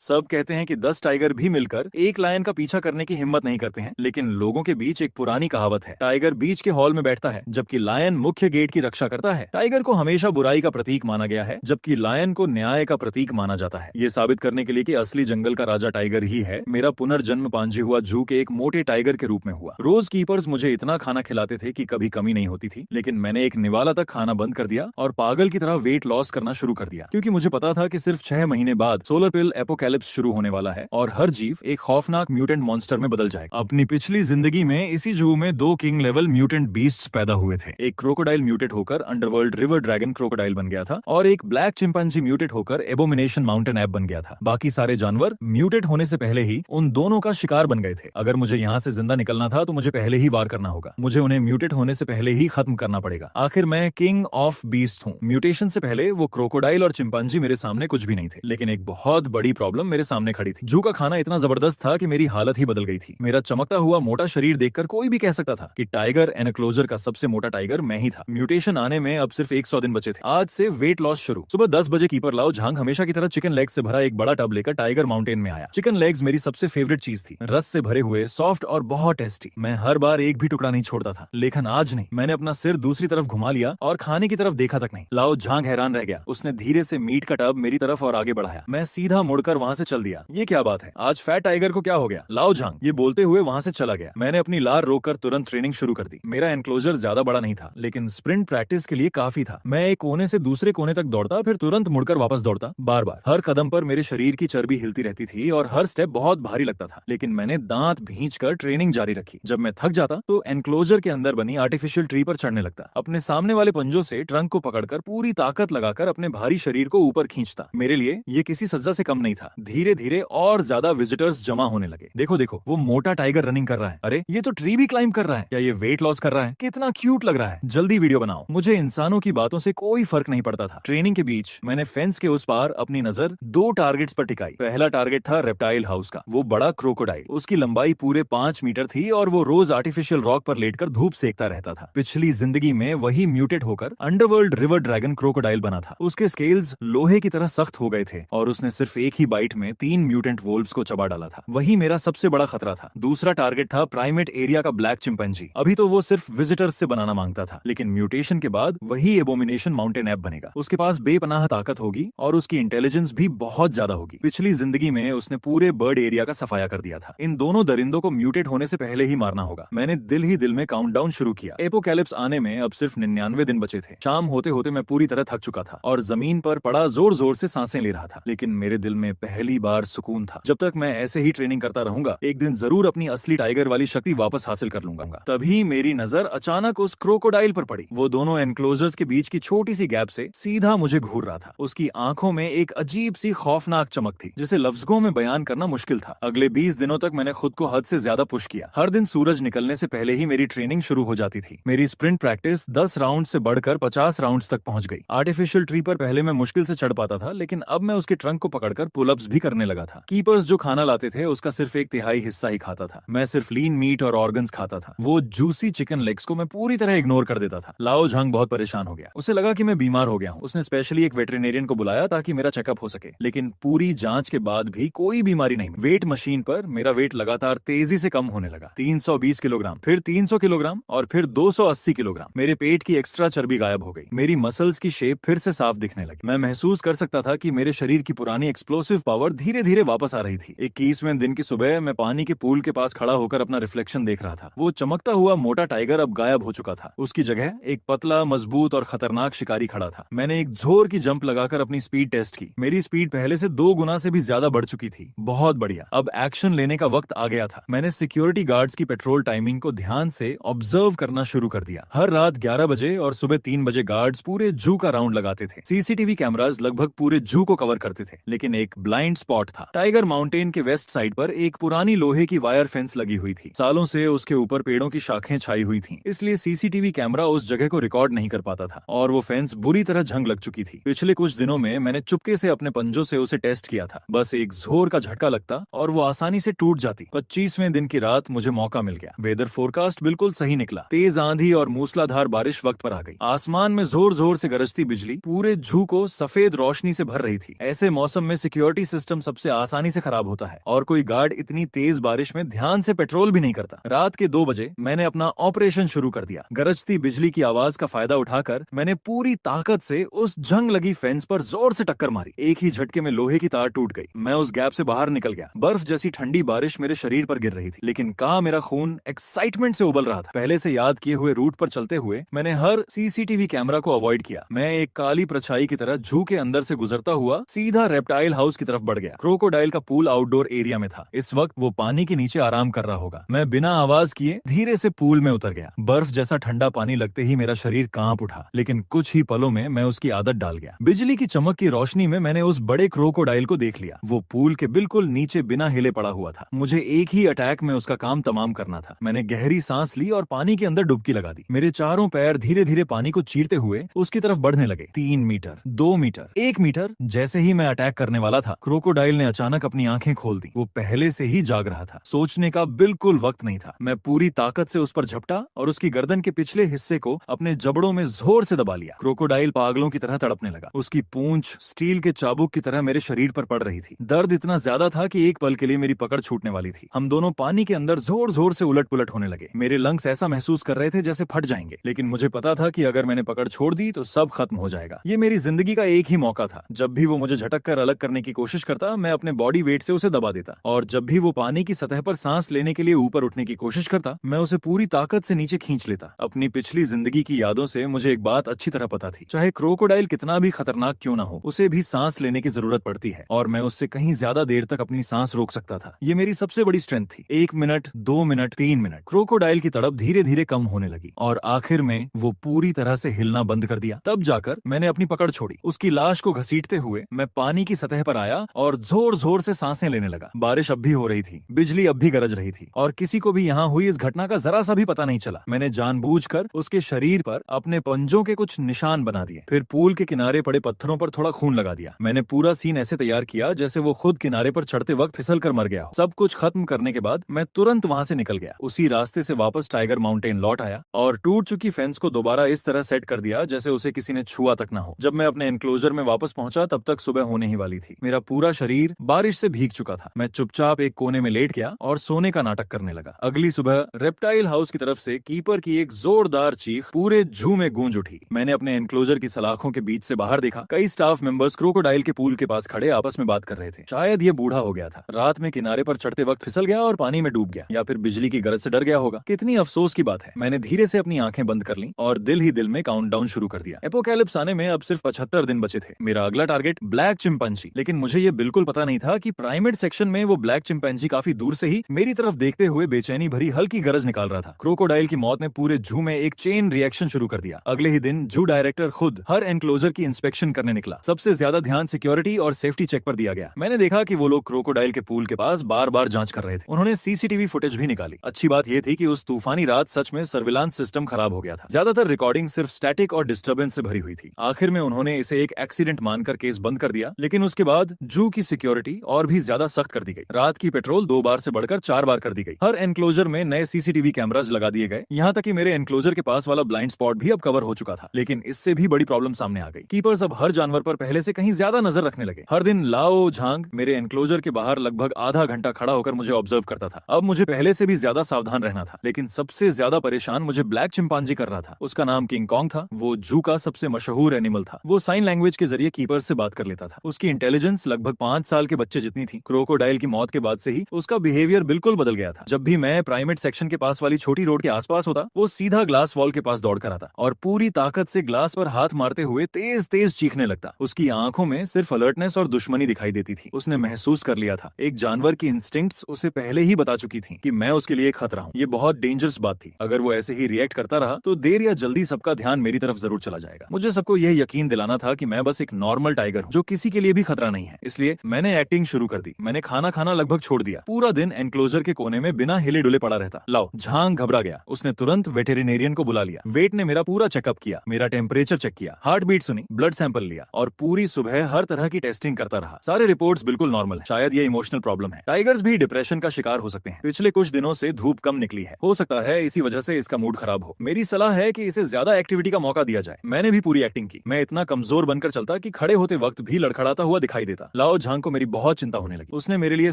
सब कहते हैं कि 10 टाइगर भी मिलकर एक लायन का पीछा करने की हिम्मत नहीं करते हैं, लेकिन लोगों के बीच एक पुरानी कहावत है, टाइगर बीच के हॉल में बैठता है जबकि लायन मुख्य गेट की रक्षा करता है। टाइगर को हमेशा बुराई का प्रतीक माना गया है जबकि लायन को न्याय का प्रतीक माना जाता है। ये साबित करने के लिए कि असली जंगल का राजा टाइगर ही है, मेरा पुनर्जन्म पांजे हुआ जू के एक मोटे टाइगर के रूप में हुआ। रोज कीपर्स मुझे इतना खाना खिलाते थे कि कभी कमी नहीं होती थी, लेकिन मैंने एक निवाला तक खाना बंद कर दिया और पागल की तरह वेट लॉस करना शुरू कर दिया, क्योंकि मुझे पता था कि सिर्फ 6 महीने बाद सोलर पिल एपोकैलिप्स शुरू होने वाला है और हर जीव एक खौफनाक म्यूटेंट मॉन्स्टर में बदल जाएगा। अपनी पिछली जिंदगी में इसी जू में 2 किंग लेवल म्यूटेंट बीस्ट्स पैदा हुए थे। एक क्रोकोडाइल म्यूटेट होकर अंडरवर्ल्ड रिवर ड्रैगन क्रोकोडाइल बन गया था और एक ब्लैक चिंपैंजी म्यूटेट होकर एबोमिनेशन माउंटेन एप बन गया था। बाकी सारे जानवर म्यूटेट होने से पहले ही उन दोनों का शिकार बन गए थे। अगर मुझे यहाँ से जिंदा निकलना था तो मुझे पहले ही वार करना होगा, मुझे उन्हें म्यूटेट होने से पहले ही खत्म करना पड़ेगा। आखिर मैं किंग ऑफ बीस्ट हूँ। म्यूटेशन से पहले वो क्रोकोडाइल और चिंपैंजी मेरे सामने कुछ भी नहीं थे, लेकिन एक बहुत बड़ी प्रॉब्लम मेरे सामने खड़ी थी। जू का खाना इतना जबरदस्त था कि मेरी हालत ही बदल गई थी। मेरा चमकता हुआ मोटा शरीर देखकर कोई भी कह सकता था कि टाइगर एनक्लोजर का सबसे मोटा टाइगर मैं ही था। म्यूटेशन आने में अब सिर्फ 100 दिन बचे थे। आज से वेट लॉस शुरू। सुबह 10 बजे कीपर लाओ झांग हमेशा की तरह चिकन लेग से भरा एक बड़ा टब लेकर टाइगर माउंटेन में आया। चिकन लेग्स मेरी सबसे फेवरेट चीज थी, रस से भरे हुए, सॉफ्ट और बहुत टेस्टी। मैं हर बार एक भी टुकड़ा नहीं छोड़ता था, लेकिन आज नहीं। मैंने अपना सिर दूसरी तरफ घुमा लिया और खाने की तरफ देखा तक नहीं। लाओ झांग हैरान रह गया। उसने धीरे से मीट का टब मेरी तरफ और आगे बढ़ाया। मैं सीधा मुड़कर वहां से चल दिया। ये क्या बात है, आज फैट टाइगर को क्या हो गया? लाओ झांग ये बोलते हुए वहां से चला गया। मैंने अपनी लार रोककर तुरंत ट्रेनिंग शुरू कर दी। मेरा एनक्लोजर ज्यादा बड़ा नहीं था, लेकिन स्प्रिंट प्रैक्टिस के लिए काफी था। मैं एक कोने से दूसरे कोने तक दौड़ता, फिर तुरंत मुड़कर वापस दौड़ता। बार बार हर कदम पर मेरे शरीर की चर्बी हिलती रहती थी और हर स्टेप बहुत भारी लगता था, लेकिन मैंने दांत भींचकर ट्रेनिंग जारी रखी। जब मैं थक जाता तो एनक्लोजर के अंदर बनी आर्टिफिशियल ट्री पर चढ़ने लगता। अपने सामने वाले पंजों से ट्रंक को पकड़कर पूरी ताकत लगाकर अपने भारी शरीर को ऊपर खींचता। मेरे लिए ये किसी सज्जा से कम नहीं था। धीरे धीरे और ज्यादा विजिटर्स जमा होने लगे। देखो देखो, वो मोटा टाइगर रनिंग कर रहा है। अरे ये तो ट्री भी क्लाइंब कर रहा है। क्या ये वेट लॉस कर रहा है? कितना क्यूट लग रहा है। जल्दी वीडियो बनाओ। मुझे इंसानों की बातों से कोई फर्क नहीं पड़ता था। ट्रेनिंग के बीच मैंने फेंस के उस पार अपनी नजर 2 टारगेट्स पर टिकाई। पहला टारगेट था रेप्टाइल हाउस का, वो बड़ा क्रोकोडाइल। उसकी लंबाई पूरे 5 मीटर थी और वो रोज आर्टिफिशियल रॉक पर लेटकर धूप सेकता रहता था। पिछली जिंदगी में वही म्यूटेट होकर अंडरवर्ल्ड रिवर ड्रैगन क्रोकोडाइल बना था। उसके स्केल्स लोहे की तरह सख्त हो गए थे और उसने सिर्फ एक ही बाइट में 3 म्यूटेंट वोल्व्स को चबा डाला था। वही मेरा सबसे बड़ा खतरा था। दूसरा टारगेट था प्राइमेट एरिया का ब्लैक चिंपैंजी। अभी तो वो सिर्फ विजिटर्स से बनाना मांगता था, लेकिन म्यूटेशन के बाद वही एबोमिनेशन माउंटेन एप बनेगा। उसके पास बेपनाह ताकत होगी और उसकी इंटेलिजेंस भी बहुत ज्यादा होगी। पिछली जिंदगी में उसने पूरे बर्ड एरिया का सफाया कर दिया था। इन दोनों दरिंदों को म्यूटेट होने से पहले ही मारना होगा। मैंने दिल ही दिल में काउंटडाउन शुरू किया। एपोकैलिप्स आने में अब सिर्फ 99 दिन बचे थे। शाम होते होते मैं पूरी तरह थक चुका था और जमीन पर पड़ा जोर जोर से सांसें ले रहा था, लेकिन मेरे दिल में पहली बार सुकून था। जब तक मैं ऐसे ही ट्रेनिंग करता रहूंगा, एक दिन जरूर अपनी असली टाइगर वाली शक्ति वापस हासिल कर लूंगा। तभी मेरी नजर अचानक उस क्रोकोडाइल पर पड़ी। वो दोनों एनक्लोजर्स के बीच की छोटी सी गैप से सीधा मुझे घूर रहा था। उसकी आंखों में एक अजीब सी खौफनाक चमक थी, जिसे लफ्जों में बयान करना मुश्किल था। अगले 20 दिनों तक मैंने खुद को हद से ज्यादा पुश किया। हर दिन सूरज निकलने से पहले ही मेरी ट्रेनिंग शुरू हो जाती थी। मेरी स्प्रिंट प्रैक्टिस 10 राउंड से बढ़कर 50 राउंड्स तक पहुंच गई। आर्टिफिशियल ट्री पर पहले मैं मुश्किल से चढ़ पाता था, लेकिन अब मैं उसके ट्रंक को पकड़कर पुलअप्स भी करने लगा था। कीपर्स जो खाना लाते थे उसका सिर्फ 1/3 हिस्सा ही खाता था। मैं सिर्फ लीन मीट और ऑर्गन्स खाता था। वो जूसी चिकन लेग्स को मैं पूरी तरह इग्नोर कर देता था। लाओ झांग बहुत परेशान हो गया। उसे लगा कि मैं बीमार हो गया हूँ। उसने स्पेशली एक वेटरिनेरियन को बुलाया ताकि मेरा चेकअप हो सके, लेकिन पूरी जांच के बाद भी कोई बीमारी नहीं। वेट मशीन पर मेरा वेट लगातार तेजी से कम होने लगा। 320 किलोग्राम, फिर 300 किलोग्राम और फिर 280 किलोग्राम। मेरे पेट की एक्स्ट्रा चर्बी गायब हो गई। मेरी मसल्स की शेप फिर से साफ दिखने लगी। मैं महसूस कर सकता था कि मेरे शरीर की पुरानी एक्सप्लोसिव पावर धीरे धीरे वापस आ रही थी। 21वें दिन की सुबह मैं पानी के पूल के पास खड़ा होकर अपना रिफ्लेक्शन देख रहा था। वो चमकता हुआ मोटा टाइगर अब गायब हो चुका था। उसकी जगह एक पतला, मजबूत और खतरनाक शिकारी खड़ा था। मैंने एक जोर की जंप लगाकर अपनी स्पीड टेस्ट की। मेरी स्पीड पहले से 2 गुना से भी ज्यादा बढ़ चुकी थी। बहुत बढ़िया। अब एक्शन लेने का वक्त आ गया था। मैंने सिक्योरिटी गार्ड्स की पेट्रोल टाइमिंग को ध्यान से ऑब्जर्व करना शुरू कर दिया। हर रात 11 बजे और सुबह 3 बजे गार्ड्स पूरे जू का राउंड लगाते थे। सीसीटीवी कैमरास लगभग पूरे जू को कवर करते थे, लेकिन एक ब्लाइंड स्पॉट था। टाइगर माउंटेन के वेस्ट साइड पर एक पुरानी लोहे की वायर फेंस लगी हुई थी। सालों से उसके ऊपर पेड़ों की शाखें छाई हुई थीं, इसलिए सीसीटीवी कैमरा उस जगह को रिकॉर्ड नहीं कर पाता था और वो फेंस बुरी तरह जंग लग चुकी थी। पिछले कुछ दिनों में मैंने चुपके से अपने पंजों से उसे टेस्ट किया था। बस एक जोर का झटका लगता और वो आसानी से टूट जाती। 25वें दिन की रात मुझे मौका मिल गया। वेदर फोरकास्ट बिल्कुल सही निकला। तेज आंधी और मूसलाधार बारिश वक्त पर आ गई। आसमान में जोर जोर से गरजती बिजली पूरे जू को सफेद रोशनी से भर रही थी। ऐसे मौसम में सिक्योरिटी सिस्टम सबसे आसानी से खराब होता है और कोई गार्ड इतनी तेज बारिश में ध्यान से पेट्रोल भी नहीं करता। रात के 2 बजे मैंने अपना ऑपरेशन शुरू कर दिया। गरजती बिजली की आवाज का फायदा उठाकर मैंने पूरी ताकत से उस जंग लगी फेंस पर जोर से टक्कर मारी। एक ही झटके में लोहे की तार टूट गई। मैं उस गैप से बाहर निकल गया। बर्फ जैसी ठंडी बारिश मेरे शरीर पर गिर रही थी, लेकिन कहाँ मेरा खून एक्साइटमेंट से उबल रहा था। पहले से याद किए हुए रूट पर चलते हुए मैंने हर सीसीटीवी कैमरा को अवॉइड किया। मैं एक काली परछाई की तरह जू के अंदर से गुजरता हुआ सीधा रेप्टाइल हाउस की तरफ बढ़ गया। क्रोकोडाइल का पूल आउटडोर एरिया में था। इस वक्त वो पानी के नीचे आराम कर रहा होगा। मैं बिना आवाज किए धीरे से पूल में उतर गया। बर्फ जैसा ठंडा पानी लगते ही मेरा शरीर कांप उठा, लेकिन कुछ ही पलों में मैं उसकी आदत डाल गया। बिजली की चमक की रोशनी में मैंने उस बड़े क्रोकोडाइल को देख लिया। वो पूल के बिल्कुल नीचे बिना हिले पड़ा हुआ था। मुझे एक ही अटैक में उसका काम तमाम करना था। मैंने गहरी सांस ली और पानी के अंदर डुबकी लगा दी। मेरे चारों पैर धीरे धीरे पानी को चीरते हुए उसकी तरफ बढ़ने लगे। 3 मीटर, 2 मीटर, 1 मीटर। जैसे ही मैं अटैक करने वाला था, क्रोकोडाइल ने अचानक अपनी आंखें खोल दी। वो पहले से ही जाग रहा था। सोचने का बिल्कुल वक्त नहीं था। मैं पूरी ताकत से उस पर झपटा और उसकी गर्दन के पिछले हिस्से को अपने जबड़ों में जोर से दबा लिया। क्रोकोडाइल पागलों की तरह तड़पने लगा। उसकी पूंछ स्टील के चाबुक की तरह मेरे शरीर पर पड़ रही थी। दर्द इतना ज्यादा था कि एक पल के लिए मेरी पकड़ छूटने वाली थी। हम दोनों पानी के अंदर जोर जोर से उलट पुलट होने लगे। मेरे लंग्स ऐसा महसूस कर रहे थे जैसे फट जाएंगे, लेकिन मुझे पता था कि अगर मैंने पकड़ छोड़ दी तो सब खत्म हो जाएगा। ये मेरी जिंदगी का एक ही मौका था। जब भी वो मुझे झटक कर अलग करने की कोशिश करता, मैं अपने बॉडी वेट से उसे दबा देता, और जब भी वो पानी की सतह पर सांस लेने के लिए ऊपर उठने की कोशिश करता, मैं उसे पूरी ताकत से नीचे खींच लेता। अपनी पिछली जिंदगी की यादों से मुझे एक बात अच्छी तरह पता थी, चाहे क्रोकोडाइल कितना भी खतरनाक क्यों ना हो, उसे भी सांस लेने की जरूरत पड़ती है, और मैं उससे कहीं ज्यादा देर तक अपनी सांस रोक सकता था। ये मेरी सबसे बड़ी स्ट्रेंथ थी। 1 मिनट, 2 मिनट, 3 मिनट। क्रोकोडाइल की तड़प धीरे धीरे कम होने लगी और आखिर में वो पूरी तरह से हिलना बंद कर दिया। तब जाकर मैंने अपनी पकड़ छोड़ी। उसकी लाश को घसीटते हुए मैं पानी की सतह पर आया और जोर जोर से सांसें लेने लगा। बारिश अब भी हो रही थी, बिजली अब भी गरज रही थी, और किसी को भी यहाँ हुई इस घटना का जरा सा भी पता नहीं चला। मैंने जानबूझकर उसके शरीर पर अपने पंजों के कुछ निशान बना दिए, फिर पूल के किनारे पड़े पत्थरों पर थोड़ा खून लगा दिया। मैंने पूरा सीन ऐसे तैयार किया जैसे वो खुद किनारे पर चढ़ते वक्त फिसल कर मर गया हो। सब कुछ खत्म करने के बाद मैं तुरंत वहां से निकल गया। उसी रास्ते से वापस टाइगर माउंटेन लौट आया और टूट चुकी फेंस को दोबारा इस तरह सेट कर दिया जैसे उसे किसी ने छुआ तक ना हो। जब मैं अपने एनक्लोजर में वापस पहुंचा तब तक सुबह होने ही वाली थी। मेरा पूरा शरीर बारिश से भीग चुका था। मैं चुपचाप एक कोने में लेट गया और सोने का नाटक करने लगा। अगली सुबह रेप्टाइल हाउस की तरफ से कीपर की एक जोरदार चीख पूरे जू में गूंज उठी। मैंने अपने एनक्लोजर की सलाखों के बीच से बाहर देखा। कई स्टाफ मेंबर्स क्रोकोडाइल के पूल के पास खड़े आपस में बात कर रहे थे। शायद ये बूढ़ा हो गया था, रात में किनारे पर चढ़ते वक्त फिसल गया और पानी में डूब गया, या फिर बिजली की गरज से डर गया होगा। कितनी अफसोस की बात है। मैंने धीरे से अपनी आंखें बंद कर ली और दिल ही दिल में काउंटडाउन शुरू कर दिया। एपोकैलिप्स आने में अब सिर्फ 75 दिन बचे थे। मेरा अगला टारगेट ब्लैक चिंपैंजी, लेकिन मुझे ये बिल्कुल पता नहीं था कि प्राइमेट सेक्शन में वो ब्लैक चिंपैंजी काफी दूर से ही मेरी तरफ देखते हुए बेचैनी भरी हल्की गरज निकाल रहा था। क्रोकोडाइल की मौत ने पूरे जू में एक चेन रिएक्शन शुरू कर दिया। अगले ही दिन जू डायरेक्टर खुद हर एनक्लोजर की इंस्पेक्शन करने निकला। सबसे ज्यादा ध्यान सिक्योरिटी और सेफ्टी चेक पर दिया गया। मैंने देखा कि वो लोग क्रोकोडाइल के पूल के पास बार बार जांच कर रहे थे। उन्होंने सीसीटीवी फुटेज भी निकाली। अच्छी बात यह थी कि उस तूफानी रात सच में सर्विलांस सिस्टम खराब हो गया था। ज्यादातर रिकॉर्डिंग सिर्फ स्टैटिक और डिस्टर्बेंस से भरी हुई थी। आखिर में उन्होंने इसे एक एक्सीडेंट मानकर केस बंद कर दिया, लेकिन उसके बाद जू की सिक्योरिटी और भी ज्यादा सख्त कर दी गई। रात की पेट्रोल 2 बार से बढ़कर 4 बार कर दी गई। हर एनक्लोजर में नए सीसीटीवी कैमराज लगा दिए गए। यहाँ तक कि मेरे एनक्लोजर के पास वाला ब्लाइंड स्पॉट भी अब कवर हो चुका था। लेकिन इससे भी बड़ी प्रॉब्लम सामने आ गई। कीपर्स अब हर जानवर पर पहले से कहीं ज्यादा नजर रखने लगे। हर दिन लाओ झांग मेरे एनक्लोजर के बाहर लगभग आधा घंटा खड़ा होकर मुझे ऑब्जर्व करता था। अब मुझे पहले से भी ज्यादा सावधान रहना था। लेकिन सबसे ज्यादा परेशान मुझे ब्लैक चिंपांजी कर रहा था। उसका नाम किंग कॉन्ग था। वो जू का सबसे मशहूर एनिमल था। वो साइन लैंग्वेज के जरिए कीपर्स से बात कर लेता था। उसकी इंटेलिजेंस लगभग 5 साल के बच्चे जितनी थी। क्रोकोडाइल की मौत के बाद से ही उसका बिहेवियर बिल्कुल बदल गया था। जब भी मैं प्राइमेट सेक्शन के पास वाली छोटी रोड के आसपास होता, वो सीधा ग्लास वॉल के पास दौड़ कर आता और पूरी ताकत से ग्लास पर हाथ मारते हुए तेज तेज चीखने लगता। उसकी आंखों में सिर्फ अलर्टनेस और दुश्मनी दिखाई देती थी। उसने महसूस कर लिया था, एक जानवर की इंस्टिंक्ट्स उसे पहले ही बता चुकी थी कि मैं उसके लिए एक खतरा हूँ। ये बहुत डेंजरस बात थी। अगर वो ऐसे ही रिएक्ट करता रहा तो देर या जल्दी सबका ध्यान मेरी तरफ जरूर चला जाएगा। मुझे सबको यह यकीन दिलाना था कि मैं बस एक नॉर्मल टाइगर हूँ जो किसी के लिए भी खतरा नहीं है। इसलिए मैंने एक्टिंग शुरू कर दी। मैंने खाना खाना लगभग छोड़ दिया। पूरा दिन एनक्लोजर के कोने में बिना हिले डुले पड़ा रहता। लाओ झांग घबरा गया। उसने तुरंत वेटेरिनेरियन को बुला लिया। वेट ने मेरा पूरा चेकअप किया, मेरा टेम्परेचर चेक किया, हार्ट बीट सुनी, ब्लड सैंपल लिया और पूरी सुबह हर तरह की टेस्टिंग करता रहा। सारे रिपोर्ट्स बिल्कुल नॉर्मल है। शायद ये इमोशनल प्रॉब्लम है। टाइगर्स भी डिप्रेशन का शिकार हो सकते हैं। पिछले कुछ दिनों से धूप कम निकली है। हो सकता है इसी वजह से इसका मूड खराब हो। मेरी सलाह है कि इसे ज्यादा एक्टिविटी का मौका दिया जाए। मैंने भी पूरी एक्टिंग की। मैं इतना कमजोर बनकर चलता कि खड़े होते वक्त भी लड़खड़ाता हुआ दिखाई देता। लाओ झांग को मेरी बहुत चिंता होने लगी। उसने मेरे लिए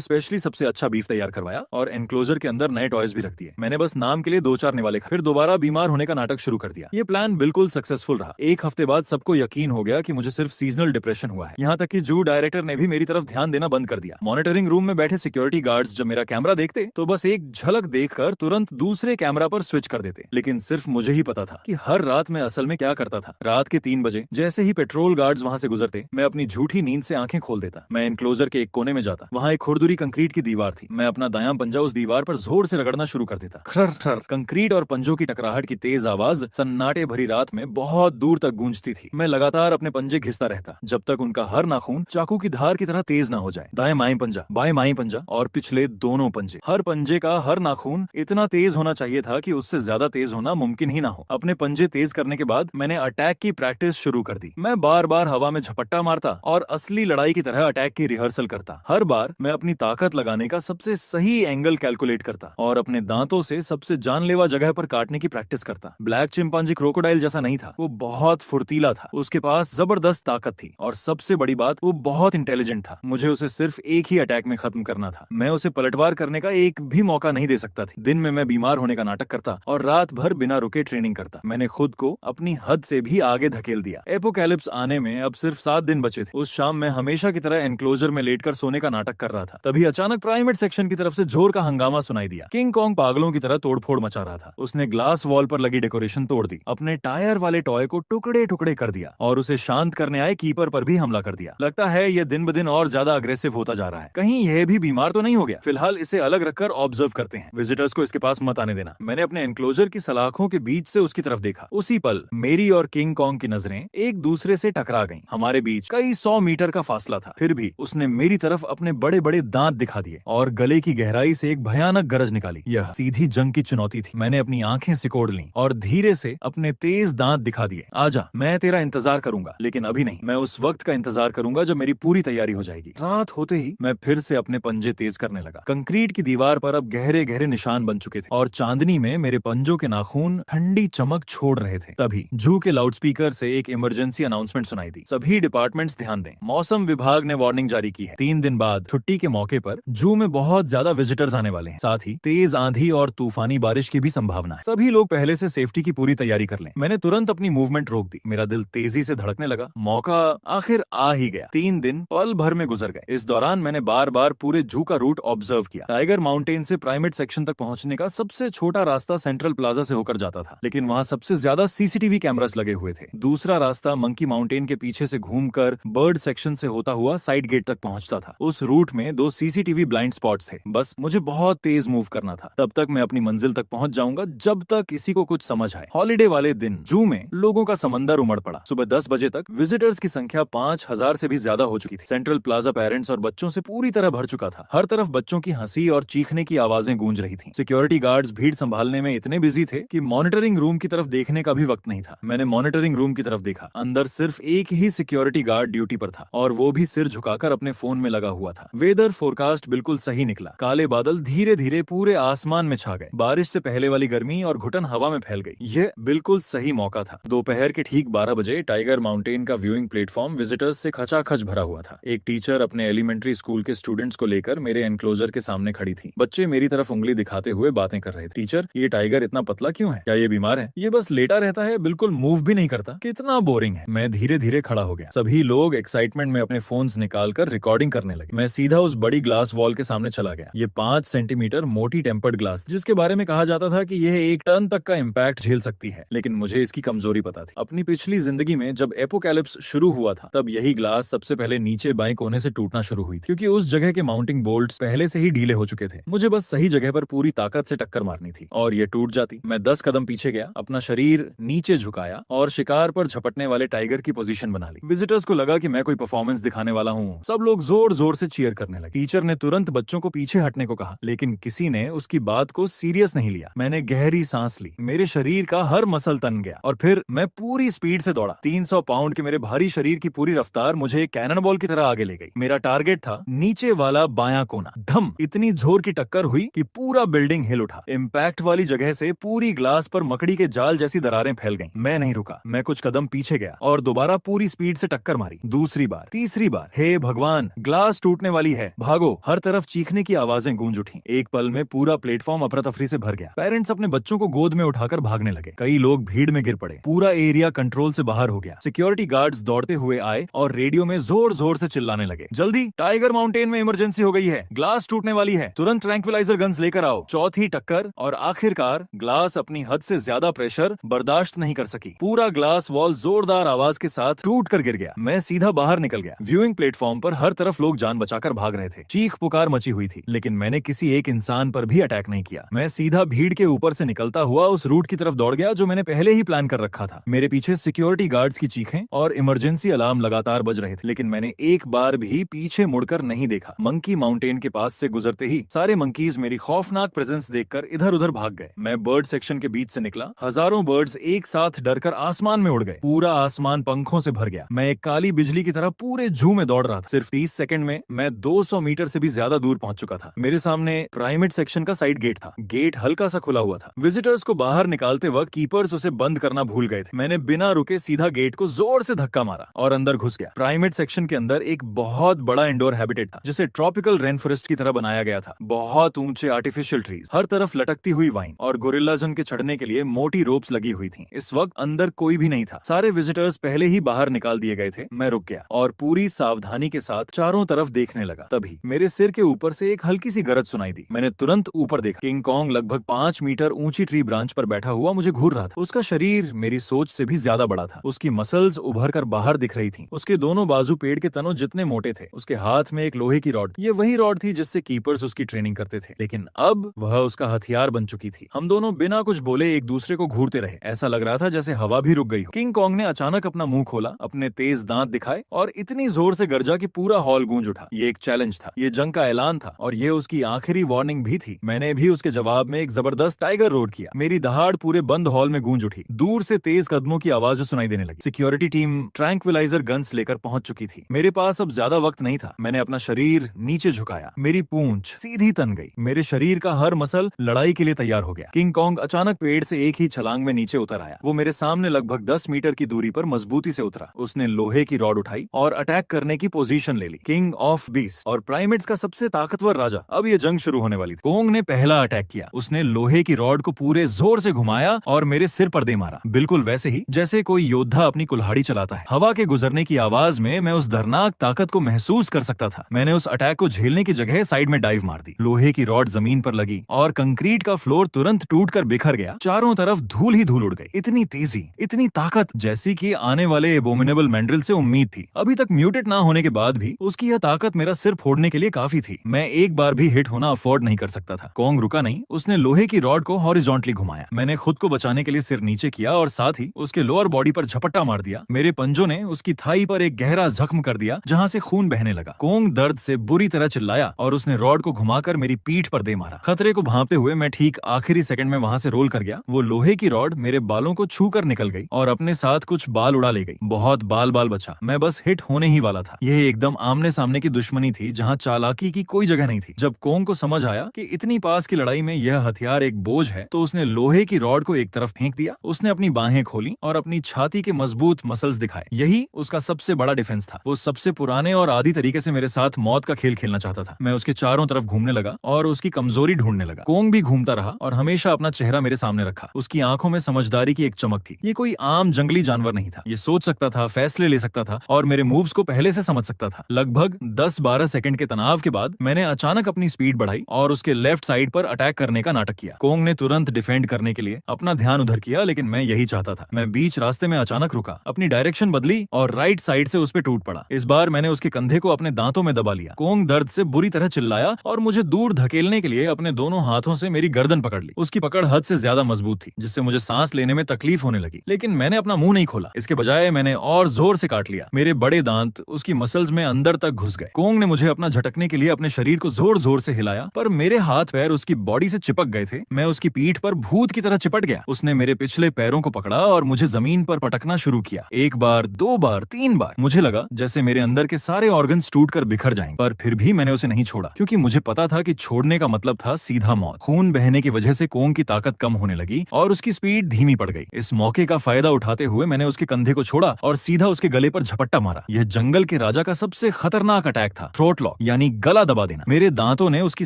स्पेशली सबसे अच्छा बीफ तैयार करवाया और एनक्लोजर के अंदर नए टॉयज भी रख दिए। मैंने बस नाम के लिए 2-4 निवाले खाए, फिर दोबारा बीमार होने का नाटक शुरू कर दिया। ये प्लान बिल्कुल सक्सेसफुल रहा। एक हफ्ते बाद सबको यकीन हो गया कि मुझे सिर्फ सीजनल डिप्रेशन हुआ है। यहाँ तक कि जू डायरेक्टर ने भी मेरी तरफ ध्यान देना बंद कर दिया। मॉनिटरिंग रूम में बैठे सिक्योरिटी गार्ड्स जब मेरा कैमरा देखते तो बस एक झलक देखकर तुरंत दूसरे कैमरा पर स्विच कर देते। लेकिन सिर्फ मुझे ही पता था कि हर रात मैं असल में क्या करता था। रात के 3 बजे जैसे ही पेट्रोल गार्ड्स वहां से गुजरते, मैं अपनी झूठी नींद से आंखें खोल देता। मैं एनक्लोजर के एक कोने में जाता। वहां एक खुरदुरी कंक्रीट की दीवार थी। मैं अपना दायां पंजा उस दीवार पर जोर से रगड़ना शुरू कर देता। खर खर कंक्रीट और पंजों की टकराहट की तेज आवाज सन्नाटे भरी रात में बहुत दूर तक गूंजती थी। मैं लगातार अपने पंजे घिसता रहता जब तक उनका हर नाखून चाकू की धार की तरह तेज ना हो जाए। दाएं माएं पंजा, बाएं माएं पंजा और पिछले दोनों पंजे, हर पंजे का हर नाखून इतना तेज होना चाहिए था कि उससे ज्यादा तेज होना मुमकिन ही ना हो। अपने पंजे तेज करने के बाद मैंने अटैक की प्रैक्टिस शुरू कर दी। मैं बार बार हवा में झपट्टा मारता और असली लड़ाई की तरह अटैक की रिहर्सल करता। हर बार मैं अपनी ताकत लगाने का सबसे सही एंगल कैलकुलेट करता और अपने दांतों से सबसे जानलेवा जगह पर काटने की प्रैक्टिस करता। ब्लैक चिंपांजी क्रोकोडाइल जैसा नहीं था, वो बहुत फुर्तीला था। उसके पास जबरदस्त ताकत थी और सबसे बड़ी बात, वो बहुत इंटेलिजेंट था। मुझे उसे सिर्फ एक ही अटैक में खत्म करना था। मैं उसे पलटवार करने का एक भी मौका नहीं दे सकता था। दिन में मैं बीमार होने का नाटक करता और रात भर बिना रुके ट्रेनिंग करता। मैंने खुद को अपनी हद से भी आगे धकेल दिया। एपोकैलिप्स आने में अब सिर्फ 7 दिन बचे थे। उस शाम मैं हमेशा की तरह एनक्लोजर में लेटकर सोने का नाटक कर रहा था। तभी अचानक प्राइमेट सेक्शन की तरफ से जोर का हंगामा सुनाई दिया। किंग कॉन्ग पागलों की तरह तोड़फोड़ मचा रहा था। उसने ग्लास वॉल पर लगी डेकोरेशन तोड़ दी, अपने टायर वाले टॉय को टुकड़े टुकड़े कर दिया और उसे शांत करने आए कीपर पर भी हमला कर दिया। लगता है ये दिन ब दिन और ज्यादा अग्रेसिव होता जा रहा है। कहीं यह भी बीमार तो नहीं हो गया। फिलहाल इसे अलग रखकर ऑब्जर्व करते हैं। विजिटर्स को इसके पास मत आने देना। मैंने अपने एनक्लोजर की सलाखों के बीच से उसकी तरफ देखा। उसी पल मेरी और किंग कॉन्ग की नजरें एक दूसरे से टकरा गईं। हमारे बीच कई 100 मीटर का फासला था। फिर भी उसने मेरी तरफ अपने बड़े बड़े दांत दिखा दिए और गले की गहराई से एक भयानक गरज निकाली। यह सीधी जंग की चुनौती थी। मैंने अपनी आंखें सिकोड़ लीं और धीरे से अपने तेज दांत दिखा दिए। आजा, मैं तेरा इंतजार करूंगा, लेकिन अभी नहीं। मैं उस वक्त का इंतजार करूंगा जब मेरी पूरी तैयारी हो जाएगी। रात होते ही मैं फिर से अपने पंजे तेज करने लगा। कंक्रीट की दीवार पर अब गहरे गहरे निशान बन चुके थे और चांदनी में मेरे पंजों के नाखून ठंडी चमक छोड़ रहे थे। तभी जू के लाउडस्पीकर से एक इमरजेंसी अनाउंसमेंट सुनाई दी। सभी डिपार्टमेंट्स ध्यान दें, मौसम विभाग ने वार्निंग जारी की है। 3 दिन बाद छुट्टी के मौके पर जू में बहुत ज्यादा विजिटर्स आने वाले हैं। साथ ही तेज आंधी और तूफानी बारिश की भी संभावना है। सभी लोग पहले से सेफ्टी की पूरी तैयारी कर लें। मैंने तुरंत अपनी मूवमेंट रोक दी। मेरा दिल तेजी से धड़कने लगा। मौका आखिर आ ही गया। 3 दिन पल भर में गुजर गए। इस दौरान मैंने बार बार पूरे जू का रूट ऑब्जर्व किया। टाइगर माउंटेन से प्राइमेट सेक्शन तक पहुंचने का सबसे छोटा रास्ता सेंट्रल प्लाजा से होकर जाता था, लेकिन वहां सबसे ज्यादा सीसीटीवी कैमरास लगे हुए थे। दूसरा रास्ता मंकी माउंटेन के पीछे से घूमकर बर्ड सेक्शन से होता हुआ साइड गेट तक पहुंचता था। उस रूट में 2 सीसीटीवी ब्लाइंड स्पॉट्स थे। बस मुझे बहुत तेज मूव करना था। तब तक मैं अपनी मंजिल तक पहुंच जाऊंगा जब तक किसी को कुछ समझ आए। हॉलिडे वाले दिन जू में लोगों का समंदर उमड़ पड़ा। सुबह 10 बजे तक विजिटर्स की संख्या 5000 से भी ज्यादा हो चुकी थी। सेंट्रल प्लाजा पेरेंट्स और बच्चों से पूरी तरह भर चुका था। हर तरफ बच्चों की हंसी और चीखने की आवाजें गूंज रही थी। सिक्योरिटी गार्ड्स भीड़ संभालने में इतने बिजी थे कि मॉनिटरिंग रूम की तरफ देखने का भी वक्त नहीं था। मैंने मॉनिटरिंग रूम की तरफ देखा। अंदर सिर्फ एक ही सिक्योरिटी गार्ड ड्यूटी पर था और वो भी सिर झुकाकर अपने फोन में लगा हुआ था। वेदर फोरकास्ट बिल्कुल सही निकला। काले बादल धीरे धीरे पूरे आसमान में छा गए। बारिश से पहले वाली गर्मी और घुटन हवा में फैल गई। यह बिल्कुल सही मौका था। दोपहर के ठीक 12 बजे टाइगर माउंटेन का व्यूइंग प्लेटफॉर्म विजिटर्स से खचाखच भरा हुआ था। एक टीचर अपने एलिमेंट्री स्कूल के स्टूडेंट्स को लेकर मेरे एनक्लोजर के सामने खड़ी थी। बच्चे मेरी तरफ उंगली दिखाते हुए बातें कर रहे थे। टीचर, ये टाइगर इतना पतला क्यों है? क्या ये बीमार है? ये बस लेटा रहता है, बिल्कुल मूव भी नहीं करता। कितना बोरिंग है। मैं धीरे धीरे खड़ा हो गया। सभी लोग एक्साइटमेंट में अपने फोन्स निकालकर रिकॉर्डिंग करने लगे। मैं सीधा उस बड़ी ग्लास वॉल के सामने चला गया। ये 5 सेंटीमीटर मोटी टेम्पर्ड ग्लास, जिसके बारे में कहा जाता था कि यह 1 टन तक का इम्पैक्ट झेल सकती है, लेकिन मुझे इसकी कमजोरी पता थी। अपनी पिछली जिंदगी में जब एपोकैलिप्स शुरू हुआ था, तब यही ग्लास सबसे पहले नीचे बाएं कोने से टूटना शुरू हुई थी, क्योंकि उस जगह के माउंटिंग बोल्ट्स पहले से ही ढीले हो चुके थे। मुझे बस सही जगह पर पूरी ताकत से टक्कर मारनी थी और ये टूट जाती। मैं 10 कदम पीछे गया, अपना शरीर नीचे झुकाया और शिकार पर झपटने वाले टाइगर की पोजीशन बना ली। विजिटर्स को लगा कि मैं कोई परफॉर्मेंस दिखाने वाला हूँ। सब लोग जोर जोर से चीयर करने लगे। टीचर ने तुरंत बच्चों को पीछे हटने को कहा, लेकिन किसी ने उसकी बात को सीरियस नहीं लिया। मैंने गहरी सांस ली। मेरे शरीर का हर मसल तन गया और फिर मैं पूरी स्पीड से दौड़ा। 300 पाउंड के मेरे भारी शरीर की पूरी रफ्तार मुझे एक कैनन बॉल की तरह आगे ले गई। मेरा टारगेट था नीचे वाला बायां कोना। धम! इतनी जोर की टक्कर हुई कि पूरा बिल्डिंग हिल उठा। इम्पैक्ट वाली जगह से पूरी ग्लास पर मकड़ी के जाल जैसी दरारें फैल गईं। मैं नहीं रुका। मैं कुछ कदम पीछे गया और दोबारा पूरी स्पीड से टक्कर मारी। दूसरी बार, तीसरी बार। हे भगवान, ग्लास टूटने वाली है, भागो। हर तरफ चीखने की आवाजें गूंज उठी। एक पल में पूरा प्लेटफॉर्म अफरा तफरी से भर गया। पेरेंट्स अपने बच्चों को गोद में उठाकर भागने लगे। कई लोग भीड़ में गिर पड़े। पूरा एरिया कंट्रोल से बाहर हो गया। सिक्योरिटी गार्ड्स दौड़ते हुए आए और रेडियो में जोर जोर से चिल्लाने लगे, जल्दी, टाइगर माउंटेन में इमरजेंसी हो गई है, ग्लास टूटने वाली है, तुरंत ट्रैंक्विलाइजर गन्स लेकर आओ। चौथी टक्कर और आखिरकार ग्लास अपनी हद से ज्यादा प्रेशर बर्दाश्त नहीं कर सकी। पूरा ग्लास वॉल जोरदार आवाज के साथ टूट कर गिर गया। मैं सीधा बाहर निकल गया। व्यूइंग प्लेटफॉर्म पर हर तरफ लोग जान बचाकर भाग रहे थे। चीख पुकार मची हुई थी, लेकिन मैंने किसी एक इंसान पर भी अटैक नहीं किया। मैं सीधा भीड़ के ऊपर से निकलता हुआ उस रूट की तरफ दौड़ गया जो मैंने पहले ही प्लान कर रखा था। मेरे पीछे सिक्योरिटी गार्ड्स की चीखें और इमरजेंसी अलार्म लगातार बज रहे थे, लेकिन मैंने एक बार भी पीछे मुड़कर नहीं देखा। मंकी माउंटेन के पास से गुजरते ही सारे मंकीज मेरी खौफनाक प्रेजेंस देखकर इधर उधर भाग गए। मैं बर्ड सेक्शन के बीच से निकला। हजारों बर्ड्स एक साथ डरकर आसमान में उड़ गए। पूरा आसमान पंखों से भर गया। मैं एक काली बिजली की तरह पूरे जू में दौड़ रहा था। सिर्फ 30 सेकंड में मैं 200 मीटर से भी ज्यादा दूर पहुंच चुका था। मेरे सामने प्राइमेट सेक्शन का साइड गेट था। गेट हल्का सा खुला हुआ था। विजिटर्स को बाहर निकालते वक्त कीपर्स उसे बंद करना भूल गए थे। मैंने बिना रुके सीधा गेट को जोर से धक्का मारा और अंदर घुस गया। प्राइमेट सेक्शन के अंदर एक बहुत बड़ा इंडोर हैबिटेट था, जिसे ट्रॉपिकल रेन फॉरेस्ट की तरह बनाया गया था। बहुत ऊंचे आर्टिफिशियल ट्रीज, हर तरफ लटकती हुई वाइन और गोरिल्लाज उनके चढ़ने के लिए मोटी रोप्स लगी हुई थी। इस वक्त अंदर कोई भी नहीं था। सारे विजिटर्स पहले ही बाहर निकाल दिए गए थे। मैं रुक गया और पूरी सावधानी के साथ चारों तरफ देखने लगा। तभी मेरे सिर के ऊपर से एक हल्की सी गरज सुनाई दी। मैंने तुरंत ऊपर देखा। किंग कॉन्ग लगभग 5 मीटर ऊंची ट्री ब्रांच पर बैठा हुआ मुझे घूर रहा था। उसका शरीर मेरी सोच से भी ज्यादा बड़ा था। उसकी मसल्स उभर कर बाहर दिख रही थी। उसके दोनों बाजू पेड़ के तनों जितने मोटे थे। उसके हाथ में एक लोहे की रॉड, ये वही रॉड थी जिससे कीपर्स उसकी ट्रेनिंग करते थे, लेकिन अब वह उसका हथियार बन चुकी थी। हम दोनों बिना कुछ बोले एक दूसरे को घूरते रहे। ऐसा लग रहा था जैसे हवा भी रुक गई हो। किंग कॉन्ग ने अचानक अपना मुंह खोला, अपने तेज दांत दिखाए और इतनी जोर से गरजा कि पूरा हॉल गूंज उठा। ये एक चैलेंज था, ये जंग का ऐलान था और ये उसकी आखिरी वार्निंग भी थी। मैंने भी उसके जवाब में एक जबरदस्त टाइगर रोड किया। मेरी दहाड़ पूरे बंद हॉल में गूंज उठी। दूर से तेज कदमों की आवाज सुनाई देने लगी। सिक्योरिटी टीम ट्रैंक्विलाइजर गन्स लेकर पहुंच चुकी थी। मेरे पास अब ज्यादा वक्त नहीं था। मैंने अपना शरीर नीचे झुकाया। मेरी पूंछ सीधी तन गई। मेरे शरीर का हर मसल लड़ाई के लिए तैयार हो गया। किंग कॉन्ग अचानक पेड़ से एक ही छलांग में नीचे उतर आया। वो मेरे सामने लगभग 10 मीटर की दूरी पर मजबूती से उतरा। उसने लोहे की रॉड उठाई और अटैक करने की पोजीशन ले ली। किंग ऑफ बीस्ट और प्राइमेट्स का सबसे ताकतवर राजा, अब ये जंग शुरू होने वाली थी। कॉन्ग ने पहला अटैक किया। उसने लोहे की रॉड को पूरे जोर से घुमाया और मेरे सिर पर दे मारा, बिल्कुल वैसे ही जैसे कोई योद्धा अपनी कुल्हाड़ी चलाता है। हवा के गुजरने की आवाज में मैं उस दर्दनाक ताकत को महसूस कर सकता था। मैंने उस अटैक को झेलने की जगह साइड में डाइव मार दी। लोहे की रॉड जमीन पर लगी और कंक्रीट का फ्लोर तुरंत टूटकर बिखर गया। चारों तरफ धूल ही धूल उड़ गई। इतनी तेजी, इतनी ताकत, जैसी कि आने वाले एबोमिनेबल मैंड्रिल से उम्मीद थी। अभी तक म्यूटेट ना होने के बाद भी उसकी यह ताकत मेरा सिर फोड़ने के लिए काफी थी। मैं एक बार भी हिट होना अफोर्ड नहीं कर सकता था। कॉन्ग रुका नहीं। उसने लोहे की रॉड को हॉरिजॉन्टली घुमाया। मैंने खुद को बचाने के लिए सिर नीचे किया और साथ ही उसके लोअर बॉडी पर झपट्टा मार दिया। मेरे पंजों ने उसकी थाई पर एक गहरा जख्म कर दिया जहां से खून बहने लगा। कॉन्ग दर्द से बुरी तरह चिल्लाया और उसने रॉड को घुमाकर मेरी पीठ पर दे मारा। खतरे को भांपते हुए मैं ठीक आखिरी सेकंड में वहां से रोल कर गया। वो लोहे की रॉड मेरे बालों को छू कर निकल गई और अपने साथ कुछ बाल उड़ा ले गई। बहुत बाल बचा। मैं बस हिट होने ही वाला था। यह एकदम आमने सामने की दुश्मनी थी जहां चालाकी की कोई जगह नहीं थी। जब कॉन्ग को समझ आया कि इतनी पास की लड़ाई में यह हथियार एक बोझ है, तो उसने लोहे की रॉड को एक तरफ फेंक दिया। उसने अपनी बाहें खोली और अपनी छाती के मजबूत मसल्स दिखाए। यही उसका सबसे बड़ा डिफेंस था। वो सबसे पुराने और आदी तरीके से मेरे साथ मौत का खेल खेलना चाहता था। मैं उसके चारों तरफ घूमने लगा और उसकी कमजोरी ढूंढने लगा। कॉन्ग भी घूमता रहा और हमेशा अपना चेहरा मेरे सामने रखा। उसकी आंखों में समझदारी की एक चमक थी। ये कोई आम जंगली जानवर नहीं था। ये सोच सकता था, फैसले ले सकता था और मेरे मूव्स को पहले से समझ सकता था। लगभग 10-12 सेकंड के तनाव के बाद मैंने अचानक अपनी स्पीड बढ़ाई और उसके लेफ्ट साइड पर अटैक करने का नाटक किया। कॉन्ग ने तुरंत डिफेंड करने के लिए अपना ध्यान उधर किया, लेकिन मैं यही चाहता था। मैं बीच रास्ते में अचानक रुका, अपनी डायरेक्शन बदली और राइट साइड से उस पे टूट पड़ा। इस बार मैंने उसके कंधे को अपने दांतों में दबा लिया। कॉन्ग दर्द से बुरी तरह चिल्लाया और मुझे दूर धकेलने के लिए अपने दोनों हाथों से मेरी गर्दन पकड़ ली। उसकी पकड़ हद से ज्यादा मजबूत थी, जिससे मुझे सांस लेने में तकलीफ होने लगी, लेकिन मैंने अपना मुंह नहीं खोला। इसके बजाय मैंने और जोर से काट लिया। मेरे बड़े दांत उसकी मसल्स में अंदर तक घुस गए। कॉन्ग ने मुझे अपना झटकने के लिए अपने शरीर को जोर जोर से हिलाया, पर मेरे हाथ पैर उसकी बॉडी से चिपक गए थे। मैं उसकी पीठ पर भूत की तरह चिपट गया। उसने मेरे पिछले पैरों को पकड़ा और मुझे जमीन पर पटकना शुरू किया। 1 बार, 2 बार, 3 बार। मुझे लगा जैसे मेरे अंदर के सारे ऑर्गन्स टूटकर बिखर जाएंगे, पर फिर भी मैंने उसे नहीं छोड़ा, क्योंकि मुझे पता था कि छोड़ने का मतलब था सीधा मौत। खून बहने की वजह से कॉन्ग की ताकत कम होने लगी और उसकी स्पीड धीमी पड़ गई। इस मौके का फायदा उठाते हुए मैंने उसके कंधे को छोड़ा और सीधा उसके गले पर झपट्टा मारा। यह जंगल के राजा का सबसे खतरनाक अटैक था, थ्रोट लॉक यानी गला दबा देना। मेरे दांतों ने उसकी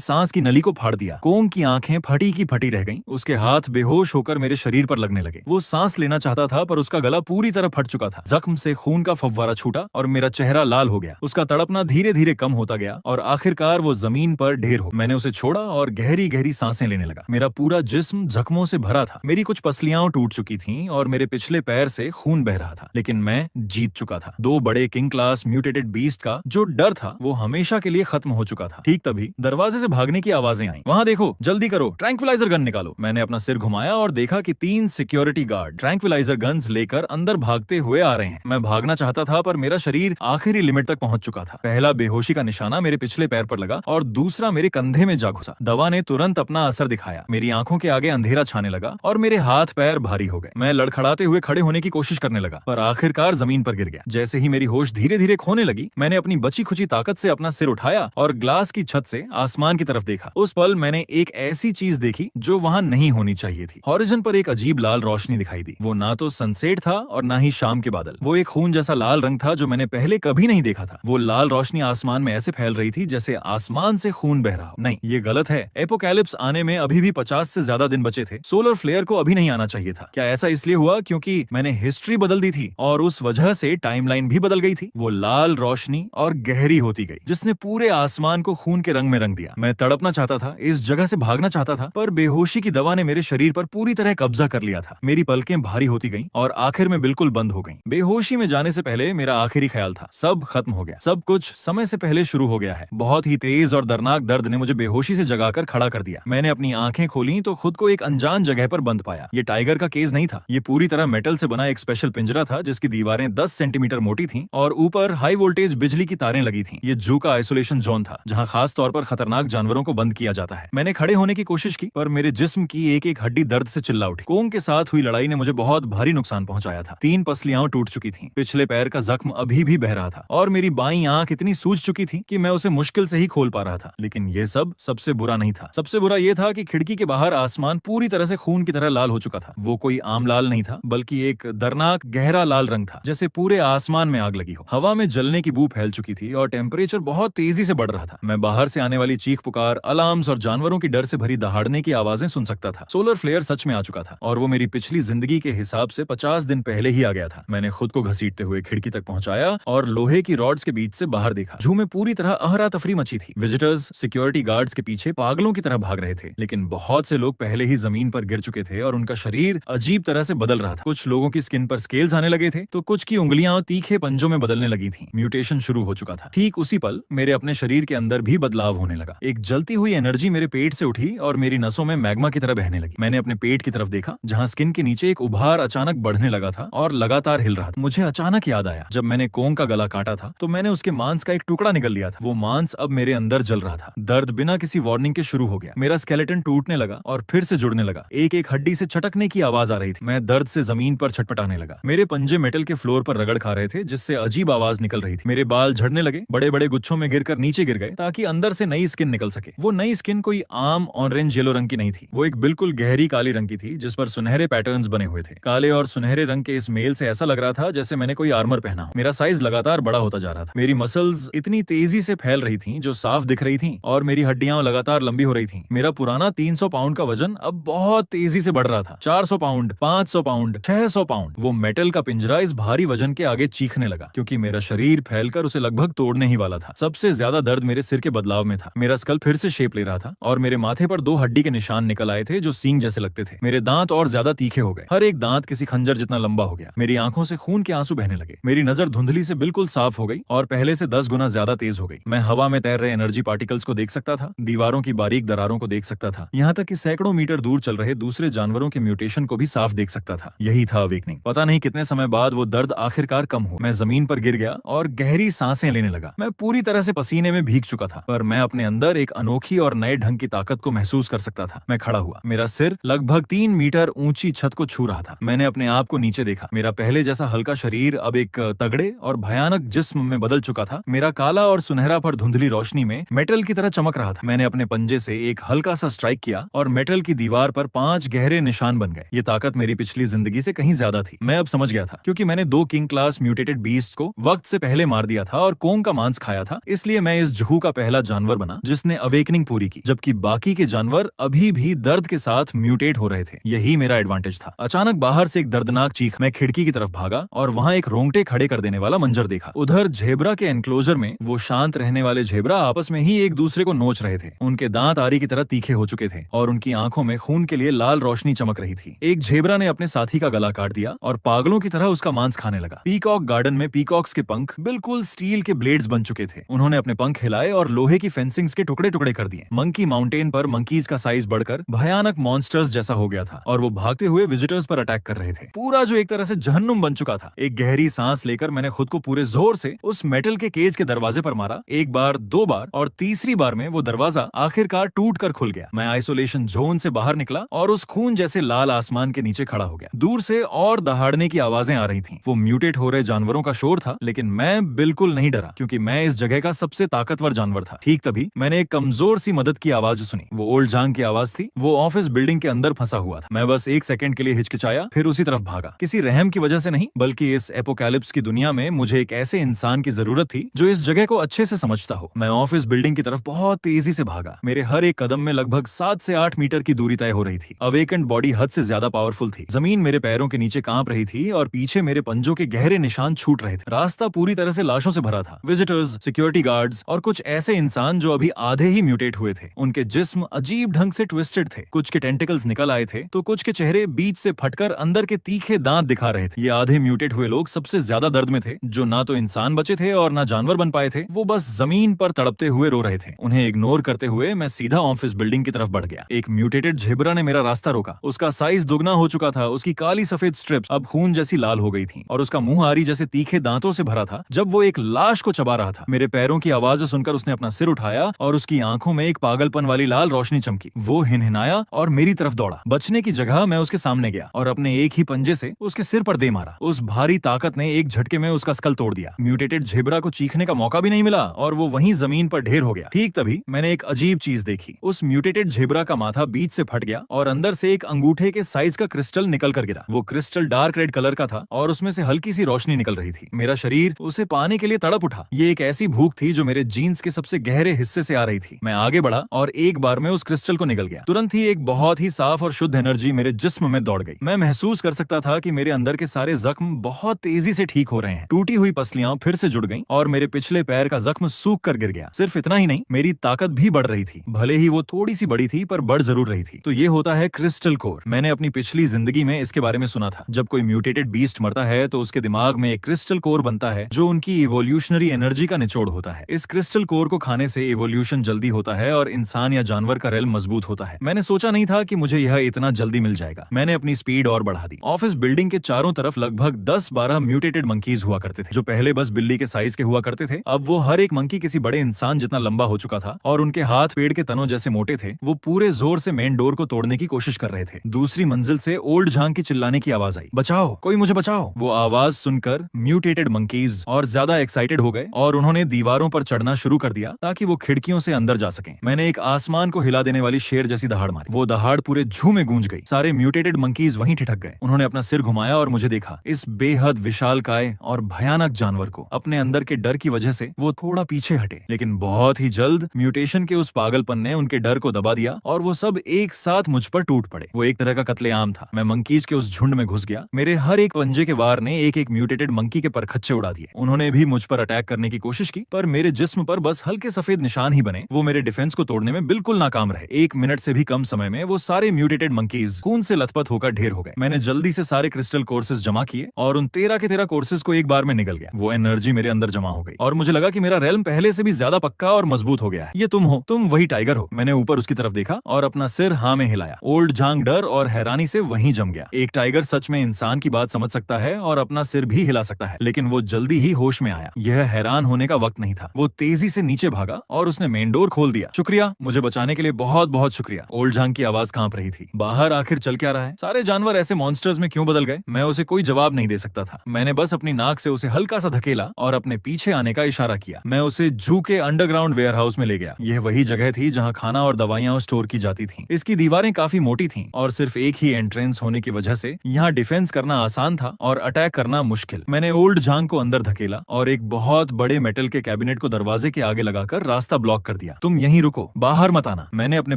सांस की नली को फाड़ दिया। कोंग की आंखें फटी की फटी रह गईं। उसके हाथ बेहोश होकर मेरे शरीर पर लगने लगे। वो सांस लेना चाहता था पर उसका गला पूरी तरह फट चुका था। जख्म से खून का फव्वारा छूटा और मेरा चेहरा लाल हो गया। उसका तड़पना धीरे धीरे कम होता गया और आखिरकार वो जमीन पर ढेर हो। मैंने उसे छोड़ा और गहरी गहरी सांसें लेने लगा। मेरा पूरा जिस्म जख्मों से भरा था। मेरी कुछ पसलियां टूट चुकी थीं और मेरे पिछले पैर से खून बह रहा था, लेकिन मैं जीत चुका था। 2 बड़े किंग क्लास म्यूटेटेड बीस्ट का जो डर था वो हमेशा के लिए खत्म हो चुका था। ठीक तभी दरवाजे से भागने की आवाजें आईं। वहां देखो, जल्दी करो, ट्रैंक्विलाइजर गन निकालो। मैंने अपना सिर घुमाया और देखा कि 3 सिक्योरिटी गार्ड ट्रैंक्विलाइजर गन्स लेकर अंदर भागते हुए आ रहे हैं। मैं भागना चाहता था पर मेरा शरीर आखिरी लिमिट तक पहुंच चुका था। पहला बेहोशी का निशाना मेरे पिछले पैर पर लगा और दूसरा मेरे कंधे में जा घुसा। दवा ने तुरंत अपना असर दिखाया। मेरी आंखों के आगे अंधेरा छाने लगा और मेरे हाथ पैर भारी हो गए। मैं लड़खड़ाते हुए खड़े होने की कोशिश करने लगा पर आखिरकार जमीन पर गिर गया। जैसे ही मेरी होश धीरे धीरे खोने लगी, मैंने अपनी बची खुची ताकत से अपना सिर उठाया और ग्लास की छत से आसमान की तरफ देखा। उस पल मैंने एक ऐसी चीज देखी जो वहां नहीं होनी चाहिए थी। हॉरिजन पर एक अजीब लाल रोशनी दिखाई दी। वो ना तो सनसेट था और ना ही शाम के बादल। वो एक खून जैसा लाल रंग था जो मैंने पहले कभी नहीं देखा था। वो लाल रोशनी आसमान में ऐसे फैल रही थी जैसे आसमान से खून बह रहा हो। नहीं, ये गलत है। एपोकैलिप्स आने में अभी भी 50 से ज्यादा दिन बचे थे। सोलर फ्लेयर को अभी नहीं आना चाहिए था। क्या ऐसा इसलिए हुआ क्योंकि मैंने हिस्ट्री बदल दी थी और उस वजह से टाइमलाइन भी बदल गई थी? वो लाल रोशनी और गहरी होती गई जिसने पूरे आसमान को खून के रंग में रंग दिया। मैं तड़पना चाहता था, इस जगह से भागना चाहता था, पर बेहोशी की दवा ने मेरे शरीर पर पूरी तरह कब्जा कर लिया था। मेरी पलकें भारी होती गईं और आखिर में बिल्कुल बंद हो गईं। बेहोशी में जाने से पहले मेरा आखिरी ख्याल था, सब खत्म हो गया। सब कुछ समय से पहले शुरू हो गया है। बहुत ही तेज और दर्दनाक दर्द ने मुझे बेहोशी से जगाकर खड़ा कर दिया। मैंने अपनी आंखें खोली तो खुद को एक अनजान जगह पर बंद पाया। ये टाइगर का केज नहीं था। ये पूरी तरह मेटल से बना एक स्पेशल पिंजरा था जिसकी दीवारें 10 सेंटीमीटर मोटी थीं और ऊपर हाई वोल्टेज बिजली की तारें लगी थीं। ये जू का आइसोलेशन जोन था जहां खास तौर पर खतरनाक जानवरों को बंद किया जाता है। मैंने खड़े होने की कोशिश की पर मेरे जिस्म की एक एक हड्डी दर्द से चिल्ला उठी। कोंग के साथ हुई लड़ाई ने मुझे बहुत भारी नुकसान पहुंचाया था। 3 पसलियां टूट चुकी थीं। पिछले पैर का जख्म अभी भी बह रहा था और मेरी बाईं आंख इतनी सूज चुकी थी कि मैं उसे मुश्किल से ही खोल पा रहा था। लेकिन ये सब सबसे बुरा नहीं था। सबसे बुरा यह था कि खिड़की के बाहर आसमान पूरी तरह से खून की तरह लाल हो चुका था। वो कोई आम लाल नहीं था बल्कि एक दर्दनाक गहरा लाल रंग था, जैसे पूरे आसमान में आग लगी हो। हवा में जलने की बू फैल चुकी थी और टेम्परेचर बहुत तेजी से बढ़ रहा था। मैं बाहर से आने वाली चीख पुकार, अलार्म्स और जानवरों की डर से भरी दहाड़ने की आवाजें सुन सकता था। सोलर फ्लेयर सच में आ चुका था और वो मेरी पिछली जिंदगी के हिसाब से 50 दिन पहले ही आ गया था। मैंने खुद को घसीटते हुए खिड़की तक पहुंचाया और लोहे की रॉड्स के बीच से बाहर देखा। जू में पूरी तरह अहरा तफरी मची थी। विजिटर्स सिक्योरिटी गार्ड्स के पीछे पागलों की तरह भाग रहे थे, लेकिन बहुत से लोग पहले ही जमीन पर गिर चुके थे और उनका शरीर अजीब तरह से बदल रहा था। कुछ लोगों की स्किन पर स्केल्स आने लगे थे तो कुछ की उंगलियां तीखे पंजों में बदलने लगी थीं। म्यूटेशन शुरू हो चुका था। ठीक उसी पल मेरे अपने शरीर के अंदर भी बदलाव होने लगा। एक जलती हुई एनर्जी मेरे पेट से उठी और मेरी नसों में मैग्मा की तरह बहने लगी। मैंने अपने पेट की तरफ देखा जहां स्किन के नीचे एक उभार अचानक बढ़ने लगा था और लगातार हिल रहा था। मुझे अचानक याद आया, जब मैंने कोंग का गला काटा था तो मैंने उसके मांस का एक टुकड़ा निकल लिया था। वो मांस अब मेरे अंदर जल रहा था। दर्द बिना किसी वार्निंग के शुरू हो गया। मेरा स्केलेटन टूटने लगा और फिर से जुड़ने लगा। एक एक हड्डी से चटकने की आवाज आ रही थी। मैं दर्द से जमीन पर छटपटाने लगा। मेरे पंजे मेटल के फ्लोर पर रगड़ खा रहे थे जिससे अजीब आवाज निकल रही थी। मेरे बाल झड़ने लगे, बड़े बड़े गुच्छों में गिरकर नीचे गिर गए ताकि अंदर से नई स्किन निकल सके। वो नई स्किन कोई आम ऑरेंज येलो रंग की नहीं थी। वो एक बिल्कुल गहरी काली रंग की थी जिस पर सुनहरे पैटर्न्स बने हुए थे। काले और सुनहरे रंग के इस मेल से ऐसा लग रहा था जैसे मैंने कोई आर्मर पहना हो। मेरा साइज लगातार बड़ा होता जा रहा था। मेरी मसल्स इतनी तेजी से फैल रही थीं जो साफ दिख रही थीं और मेरी हड्डियां लगातार लंबी हो रही थीं। मेरा पुराना 300 पाउंड का वजन अब बहुत तेजी से बढ़ रहा था। 400 पाउंड, 500 पाउंड, 600 पाउंड। वो मेटल का पिंजरा इस भारी वजन के आगे चीखने लगा क्योंकि मेरा शरीर फैलकर उसे लगभग तोड़ने ही वाला था। सबसे ज्यादा दर्द मेरे सिर के बदलाव में था। मेरा स्कल फिर से शेप ले रहा था और मेरे माथे पर 2 हड्डी के निशान निकल आए थे जो सींग जैसे लगते थे। मेरे दांत और ज्यादा तीखे हो गए। हर एक दांत किसी खंजर जितना लंबा हो गया। मेरी आंखों से खून के आंसू बहने लगे। मेरी नजर धुंधली से बिल्कुल साफ हो गई और पहले से 10 गुना ज्यादा तेज हो गई। मैं हवा में तैर रहे एनर्जी पार्टिकल्स को देख सकता था, दीवारों की बारीक दरारों को देख सकता था, यहाँ तक कि सैकड़ों मीटर दूर चल रहे दूसरे जानवरों के म्यूटेशन को भी साफ देख सकता था। यही था अवेकनिंग। पता नहीं कितने समय बाद वो दर्द आखिरकार कम हुआ। मैं जमीन पर गिर गया और गहरी सांसें लेने लगा। मैं पूरी तरह से पसीने में भीग चुका था पर मैं अपने अंदर एक अनोखी और नए ढंग की ताकत को महसूस कर सकता था। मैं खड़ा हुआ। मेरा सिर लगभग 3 मीटर ऊंची छत को छू रहा था। मैंने अपने आप को नीचे देखा। मेरा पहले जैसा हल्का शरीर अब एक तगड़े और भयानक जिस्म में बदल चुका था। मेरा काला और सुनहरा पर धुंधली रोशनी में मेटल की तरह चमक रहा था। मैंने अपने पंजे से एक हल्का सा स्ट्राइक किया और मेटल की दीवार पर 5 गहरे निशान बन गए। ये ताकत मेरी पिछली जिंदगी से कहीं ज्यादा थी। मैं अब समझ गया था क्योंकि मैंने 2 किंग क्लास म्यूटेटेड बीस्ट को वक्त से पहले मार दिया था और कोंग का मांस खाया था, इसलिए मैं इस जुहू का पहला जानवर बना जिसने अवेकनिंग पूरी की, जबकि बाकी के जानवर अभी भी दर्द के साथ म्यूटेट हो रहे थे। यही मेरा एडवांटेज था। अचानक बाहर से एक दर्दनाक चीख, मैं खिड़की की तरफ भागा और वहां एक रोंगटे खड़े कर देने वाला मंजर देखा। उधर झेब्रा के एनक्लोजर में वो शांत रहने वाले झेब्रा आपस में ही एक दूसरे को नोच रहे थे। उनके दांत आरी की तरह तीखे हो चुके थे और उनकी आंखों में खून के लिए लाल रोशनी चमक रही थी। एक झेब्रा ने अपने साथी का गला काट दिया और पागलों की तरह उसका मांस खाने लगा। पीकॉक गार्डन में पीकॉक्स के पंख बिल्कुल स्टील के ब्लेड्स बन चुके थे। उन्होंने अपने पंख हिलाए और लोहे की फेंसिंग्स के टुकड़े टुकड़े कर दिए। मंकी माउंटेन पर मंकीज का साइज बढ़कर भयानक मॉन्स्टर्स जैसा हो गया था और वो भागते हुए विजिटर्स पर अटैक कर रहे थे। पूरा जो एक तरह से जहन्नुम बन चुका था। एक गहरी सांस लेकर मैंने खुद को पूरे जोर से उस मेटल के केज के दरवाजे पर मारा। एक बार, दो बार और तीसरी बार में वो दरवाजा आखिरकार टूट कर खुल गया। मैं आइसोलेशन जोन से बाहर निकला और उस खून जैसे लाल आसमान के नीचे खड़ा हो गया। दूर से और दहाड़ने की आवाजें आ रही थीं। वो म्यूटेट हो रहे जानवरों का शोर था, लेकिन मैं बिल्कुल नहीं डरा क्योंकि मैं इस जगह का सबसे ताकतवर जानवर था। ठीक तभी मैंने एक कमजोर सी मदद की आवाज सुनी। वो ओल्ड जांग की आवाज थी। वो ऑफिस बिल्डिंग के अंदर फंसा हुआ था। मैं बस एक सेकंड के लिए हिचकिचाया, फिर उसी तरफ भागा। किसी रहम की वजह से नहीं, बल्कि इस एपोकैलिप्स की दुनिया में मुझे एक ऐसे इंसान की जरूरत थी जो इस जगह को अच्छे से समझता हो। मैं ऑफिस बिल्डिंग की तरफ बहुत तेजी से भागा। मेरे हर एक कदम में लगभग 7 से 8 मीटर की दूरी तय हो रही थी। अवेकेंड बॉडी हद से ज्यादा पावरफुल थी। जमीन मेरे पैरों के नीचे कांप रही थी और पीछे मेरे पंजों के गहरे निशान छूट रहे थे। रास्ता पूरी तरह से लाशों से भरा था। विजिटर्स, सिक्योरिटी गार्ड्स और कुछ ऐसे इंसान जो अभी आधे ही म्यूटेट हुए थे। उनके जिस्म अजीब ढंग से ट्विस्टेड थे। कुछ के टेंटिकल्स निकल आए थे तो कुछ के चेहरे बीच से फटकर अंदर के तीखे दांत दिखा रहे थे। ये आधे म्यूटेट हुए लोग सबसे ज्यादा दर्द में थे, जो ना तो इंसान बचे थे और ना जानवर बन पाए थे। वो बस जमीन पर तड़पते हुए रो रहे थे। उन्हें इग्नोर करते हुए मैं सीधा ऑफिस बिल्डिंग की तरफ बढ़ गया। एक म्यूटेटेड झेब्रा ने मेरा रास्ता रोका। उसका साइज दुगना हो चुका था। उसकी काली सफेद स्ट्रिप्स अब खून जैसी लाल हो गई थी और उसका मुंह आरी जैसे तीखे दांतों से भरा था जब वो एक लाश को चबा रहा था। मेरे पैरों की आवाज सुनकर उसने अपना सिर उठाया और उसकी आंखों में एक पागलपन वाली लाल रोशनी चमकी। वो हिनहिनाया और मेरी तरफ दौड़ा। बचने की जगह मैं उसके सामने गया और अपने एक ही पंजे से उसके सिर पर दे मारा। उस भारी ताकत ने एक झटके में उसका स्कल तोड़ दिया। म्यूटेटेड झेब्रा को चीखने का मौका भी नहीं मिला और वो वहीं जमीन पर ढेर हो गया। ठीक तभी मैंने एक अजीब चीज देखी। उस म्यूटेटेड झेब्रा का माथा बीच से फट गया और अंदर से एक अंगूठे के साइज का क्रिस्टल निकल कर गिरा। वो क्रिस्टल डार्क रेड कलर का था और उसमें से हल्की सी रोशनी निकल रही थी। मेरा शरीर उसे पाने के लिए तड़प उठा। ये एक ऐसी भूख थी जो मेरे जीन्स के सबसे गहरे हिस्से से आ रही थी। मैं आगे बढ़ा और एक बार में उस क्रिस्टल को निगल गया। तुरंत ही एक बहुत ही साफ और शुद्ध एनर्जी मेरे जिस्म में दौड़ गई। मैं महसूस कर सकता था कि मेरे अंदर के सारे जख्म बहुत तेजी से ठीक हो रहे हैं। टूटी हुई पसलियां फिर से जुड़ गईं और मेरे पिछले पैर का जख्म सूख कर गिर गया। सिर्फ इतना ही नहीं, मेरी ताकत भी बढ़ रही थी। भले ही वो थोड़ी सी बड़ी थी पर बढ़ जरूर रही थी। तो ये होता है क्रिस्टल कोर। मैंने अपनी पिछली जिंदगी में इसके बारे में सुना था। जब कोई म्यूटेटेड बीस्ट मरता है तो उसके दिमाग में एक क्रिस्टल कोर बनता है जो उनकी इवोल्यूशनरी एनर्जी का निचोड़ होता है। इस क्रिस्टल कोर को खाने से इवोल्यूशन जल्दी होता है और इंसान या जानवर का रेल मजबूत होता है। मैंने सोचा नहीं था कि मुझे यह इतना जल्दी मिल जाएगा। मैंने अपनी स्पीड और बढ़ा दी। ऑफिस बिल्डिंग के चारों तरफ लगभग 10-12 म्यूटेटेड मंकीज हुआ करते थे, जो पहले बस बिल्ली के साइज के हुआ करते थे। अब वो हर एक मंकी किसी बड़े इंसान जितना लंबा हो चुका था और उनके हाथ पेड़ के तनों जैसे मोटे थे। वो पूरे जोर से मेन डोर को तोड़ने की कोशिश कर रहे थे। दूसरी मंजिल से ओल्ड झांग की चिल्लाने की आवाज आई, बचाओ, कोई मुझे बचाओ। वो आवाज सुनकर म्यूटेटेड मंकीज और ज्यादा एक्साइटेड हो गए और उन्होंने दीवारों पर चढ़ना शुरू कर दिया ताकि वो खिड़कियों से अंदर जा सकें। मैंने एक आसमान को हिला देने वाली शेर जैसी दहाड़ मारी। वो दहाड़ पूरे झू में गूंज गई। सारे म्यूटेटेड मंकीज वहीं ठिठक गए। उन्होंने अपना सिर घुमाया और मुझे देखा। इस बेहद विशालकाय और भयानक जानवर को अपने अंदर के डर की वजह से वो थोड़ा पीछे हटे, लेकिन बहुत ही जल्द म्यूटेशन के उस पागलपन ने उनके डर को दबा दिया और वो सब एक साथ मुझ पर टूट पड़े। वो एक तरह का कत्लेआम था। मैं मंकीज के उस झुंड में घुस गया। मेरे हर एक पंजे के वार ने एक एक म्यूटेटेड मंकी के परखच्चे उड़ा दिए। उन्होंने भी मुझ पर अटैक करने की कोशिश की, पर मेरे जिस्म पर बस हल्के सफेद निशान ही बने। वो मेरे डिफेंस को तोड़ने में बिल्कुल नाकाम रहे। 1 मिनट से भी कम समय में वो सारे म्यूटेटेड मंकीज खून से लथपथ होकर ढेर हो गए। मैंने जल्दी से सारे क्रिस्टल कोर्सेज जमा किए और उन 13 के 13 कोर्सेज को एक बार में निगल गया। वो एनर्जी मेरे अंदर जमा हो गई और मुझे लगा कि मेरा रेल्म पहले से भी ज्यादा पक्का और मजबूत हो गया है। ये तुम हो, तुम वही टाइगर हो। मैंने ऊपर उसकी तरफ देखा और अपना सिर हाँ में हिलाया। ओल्ड झांग डर और हैरानी से वहीं जम गया। एक टाइगर सच में इंसान की बात समझ सकता है और अपना सिर भी हिला सकता है, लेकिन वो जल्दी ही होश में आया। यह हैरान होने का वक्त नहीं था। वो तेजी से नीचे भागा और उसने मेन डोर खोल दिया। शुक्रिया, मुझे बचाने के लिए बहुत बहुत शुक्रिया। ओल्ड झांग की आवाज कांप रही थी। बाहर आखिर चल क्या रहा है? सारे जानवर ऐसे मॉन्स्टर्स में क्यों बदल गए? मैं उसे कोई जवाब नहीं दे सकता था। मैंने बस अपनी नाक से उसे हल्का सा धकेला और अपने पीछे आने का इशारा किया। मैं उसे जू के अंडरग्राउंड वेयरहाउस में ले गया। यह वही जगह थी जहां खाना और दवाइयां स्टोर की जाती थीं। इसकी दीवारें काफी मोटी थीं और सिर्फ एक ही एंट्रेंस होने की वजह से यहाँ डिफेंस करना आसान था और अटैक करना मुश्किल। मैंने ओल्ड झांग को अंदर धकेला धकेला और एक बहुत बड़े मेटल के कैबिनेट को दरवाजे के आगे लगाकर रास्ता ब्लॉक कर दिया। तुम यहीं रुको, बाहर मत आना। मैंने अपने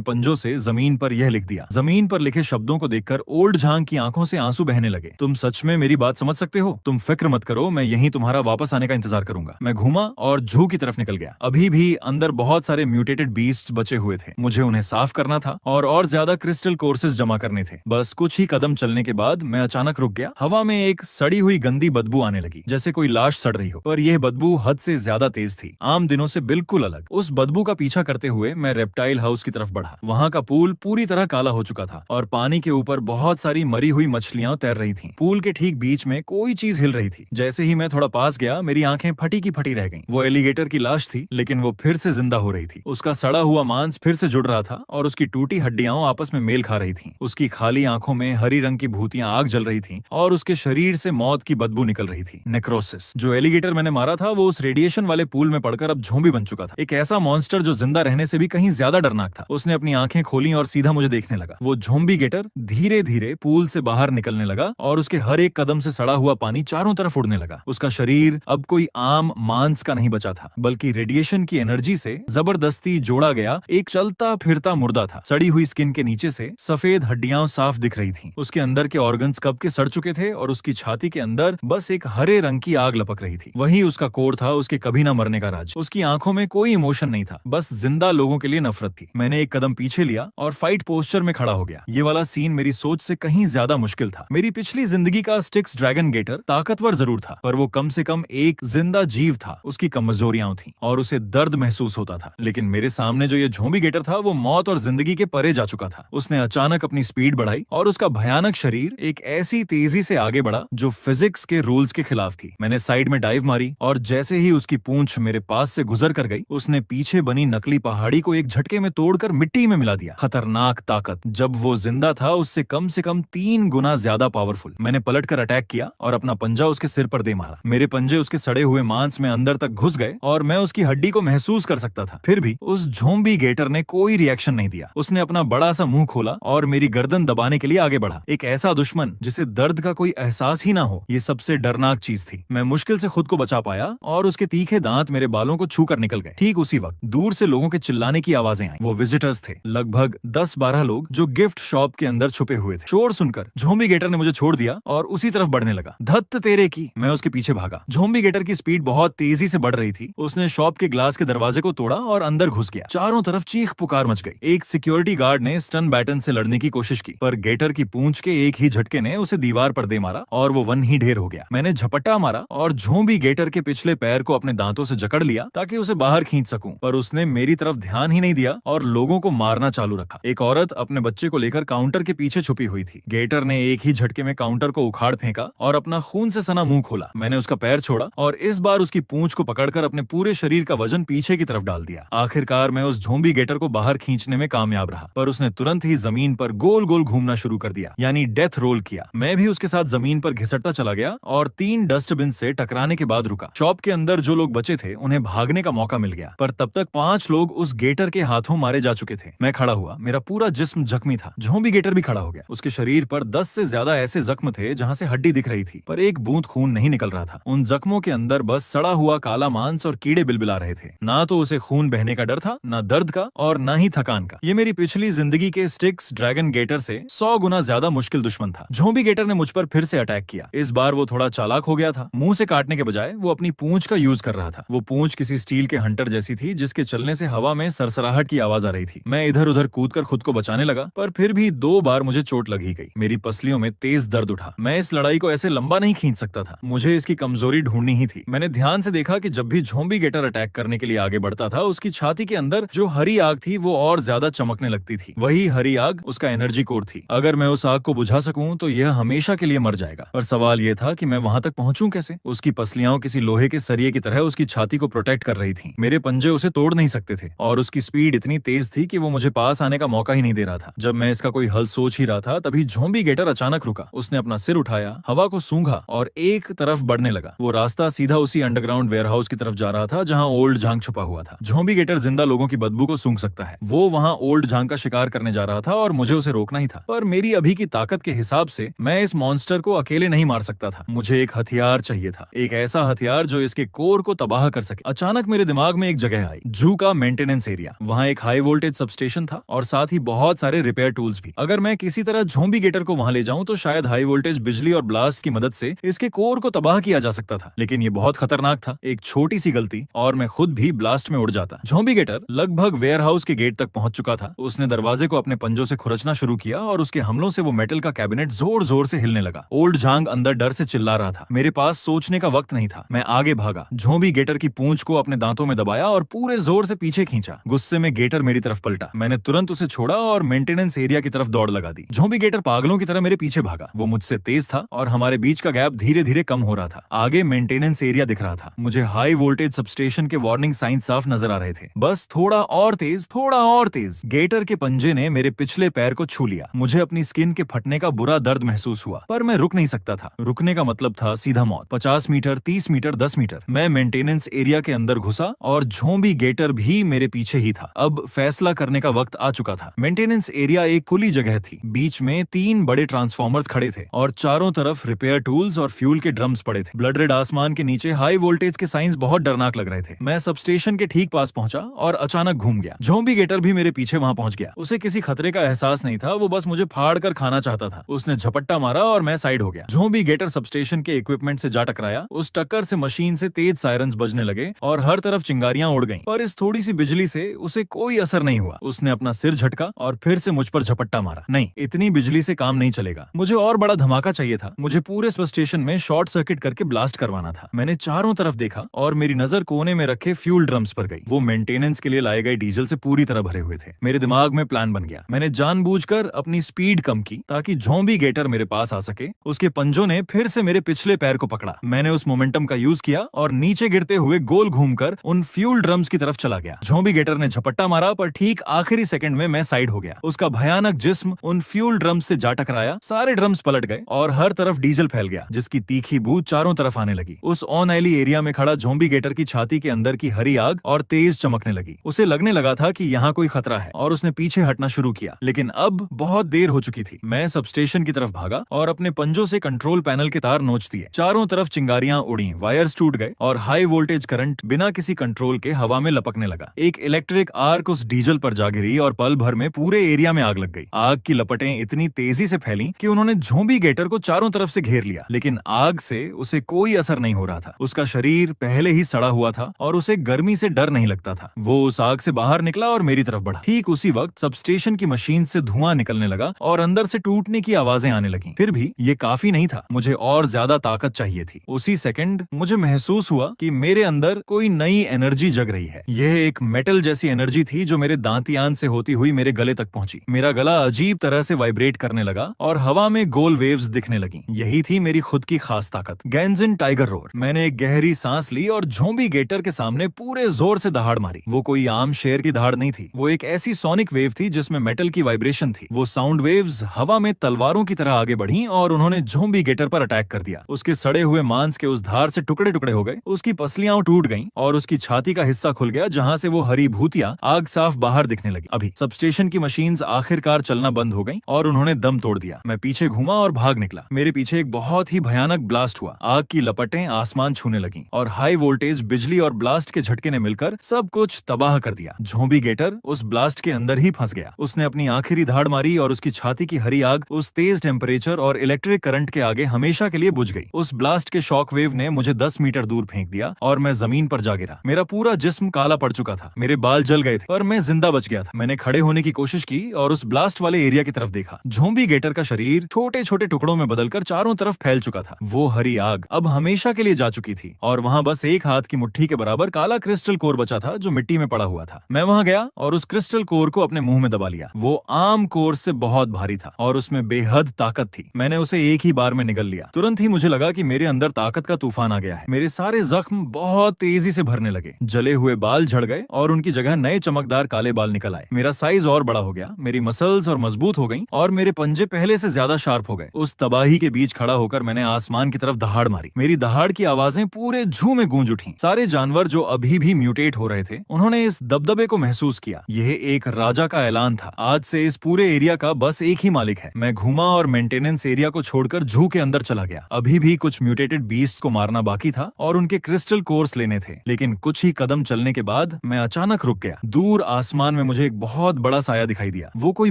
पंजों से जमीन पर यह लिख दिया। जमीन पर लिखे शब्दों को देखकर ओल्ड झांग की आंखों से आंसू बहने लगे। तुम सच में मेरी बात समझ सकते हो? तुम फिक्र मत करो, मैं यहीं तुम्हारा वापस आने का इंतजार करूंगा। मैं घूमा और जू की तरफ निकल गया। अभी भी अंदर बहुत सारे म्यूटेटेड बीस्ट्स बचे हुए थे। मुझे उन्हें साफ करना था और ज्यादा क्रिस्टल कोर्सेज जमा करने थे। बस कुछ ही कदम चलने के बाद मैं अचानक रुक गया। हवा में एक सड़ी हुई गंदी बदबू आने लगी, जैसे कोई लाश सड़ रही हो, पर यह बदबू हद से ज्यादा तेज थी, आम दिनों से बिल्कुल अलग। उस बदबू का पीछा करते हुए मैं रेप्टाइल हाउस की तरफ बढ़ा। वहाँ का पूल पूरी तरह काला हो चुका था और पानी के ऊपर बहुत सारी मरी हुई मछलियां तैर रही थीं। पूल के ठीक बीच में कोई चीज हिल रही थी। जैसे ही मैं थोड़ा पास गया, मेरी आंखें फटी की फटी रह गईं। वो एलिगेटर की लाश थी, लेकिन वो फिर से जिंदा हो रही थी। उसका सड़ा हुआ मांस फिर से जुड़ रहा था और उसकी टूटी हड्डियां आपस में मेल खा रही थीं। उसकी खाली आंखों में हरी रंग की भूतियां आग जल रही थीं और उसके शरीर से मौत की बदबू निकल रही थी। नेक्रोसिस। जो एलिगेटर मैंने मारा था वो उस रेडिएशन वाले पूल में पड़कर अब ज़ॉम्बी बन चुका था। एक ऐसा मॉन्स्टर जो जिंदा रहने से भी कहीं ज्यादा डरनाक था। उसने अपनी आंखें खोली और सीधा मुझे देखने लगा। वो ज़ॉम्बी गेटर धीरे धीरे पूल से बाहर निकलने लगा और उसके हर एक कदम से सड़ा हुआ पानी चारों तरफ उड़ने लगा। उसका शरीर अब कोई आम मांस का नहीं बचा था, बल्कि रेडिएशन की एनर्जी से जबरदस्ती जोड़ा गया एक चलता फिरता मुर्दा था। सड़ी हुई स्किन के नीचे से सफेद हड्डियां साफ दिख रही थीं। उसके अंदर के ऑर्गन्स कब के सड़ चुके थे और उसकी छाती के अंदर बस एक हरे रंग की आग लपक रही थी। वही उसका कोड था, उसके कभी ना मरने का राज। उसकी आंखों में कोई इमोशन नहीं था, बस जिंदा लोगों के लिए नफरत थी। मैंने एक कदम पीछे लिया और फाइट पोस्चर में खड़ा हो गया। ये वाला सीन मेरी सोच से कहीं ज्यादा मुश्किल था। मेरी पिछली जिंदगी का स्टिक्स ड्रैगन गेटर ताकतवर जरूर था, पर वो कम से कम एक जिंदा जीव था। उसकी कमजोरियां थीं और उसे दर्द महसूस होता था। लेकिन मेरे सामने जो ये ज़ॉम्बी गेटर था वो मौत और जिंदगी के परे जा चुका था। उसने अचानक अपनी स्पीड बढ़ाई और उसका भयानक शरीर एक ऐसी तेजी से आगे बढ़ा जो फिजिक्स के रूल्स के खिलाफ थी। मैंने साइड में डाइव मारी और जैसे ही उसकी पूंछ मेरे पास से गुजर कर गई, उसने पीछे बनी नकली पहाड़ी को एक झटके में तोड़कर मिट्टी में मिला दिया। खतरनाक ताकत। जब वो जिंदा था उससे कम 3 गुना ज्यादा पावरफुल। मैंने पलटकर अटैक किया और अपना पंजा उसके सिर पर दे मारा। मेरे पंजे उसके सड़े हुए मांस में अंदर तक घुस गए और मैं उसकी हड्डी को महसूस कर सकता था। फिर भी उस ज़ॉम्बी गेटर ने कोई रिएक्शन नहीं दिया। उसने अपना बड़ा सा मुंह खोला और मेरी गर्दन दबाने के लिए आगे बढ़ा। एक ऐसा दुश्मन जिसे दर्द का कोई एहसास ही ना हो, ये सबसे डरनाक चीज थी। मैं मुश्किल से खुद को बचा पाया और उसके तीखे दांत मेरे बालों को छूकर निकल गए। ठीक उसी वक्त दूर से लोगों के चिल्लाने की आवाजें आई। वो विजिटर्स थे, लगभग 10-12 लोग जो गिफ्ट शॉप के अंदर छुपे हुए थे। शोर सुनकर ज़ॉम्बी गेटर ने मुझे छोड़ दिया और उसी तरफ बढ़ने लगा। धत्त तेरे की, मैं उसके पीछे भागा। ज़ॉम्बी गेटर की स्पीड बहुत तेजी से बढ़ रही थी। उसने शॉप के ग्लास के दरवाजे को तोड़ा और अंदर घुस गया। चारों तरफ चीख पुकार मच गई। एक सिक्योरिटी गार्ड ने स्टन बैटन से लड़ने की कोशिश की, पर गेटर की पूंछ के एक ही झटके ने उसे दीवार पर दे मारा और वो वन ही ढेर हो गया। मैंने झपट्टा मारा और ज़ॉम्बी गेटर के पिछले पैर को अपने दांतों से जकड़ लिया ताकि उसे बाहर खींच सकूं, पर उसने मेरी तरफ ध्यान ही नहीं दिया और लोगों को मारना चालू रखा। एक औरत अपने बच्चे को लेकर काउंटर के पीछे छुपी हुई थी। गेटर ने एक ही झटके में काउंटर को उखाड़ फेंका और अपना खून से सना मुंह खोला। मैंने उसका पैर छोड़ा और इस बार उसकी पूंछ को पकड़कर अपने पूरे शरीर का वजन पीछे की तरफ डाल दिया। आखिरकार मैं उस ज़ॉम्बी गेटर को बाहर खींचने में कामयाब रहा, पर उसने तुरंत ही जमीन पर गोल गोल घूमना शुरू कर दिया, यानी डेथ रोल किया। मैं भी उसके साथ जमीन पर घिसटता चला गया और 3 डस्टबिन से टकराने के बाद रुका। शॉप के अंदर जो लोग बचे थे उन्हें भागने का मौका मिल गया, पर तब तक 5 लोग उस गेटर के हाथों मारे जा चुके थे। मैं खड़ा हुआ, मेरा पूरा जिस्म जख्मी था। ज़ॉम्बी गेटर भी खड़ा हो गया। उसके शरीर पर 10 से ज्यादा ऐसे जख्म थे जहां से हड्डी दिख रही थी, पर एक बूंद खून नहीं निकल रहा था। उन जख्मों के अंदर बस सड़ा हुआ काला मांस और कीड़े बिलबिला रहे थे। ना तो उसे खून बहने का डर था, ना दर्द का और ना ही थकान का। ये मेरी पिछली जिंदगी के स्टिक्स ड्रैगन गेटर से 100 गुना ज्यादा मुश्किल दुश्मन था। ज़ॉम्बी गेटर ने मुझ पर फिर से अटैक किया। इस बार वो थोड़ा चालाक हो गया था। मुंह से काटने के बजाय वो अपनी पूंछ का यूज कर रहा था। वो पूंछ किसी स्टील के हंटर जैसी थी जिसके चलने से हवा में सरसराहट की आवाज आ रही थी। मैं इधर उधर कूदकर खुद को बचाने लगा, पर फिर भी 2 बार मुझे चोट लगी गई। मेरी पसलियों में तेज दर्द उठा। मैं इस लड़ाई को ऐसे लंबा नहीं खींच सकता था। मुझे इसकी कमजोरी ढूंढनी ही थी। मैंने ध्यान से देखा कि जब भी ज़ॉम्बी गेटर अटैक करने के लिए आगे बढ़ता था, उसकी छाती के अंदर जो हरी आग थी वो और ज्यादा चमकने लगती थी। वही हरी आग उसका एनर्जी कोर थी। अगर मैं उस आग को बुझा सकूं तो यह हमेशा के लिए मर जाएगा। पर सवाल यह था कि मैं वहां तक पहुंचूं कैसे? उसकी पसलियां किसी लोहे के सरिये की तरह उसकी छाती को प्रोटेक्ट कर रही थी। मेरे पंजे उसे तोड़ नहीं सकते थे और उसकी स्पीड इतनी तेज थी कि वो मुझे पास आने का मौका ही नहीं दे रहा था। जब मैं इसका कोई हल सोच ही रहा था, तभी ज़ॉम्बी गेटर अचानक रुका। उसने अपना सिर उठाया, हवा को सूंघा और एक तरफ बढ़ने लगा। वो रास्ता सीधा उसी अंडरग्राउंड वेयरहाउस की तरफ जा रहा था जहां ओल्ड झांग छुपा हुआ था। ज़ॉम्बी गेटर जिंदा लोगों की बदबू को सूंघ सकता है। वो वहां ओल्ड झांग का शिकार करने जा रहा था और मुझे उसे रोकना ही था। पर मेरी अभी की ताकत के हिसाब से मैं इस मॉन्स्टर को अकेले नहीं मार सकता था। मुझे एक हथियार चाहिए था, एक ऐसा हथियार जो इसके कोर को तबाह कर सके। अचानक मेरे दिमाग में एक जगह आई, जू का मेंटेनेंस एरिया। वहाँ एक हाई वोल्टेज सबस्टेशन था और साथ ही बहुत सारे रिपेयर टूल्स भी। अगर मैं किसी तरह ज़ॉम्बी गेटर को वहाँ ले जाऊं तो शायद हाई वोल्टेज बिजली और ब्लास्ट की मदद से इसके कोर को तबाह किया जा सकता था, लेकिन ये बहुत खतरनाक था। एक छोटी सी गलती और मैं खुद भी ब्लास्ट में उड़ जाता। ज़ॉम्बी गेटर लगभग वेयरहाउस के गेट तक पहुंच चुका था। उसने दरवाजे को अपने पंजों से खुरचना शुरू किया और उसके हमलों से वो मेटल का कैबिनेट जोर जोर से हिलने लगा। ओल्ड झांग अंदर डर से चिल्ला रहा था। मेरे पास सोचने का वक्त नहीं था। मैं आगे भागा, ज़ॉम्बी गेटर की पूंछ को अपने दांतों में दबाया और पूरे जोर से पीछे खींचा। गुस्से में गेटर मेरी तरफ पलटा। मैंने तुरंत उसे छोड़ा और मेंटेनेंस एरिया की तरफ दौड़ लगा दी। ज़ॉम्बी गेटर पागलों की तरह मेरे पीछे भागा। वो मुझसे तेज था और हमारे बीच का गैप धीरे धीरे कम हो रहा था। आगे मेंटेनेंस एरिया दिख रहा था। मुझे हाई वोल्टेज सबस्टेशन के वार्निंग साइन साफ नजर आ रहे थे। बस थोड़ा और तेज, थोड़ा और तेज। गेटर के पंजे ने मेरे पिछले पैर को छू लिया। मुझे अपनी स्किन के फटने का बुरा दर्द महसूस हुआ, पर मैं रुक नहीं सकता था। रुकने का मतलब था सीधा मौत। 50 मीटर, 30 मीटर, 10 मीटर। मैं मेंटेनेंस एरिया के अंदर घुसा और ज़ॉम्बी गेटर भी मेरे पीछे ही था। अब फैसला करने का वक्त आ चुका था। मेंटेनेंस एरिया एक खुली जगह थी। बीच में 3 बड़े ट्रांसफॉर्मर्स खड़े थे और चारों तरफ रिपेयर टूल्स और फ्यूल के ड्रम्स पड़े थे। ब्लड रेड आसमान के नीचे हाई वोल्टेज के साइंस बहुत डरनाक लग रहे थे। मैं सबस्टेशन के ठीक पास पहुंचा और अचानक घूम गया। ज़ॉम्बी गेटर भी मेरे पीछे वहां पहुंच गया। उसे किसी खतरे का एहसास नहीं था। वो बस मुझे फाड़ कर खाना चाहता था। उसने झपट्टा मारा और मैं साइड हो गया। ज़ॉम्बी गेटर सबस्टेशन के इक्विपमेंट से जा टकराया। उस टक्कर से मशीन से तेज सायरन्स बजने लगे और हर तरफ चिंगारियां उड़ गईं। पर इस थोड़ी सी बिजली से उसे कोई असर नहीं हुआ। उसने अपना सिर झटका और फिर से मुझ पर झपट्टा मारा। नहीं, इतनी बिजली से काम नहीं चलेगा। मुझे और बड़ा धमाका चाहिए था। मुझे पूरे सबस्टेशन में शॉर्ट सर्किट करके ब्लास्ट करवाना था। मैंने चारों तरफ देखा और मेरी नजर कोने में रखे फ्यूल ड्रम्स पर गई। वो मेंटेनेंस के लिए लाए गए डीजल से पूरी तरह भरे हुए थे। मेरे दिमाग में प्लान बन गया। मैंने जानबूझकर अपनी स्पीड कम की ताकि ज़ॉम्बी गेटर मेरे पास आ सके। उसके पंजों ने फिर से मेरे पिछले पैर को पकड़ा। मैंने उस मोमेंटम का यूज किया और नीचे गिरते हुए गोल घूमकर उन फ्यूल ड्रम्स की तरफ चला गया। ज़ॉम्बी गेटर ने झपट्टा मारा, पर ठीक आखिरी सेकंड में मैं साइड हो गया। उसका भयानक जिस्म उन फ्यूल ड्रम्स से जा टकराया। सारे ड्रम्स पलट गए और हर तरफ डीजल फैल गया, जिसकी तीखी बू चारों तरफ आने लगी। उस ऑन ऑयली एरिया में खड़ा ज़ॉम्बी गेटर की छाती के अंदर की हरी आग और तेज चमकने लगी। उसे लगने लगा था कि यहाँ कोई खतरा है और उसने पीछे हटना शुरू किया, लेकिन अब बहुत देर हो चुकी थी। मैं सबस्टेशन की तरफ भागा और अपने पंजों से कंट्रोल पैनल के तार नोच दिए। चारों तरफ चिंगारियां उड़ी, वायर्स टूट गए और हाई वोल्टेज करंट बिना किसी कंट्रोल के हवा में लपकने लगा। एक इलेक्ट्रिक आर्क उस डीजल पर जा गिरी और पल भर में पूरे एरिया में आग लग गई। आग की लपटें इतनी तेजी से फैली कि उन्होंने ज़ॉम्बी गेटर को चारों तरफ से घेर लिया, लेकिन आग से उसे कोई असर नहीं हो रहा था। उसका शरीर पहले ही सड़ा हुआ था और उसे गर्मी से डर नहीं लगता था। वो उस आग से बाहर निकला और मेरी तरफ बढ़ा। ठीक उसी वक्त सबस्टेशन की मशीन से धुआं निकलने लगा और अंदर से टूटने की आवाजें आने लगी। फिर भी ये काफी नहीं था। मुझे और ज्यादा ताकत चाहिए थी। उसी सेकंड मुझे महसूस हुआ कि मेरे अंदर कोई नई एनर्जी जग रही है। यह एक मेटल जैसी एनर्जी थी जो मेरे दांतियान से होती हुई मेरे गले तक पहुंची। मेरा गला अजीब तरह से वाइब्रेट करने लगा और हवा में गोल वेव्स दिखने लगी। यही थी मेरी खुद की खास ताकत, गैंजन टाइगर रोर। मैंने एक गहरी सांस ली और ज़ॉम्बी गेटर के सामने पूरे जोर से दहाड़ मारी। वो कोई आम शेर की दहाड़ नहीं थी। वो एक ऐसी सोनिक वेव थी जिसमें मेटल की वाइब्रेशन थी। वो साउंड वेव्स हवा में तलवारों की तरह आगे बढ़ी और उन्होंने ज़ॉम्बी गेटर पर अटैक कर दिया। उसके सड़े हुए मांस के उस धार से टुकड़े टुकड़े हो गए। उसकी पसलियां टूट गईं और उसकी छाती का हिस्सा खुल गया, जहां से वो हरी भूतियां आग साफ बाहर दिखने लगी। अभी सबस्टेशन की मशीन्स आखिरकार चलना बंद हो गईं और उन्होंने दम तोड़ दिया। मैं पीछे घूमा और भाग निकला। मेरे पीछे एक बहुत ही भयानक ब्लास्ट हुआ। आग की लपटें आसमान छूने लगीं और हाई वोल्टेज बिजली और ब्लास्ट के झटके ने मिलकर सब कुछ तबाह कर दिया। ज़ॉम्बी गेटर उस ब्लास्ट के अंदर ही फंस गया। उसने अपनी आखिरी धाड़ मारी और उसकी छाती की हरी आग उस तेज टेम्परेचर और इलेक्ट्रिक करंट के आगे हमेशा के लिए बुझ गई। उस ब्लास्ट के शॉक वेव ने मुझे 10 मीटर दूर फेंक दिया और मैं जमीन पर जा गिरा। मेरा पूरा जिस्म काला पड़ चुका था। मेरे बाल जल गए थे, पर मैं जिंदा बच गया था। मैंने खड़े होने की कोशिश की और उस ब्लास्ट वाले एरिया की तरफ देखा। ज़ॉम्बी गेटर का शरीर छोटे छोटे टुकड़ों में बदलकर चारों तरफ फैल चुका था। वो हरी आग अब हमेशा के लिए जा चुकी थी और वहां बस एक हाथ की मुट्ठी के बराबर काला क्रिस्टल कोर बचा था जो मिट्टी में पड़ा हुआ था। मैं वहां गया और उस क्रिस्टल कोर को अपने मुंह में दबा लिया। वो आम कोर से बहुत भारी था और उसमें बेहद ताकत थी। मैंने उसे एक ही बार में निगल लिया। तुरंत ही मुझे लगा कि मेरे अंदर ताकत का तूफान आ गया है। मेरे सारे जख्म बहुत तेजी से भरने लगे। जले हुए बाल झड़ गए और उनकी जगह नए चमकदार काले बाल निकल आए। मेरा साइज और बड़ा हो गया। मेरी मसल्स और मजबूत हो गईं और मेरे पंजे पहले से ज्यादा शार्प हो गए। उस तबाही के बीच खड़ा होकर मैंने आसमान की तरफ दहाड़ मारी। मेरी दहाड़ की आवाजें पूरे जू में गूंज उठी। सारे जानवर जो अभी भी म्यूटेट हो रहे थे, उन्होंने इस दबदबे को महसूस किया। यह एक राजा का ऐलान था। आज से इस पूरे एरिया का बस एक ही मालिक है। मैं घूमा और मेंटेनेंस एरिया को छोड़कर जू के अंदर चला गया। अभी भी कुछ म्यूटेटेड बीस्ट बीस्ट को मारना बाकी था और उनके क्रिस्टल कोर्स लेने थे, लेकिन कुछ ही कदम चलने के बाद मैं अचानक रुक गया। दूर आसमान में मुझे एक बहुत बड़ा साया दिखाई दिया। वो कोई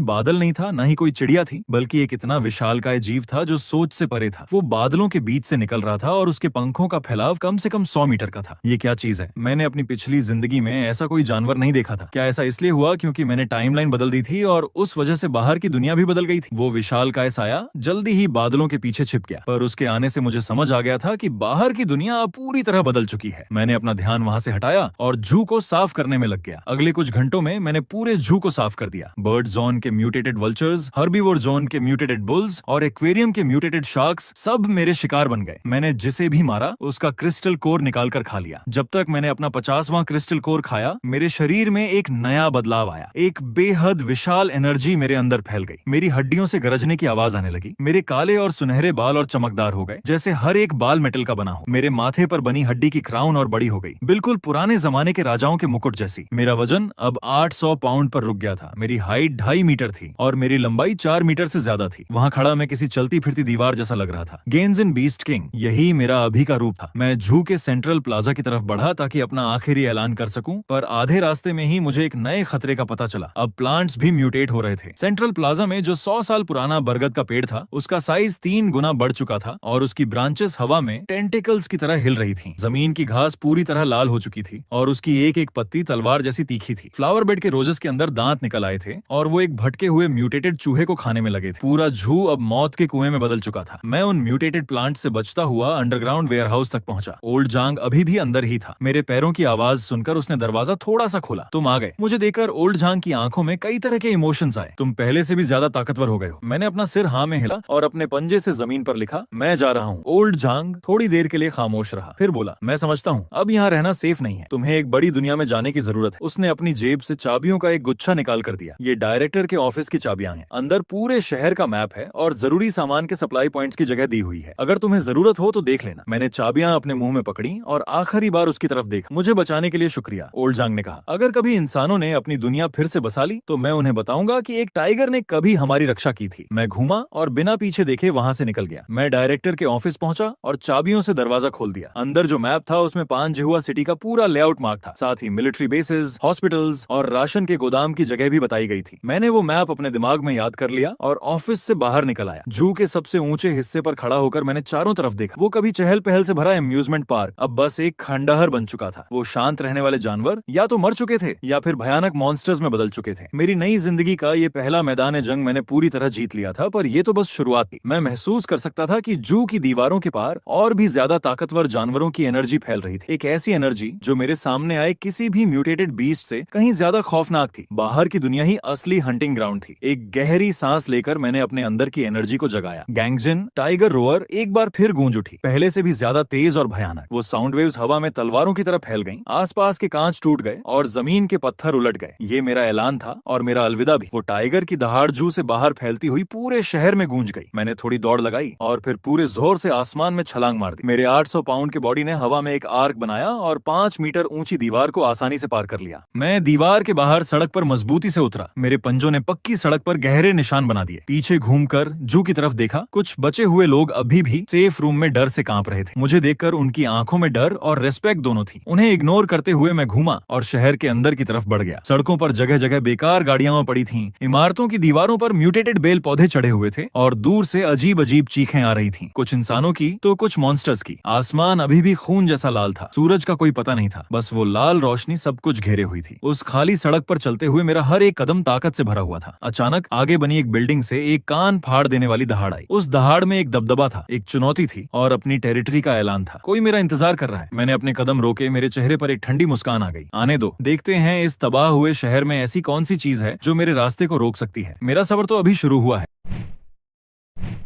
बादल नहीं था, न ही कोई चिड़िया थी, बल्कि एक इतना विशालकाय जीव था जो सोच से परे था। वो बादलों के बीच से निकल रहा था और उसके पंखों का फैलाव कम से कम 100 मीटर का था। ये क्या चीज है? मैंने अपनी पिछली जिंदगी में ऐसा कोई जानवर नहीं देखा था। क्या ऐसा इसलिए हुआ क्योंकि मैंने टाइमलाइन बदल दी थी और उस वजह से बाहर की दुनिया भी बदल गई थी? वो विशालकाय साया जल्दी ही बादलों के पीछे छिप गया, पर उसके आने से मुझे समझ आ गया था कि बाहर की दुनिया अब पूरी तरह बदल चुकी है। मैंने अपना ध्यान वहां से हटाया और जू को साफ करने में लग गया। अगले कुछ घंटों में मैंने पूरे जू को साफ कर दिया। बर्ड जोन के म्यूटेटेड वल्चर्स, हर्बीवोर जोन के म्यूटेटेड बुल्स और एक्वेरियम के म्यूटेटेड शार्क्स सब मेरे शिकार बन गए। मैंने जिसे भी मारा उसका क्रिस्टल कोर निकाल कर खा लिया। जब तक मैंने अपना 50वां क्रिस्टल कोर खाया, मेरे शरीर में एक नया बदलाव आया। एक बेहद विशाल एनर्जी मेरे अंदर फैल गई। मेरी हड्डियों से गरजने की आवाज आने लगी। मेरे काले और सुनहरे बाल और चमकदार हो गए, जैसे हर एक बाल मेटल का बना हो। मेरे माथे पर बनी हड्डी की क्राउन और बड़ी हो गई, बिल्कुल पुराने जमाने के राजाओं के मुकुट जैसी। मेरा वजन अब 800 पाउंड पर रुक गया था। मेरी हाइट 2.5 मीटर थी और मेरी लंबाई 4 मीटर से ज्यादा थी। वहां खड़ा मैं किसी चलती फिरती दीवार जैसा लग रहा था। गेंजिन बीस्ट किंग, यही मेरा अभी का रूप था। मैं जू के सेंट्रल प्लाजा की तरफ बढ़ा ताकि अपना आखिरी ऐलान कर सकूं, पर आधे रास्ते में ही मुझे एक नए खतरे का पता चला। अब प्लांट्स भी म्यूटेट हो रहे थे। सेंट्रल प्लाजा में जो 100 साल पुराना बरगद का पेड़ था, उसका साइज 3 गुना बढ़ चुका था और उसकी ब्रांचेस हवा में टेंटिकल्स की तरह हिल रही थी। जमीन की घास पूरी तरह लाल हो चुकी थी और उसकी एक एक पत्ती तलवार जैसी तीखी थी। फ्लावर बेड के रोजेस के अंदर दांत निकल आए थे और वो एक भटके हुए म्यूटेटेड चूहे को खाने में लगे थे। पूरा जू अब मौत के कुएं में बदल चुका था। मैं उन म्यूटेटेड प्लांट से बचता हुआ अंडरग्राउंड वेयरहाउस तक पहुंचा। ओल्ड जांग अभी भी अंदर ही था। मेरे पैरों की आवाज सुनकर उसने दरवाजा थोड़ा सा खोला। तुम आ गए। मुझे देखकर ओल्ड जांग की आंखों में कई तरह के इमोशंस आए। तुम पहले से भी ज्यादा ताकतवर हो गए हो। मैंने अपना सिर हाँ में हिला और अपने पंजे से जमीन पर लिखा, मैं जा रहा हूँ। ओल्ड जांग थोड़ी देर के लिए खामोश रहा, फिर बोला, मैं समझता हूँ, अब यहाँ रहना सेफ नहीं है। तुम्हें एक बड़ी दुनिया में जाने की जरूरत है। उसने अपनी जेब से चाबियों का एक गुच्छा निकाल कर दिया। ये डायरेक्टर के ऑफिस की चाबियां हैं। अंदर पूरे शहर का मैप है और जरूरी सामान के सप्लाई पॉइंट्स की जगह दी हुई है। अगर तुम्हें जरूरत हो तो देख लेना। मैंने चाबियां अपने मुंह में पकड़ी और आखिरी बार उसकी तरफ देखा। मुझे बचाने के लिए शुक्रिया, ओल्ड जांग ने कहा। अगर कभी इंसानों ने अपनी दुनिया फिर से बसा ली तो मैं उन्हें बताऊंगा कि एक टाइगर ने कभी हमारी रक्षा की थी। मैं घूमा और बिना पीछे देखे वहां से निकल गया। मैं डायरेक्टर के ऑफिस पहुंचा और चाबियों से दरवाजा खोल दिया। अंदर जो मैप था उसमें पांजिहुआ सिटी का पूरा लेआउट मार्क था। साथ ही मिलिट्री बेसेस, हॉस्पिटल्स और राशन के गोदाम की जगह भी बताई गई थी। मैंने वो मैप अपने दिमाग में याद कर लिया और ऑफिस से बाहर निकल आया। जू के सबसे ऊंचे हिस्से पर खड़ा होकर मैंने चारों तरफ देखा। वो कभी चहल पहल से भरा अम्यूजमेंट पार्क अब बस एक खंडहर बन चुका था। वो शांत रहने वाले जानवर या तो मर चुके थे या फिर भयानक मॉन्स्टर्स में बदल चुके थे। मेरी नई जिंदगी का ये पहला मैदान जंग मैंने पूरी तरह जीत लिया था, पर ये तो बस शुरुआत थी। मैं महसूस कर सकता था कि जू की दीवारों के पार और भी ज्यादा ताकतवर जानवरों की एनर्जी फैल रही थी। एक ऐसी एनर्जी जो मेरे सामने आए किसी भी म्यूटेटेड बीस्ट से कहीं ज्यादा खौफनाक थी। बाहर की दुनिया ही असली हंटिंग ग्राउंड थी। एक गहरी सांस लेकर मैंने अपने अंदर की एनर्जी को जगाया। गैंगजिन टाइगर रोअर एक बार फिर गूंज उठी, पहले से भी ज्यादा तेज और भयानक। वो साउंड वेव्स हवा में तलवारों की तरह फैल गईं। आसपास के कांच टूट गए और जमीन के पत्थर उलट गए। ये मेरा ऐलान था और मेरा अलविदा भी। वो टाइगर की दहाड़ जू से बाहर फैलती हुई पूरे शहर में गूंज गई। मैंने थोड़ी दौड़ लगाई और फिर पूरे जोर से आसमान में छलांग मार दी। मेरे 800 पाउंड के बॉडी ने हवा में एक आर्क बनाया और 5 मीटर ऊंची दीवार को आसानी से पार कर लिया। मैं दीवार के बाहर सड़क पर मजबूती से उतरा। मेरे पंजों ने पक्की सड़क पर गहरे निशान बना दिए। पीछे घूमकर जू की तरफ देखा। कुछ बचे हुए लोग अभी भी सेफ रूम में डर से कांप रहे थे। मुझे देखकर उनकी आंखों में डर और रिस्पेक्ट दोनों थी। उन्हें इग्नोर करते हुए मैं घूमा और शहर के अंदर की तरफ बढ़ गया। सड़कों पर जगह जगह बेकार गाड़ियां पड़ी थीं। इमारतों की दीवारों पर म्यूटेटेड बेल पौधे चढ़े हुए थे और दूर से अजीब अजीब चीखें आ रही थीं। कुछ इंसानों की तो कुछ मॉन्स्टर्स की। आसमान अभी भी खून जैसा लाल था। सूरज का कोई पता नहीं था, बस वो लाल रोशनी सब कुछ घेरे हुई थी। उस खाली सड़क पर चलते हुए मेरा हर एक कदम ताकत से भरा हुआ था। अचानक आगे बनी एक बिल्डिंग से एक कान फाड़ देने वाली दहाड़ आई। उस दहाड़ में एक दबदबा था, एक चुनौती थी और अपनी टेरिटरी का ऐलान था। कोई मेरा इंतजार कर रहा है। मैंने अपने कदम रोके। मेरे चेहरे पर एक ठंडी मुस्कान आ गई। आने दो, देखते हैं इस तबाह हुए शहर में ऐसी कौन सी चीज है जो मेरे रास्ते को रोक सकती है। मेरा सफर तो अभी शुरू हुआ है।